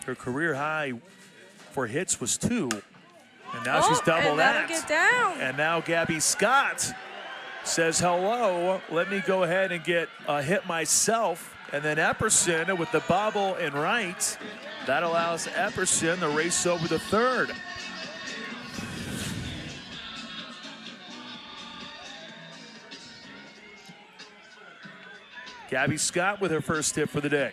Her career high for hits was 2. And now she's doubled that. Get down. And now Gabby Scott says, hello, let me go ahead and get a hit myself. And then Epperson with the bobble in right. That allows Epperson to race over the 3rd. Gabby Scott with her first hit for the day.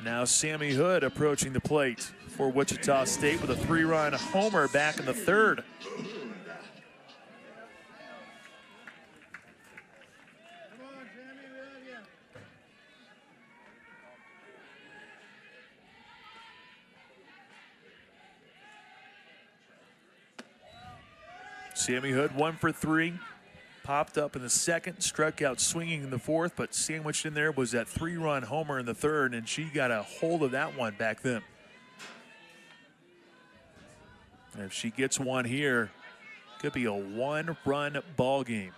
Now Sammy Hood approaching the plate for Wichita State with a 3-run homer back in the 3rd. Sammy Hood 1 for 3. Popped up in the 2nd, struck out swinging in the 4th, but sandwiched in there was that 3-run homer in the 3rd, and she got a hold of that one back then. And if she gets one here, could be a 1-run ball game.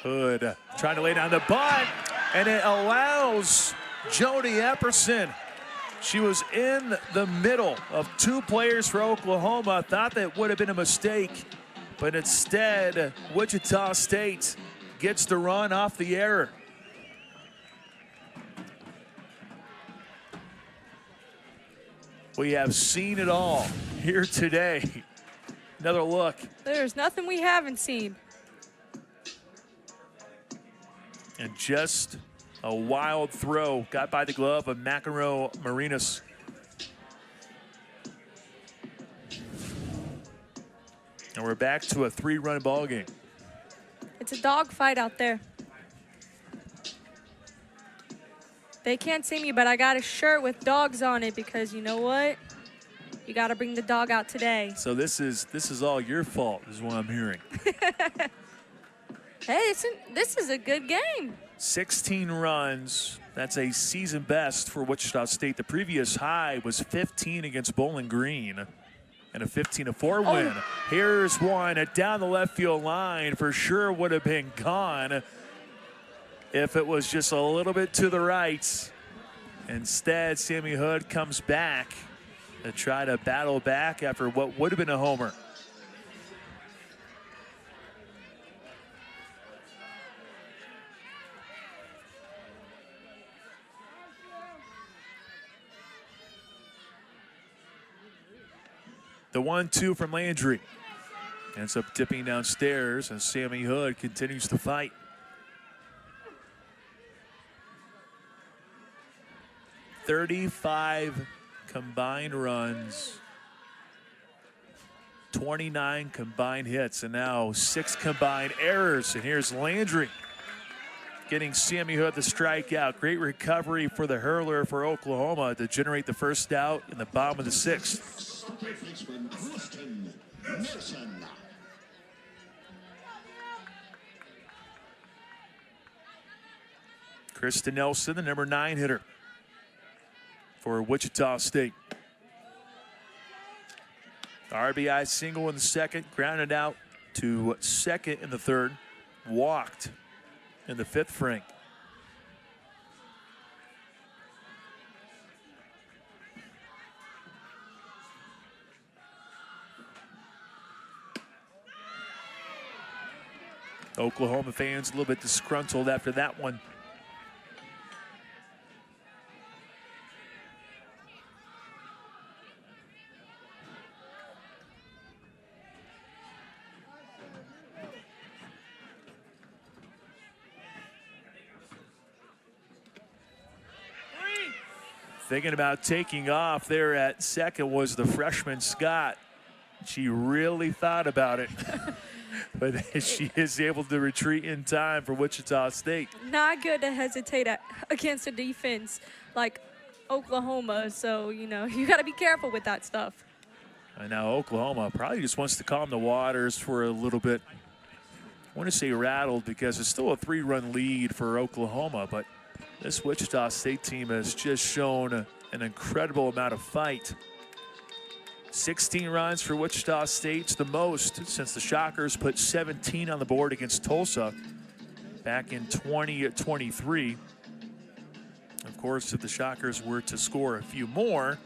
Hood trying to lay down the bunt, and it allows Jody Epperson. She was in the middle of 2 players for Oklahoma. Thought that would have been a mistake. But instead, Wichita State gets the run off the error. We have seen it all here today. Another look. There's nothing we haven't seen. And just a wild throw got by the glove of McEnroe Marinas. And we're back to a 3-run ball game. It's a dogfight out there. They can't see me, but I got a shirt with dogs on it because you know what? You got to bring the dog out today. So this is all your fault, is what I'm hearing. Hey, this is a good game. 16 runs. That's a season best for Wichita State. The previous high was 15 against Bowling Green and a 15-4 win. Here's one down the left field line. For sure would have been gone if it was just a little bit to the right. Instead, Sammy Hood comes back to try to battle back after what would have been a homer. The 1-2 from Landry ends up dipping downstairs, and Sammy Hood continues to fight. "35 combined runs, 29 combined hits, and now 6 combined errors." And here's Landry getting Sammy Hood the strikeout. Great recovery for the hurler for Oklahoma to generate the first out in the bottom of the 6th. Kristen Nelson, the number 9 hitter for Wichita State. RBI single in the second, grounded out to second in the third, walked in the 5th frame. Oklahoma fans a little bit disgruntled after that one. Thinking about taking off there at second was the freshman Scott. She really thought about it. But she is able to retreat in time for Wichita State. Not good to hesitate against a defense like Oklahoma. So, you know, you got to be careful with that stuff. And now Oklahoma probably just wants to calm the waters for a little bit. I want to say rattled because it's still a 3-run lead for Oklahoma, but this Wichita State team has just shown an incredible amount of fight. 16 runs for Wichita State, the most since the Shockers put 17 on the board against Tulsa back in 2023. Of course, if the Shockers were to score a few more,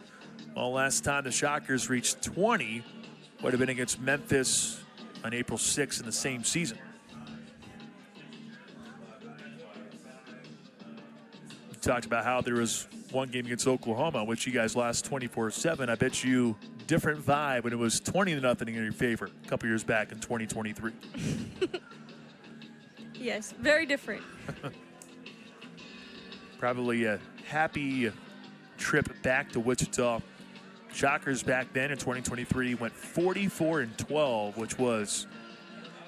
well, last time the Shockers reached 20 would have been against Memphis on April 6th in the same season. We talked about how there was one game against Oklahoma, which you guys lost 24-7. I bet you different vibe when it was 20-0 in your favor a couple years back in 2023. Yes, very different. Probably a happy trip back to Wichita. Shockers back then in 2023 went 44-12, which was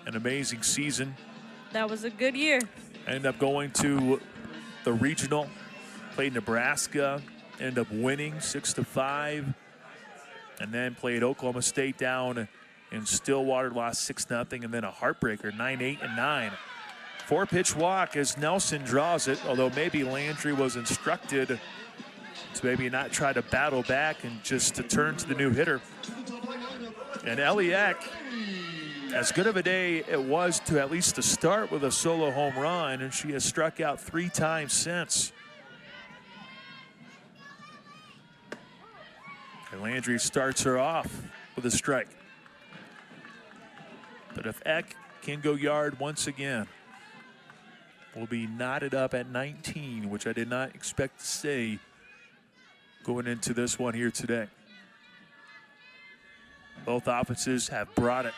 an amazing season. That was a good year. Ended up going to the regional, played Nebraska, ended up winning 6-5. And then played Oklahoma State down in Stillwater, lost 6-0, and then a heartbreaker, 9-8 and 9. 4-pitch walk as Nelson draws it, although maybe Landry was instructed to maybe not try to battle back and just to turn to the new hitter. And Eliak, as good of a day it was to at least to start with a solo home run, and she has struck out 3 times since. And Landry starts her off with a strike. But if Eck can go yard once again, we'll be knotted up at 19, which I did not expect to see going into this one here today. Both offenses have brought it.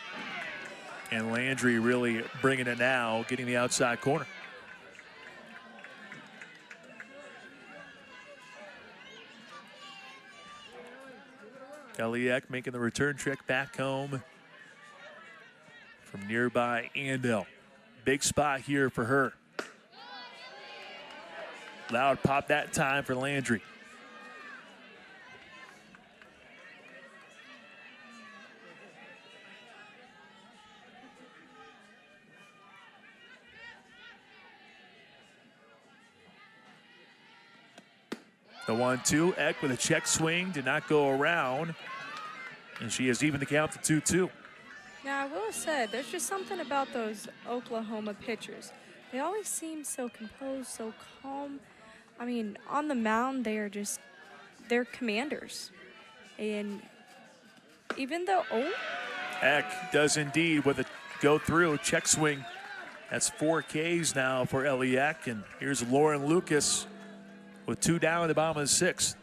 And Landry really bringing it now, getting the outside corner. Eliak making the return trek back home from nearby Andell. Big spot here for her. Loud pop that time for Landry. The 1-2, Eck with a check swing, did not go around. And she has even the count to 2-2. Now, I will say, there's just something about those Oklahoma pitchers. They always seem so composed, so calm. I mean, on the mound, they're commanders. And even though, Eck does indeed with a go through, check swing. That's 4 Ks now for Ellie Eck. And here's Lauren Lucas with 2 down at the bottom of the 6th.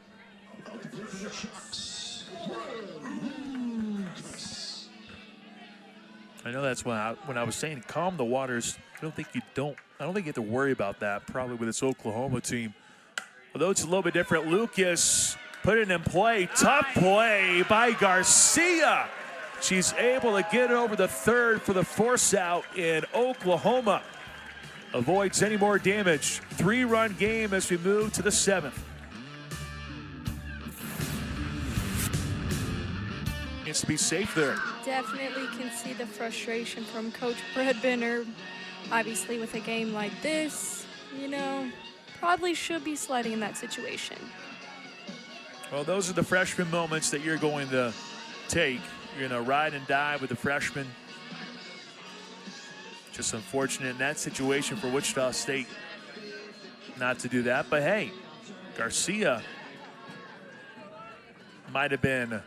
I know that's when I was saying calm the waters. I don't think you have to worry about that probably with this Oklahoma team. Although it's a little bit different. Lucas put it in play. Tough play by Garcia. She's able to get over the third for the force out in Oklahoma. Avoids any more damage. 3-run game as we move to the 7th. Needs to be safe there. definitely can see the frustration from Coach Bredbender. Obviously, with a game like this, you know, probably should be sliding in that situation. Well, those are the freshman moments that you're going to take. You're going to ride and die with the freshmen. Just unfortunate in that situation for Wichita State not to do that. But hey, Garcia might have been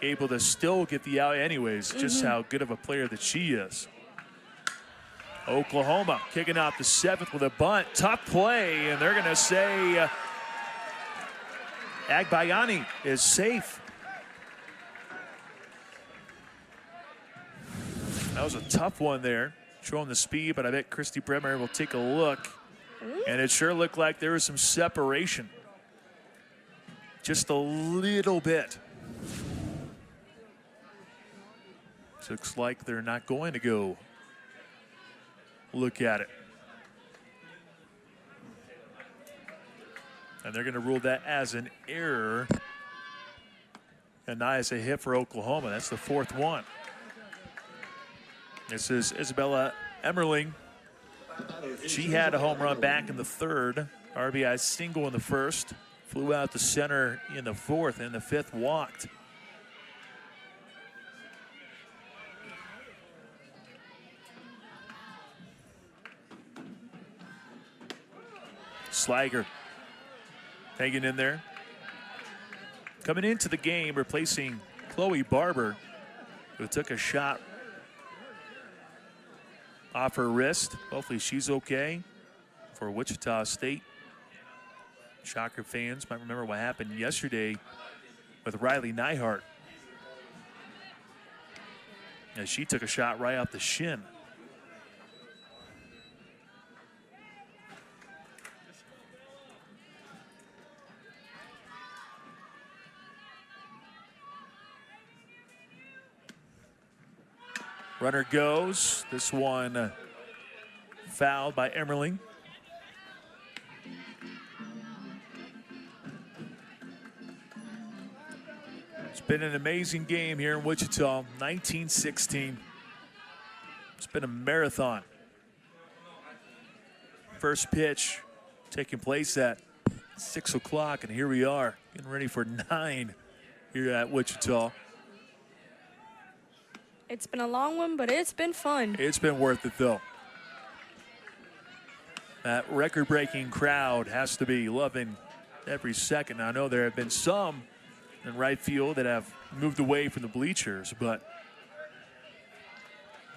able to still get the out anyways, just how good of a player that she is. Oklahoma kicking out the 7th with a bunt. Tough play, and they're going to say Agbayani is safe. That was a tough one there, showing the speed, but I bet Christy Bremer will take a look. And it sure looked like there was some separation. Just a little bit. Looks like they're not going to go look at it. And they're going to rule that as an error. And now it's a hit for Oklahoma. That's the 4th one. This is Isabella Emmerling. She had a home run back in the 3rd. RBI single in the 1st. Flew out to center in the 4th, and the 5th walked. Slager hanging in there. Coming into the game, replacing Chloe Barber, who took a shot off her wrist. Hopefully she's okay for Wichita State. Shocker fans might remember what happened yesterday with Riley Neihart, as she took a shot right off the shin. Runner goes. This one fouled by Emmerling. It's been an amazing game here in Wichita, 19-16. It's been a marathon. First pitch taking place at 6 o'clock, and here we are getting ready for 9 here at Wichita. It's been a long one, but it's been fun. It's been worth it, though. That record-breaking crowd has to be loving every second. I know there have been some in right field that have moved away from the bleachers, but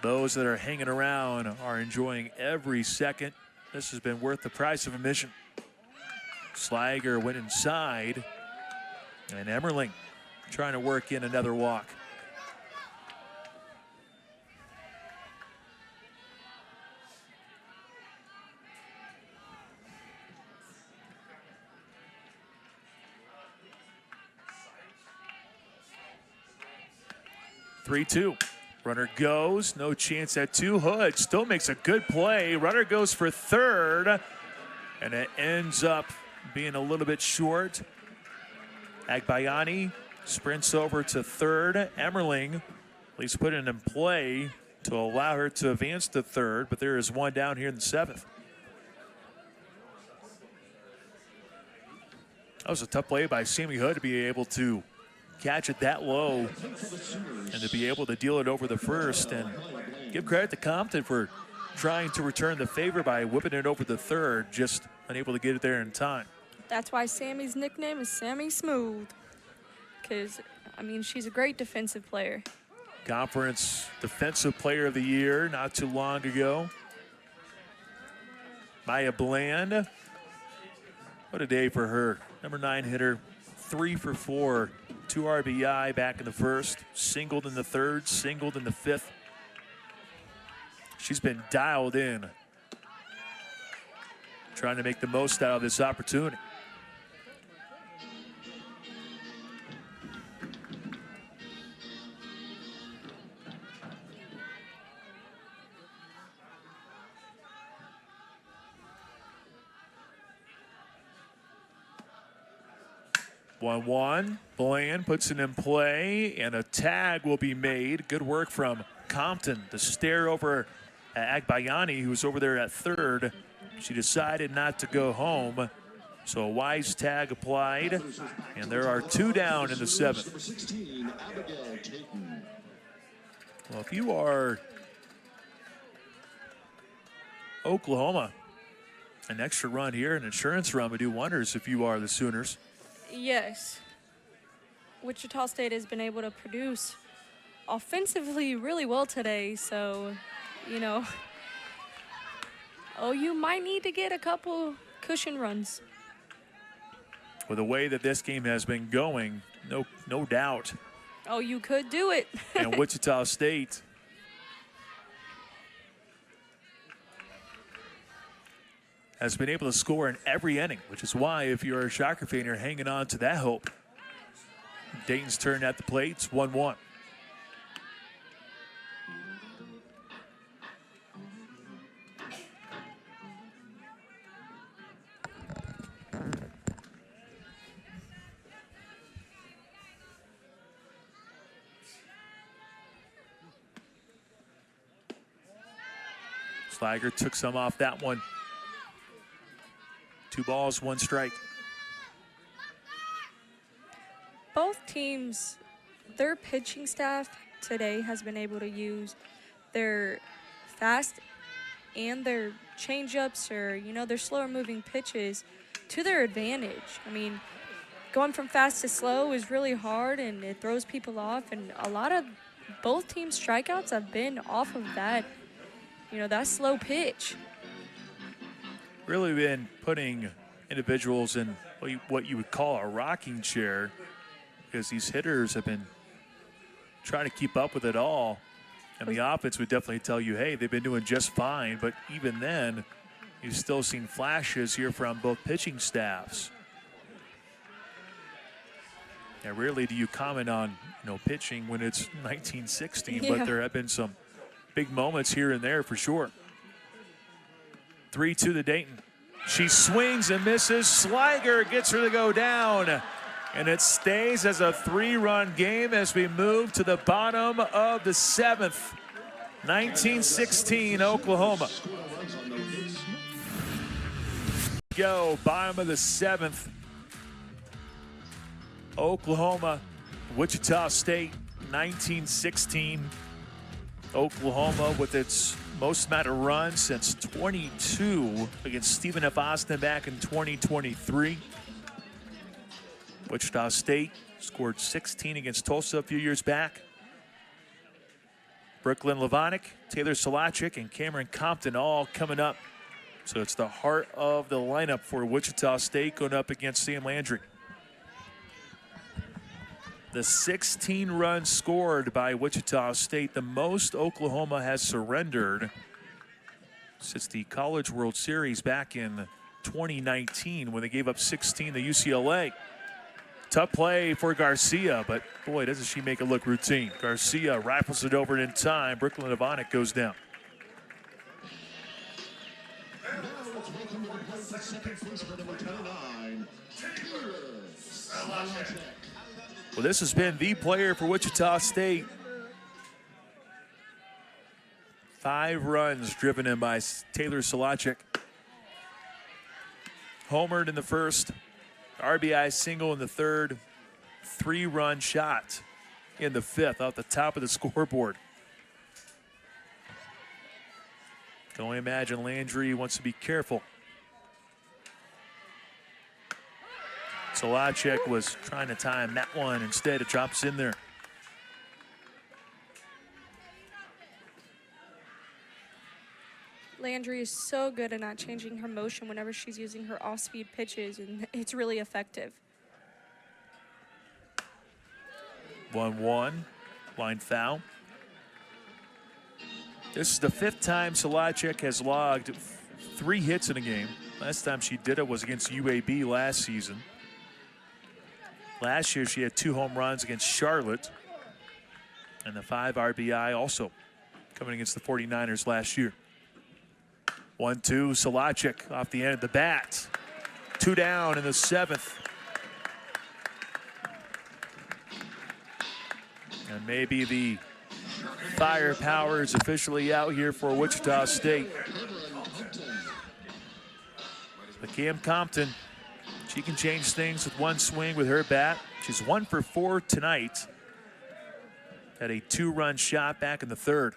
those that are hanging around are enjoying every second. This has been worth the price of admission. Slager went inside, and Emmerling trying to work in another walk. Three-two. Runner goes. No chance at 2. Hood still makes a good play. Runner goes for 3rd. And it ends up being a little bit short. Agbayani sprints over to third. Emmerling at least put it in play to allow her to advance to third, but there is one down here in the 7th. That was a tough play by Sammy Hood to be able to catch it that low and to be able to deal it over the first. And give credit to Compton for trying to return the favor by whipping it over the third, just unable to get it there in time. That's why Sammy's nickname is Sammy Smooth. Because, I mean, she's a great defensive player. Conference Defensive Player of the Year not too long ago. Maya Bland. What a day for her. Number 9 hitter, 3 for 4, 2 RBI back in the first, singled in the third, singled in the 5th. She's been dialed in, trying to make the most out of this opportunity. One. Bland puts it in play, and a tag will be made. Good work from Compton. The stare over at Agbayani, who was over there at third. She decided not to go home, so a wise tag applied, and there are 2 down in the 7th. Well, if you are Oklahoma, an extra run here, an insurance run would do wonders if you are the Sooners. Yes. Wichita State has been able to produce offensively really well today, so, you know, you might need to get a couple cushion runs. With the way that this game has been going, no doubt. Oh, you could do it. And Wichita State has been able to score in every inning, which is why, if you're a Shocker fan, you're hanging on to that hope. Dayton's turn at the plate. It's 1-1. Slager took some off that one. 2 balls, 1 strike. Both teams, their pitching staff today has been able to use their fast and their changeups, or, you know, their slower moving pitches to their advantage. I mean, going from fast to slow is really hard, and it throws people off, and a lot of both teams' strikeouts have been off of that, you know, that slow pitch. Really been putting individuals in what you would call a rocking chair, because these hitters have been trying to keep up with it all. And the offense would definitely tell you, hey, they've been doing just fine. But even then, you've still seen flashes here from both pitching staffs. Now, rarely do you comment on, you know, pitching when it's 1916, but there have been some big moments here and there for sure. 3-2 to Dayton. She swings and misses. Slager gets her to go down. And it stays as a 3-run game as we move to the bottom of the 7th. 1916 Oklahoma. Go, bottom of the 7th. Oklahoma, Wichita State, 1916. Oklahoma with its most amount of runs since 22 against Stephen F. Austin back in 2023. Wichita State scored 16 against Tulsa a few years back. Brooklyn Levonick, Taylor Solachik, and Cameron Compton all coming up. So it's the heart of the lineup for Wichita State going up against Sam Landry. The 16 runs scored by Wichita State, the most Oklahoma has surrendered since the College World Series back in 2019 when they gave up 16 to UCLA. Tough play for Garcia, but boy, doesn't she make it look routine. Garcia rifles it over in time. Brooklyn Levonick goes down. Second place for number 10-9, Taylor Salacek. Well, this has been the player for Wichita State. 5 runs driven in by Taylor Salacek. Homered in the first, RBI single in the third, 3-run shot in the fifth off the top of the scoreboard. Can only imagine Landry wants to be careful. Salacek was trying to time that one. Instead, it drops in there. Landry is so good at not changing her motion whenever she's using her off-speed pitches, and it's really effective. 1-1, line foul. This is the 5th time Salacek has logged 3 hits in a game. Last time she did it was against UAB last season. Last year she had 2 home runs against Charlotte, and the 5 RBI also coming against the 49ers last year. 1-2, Salacek off the end of the bat. 2 down in the 7th. And maybe the firepower is officially out here for Wichita State. But Cam Compton, she can change things with one swing with her bat. She's 1 for 4 tonight. Had a 2-run shot back in the 3rd.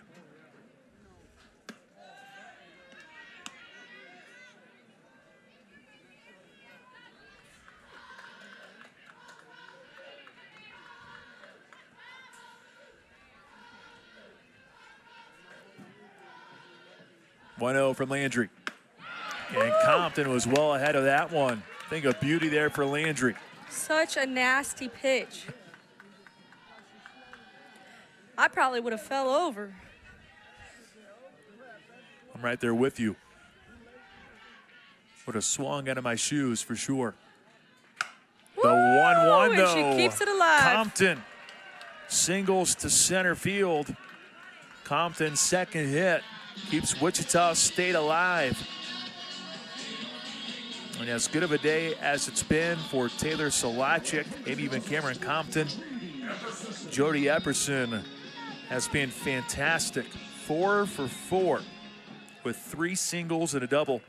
From Landry. And Compton was well ahead of that one. I think a beauty there for Landry. Such a nasty pitch. I probably would have fell over. I'm right there with you. Would have swung out of my shoes for sure. The 1-1 though. And she keeps it alive. Compton singles to center field. Compton's second hit keeps Wichita State alive. And as good of a day as it's been for Taylor Salacek, maybe even Cameron Compton, Jody Epperson has been fantastic. 4 for 4 with 3 singles and a double.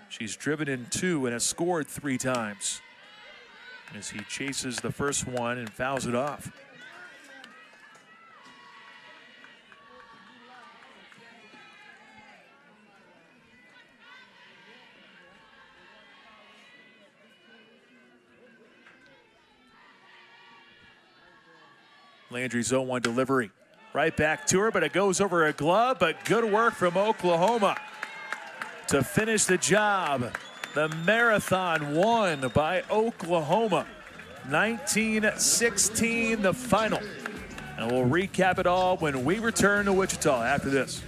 She's driven in 2 and has scored 3 times as he chases the first one and fouls it off. Landry's 0-1 delivery. Right back to her, but it goes over a glove, but good work from Oklahoma to finish the job. The marathon won by Oklahoma. 19-16 the final. And we'll recap it all when we return to Wichita after this.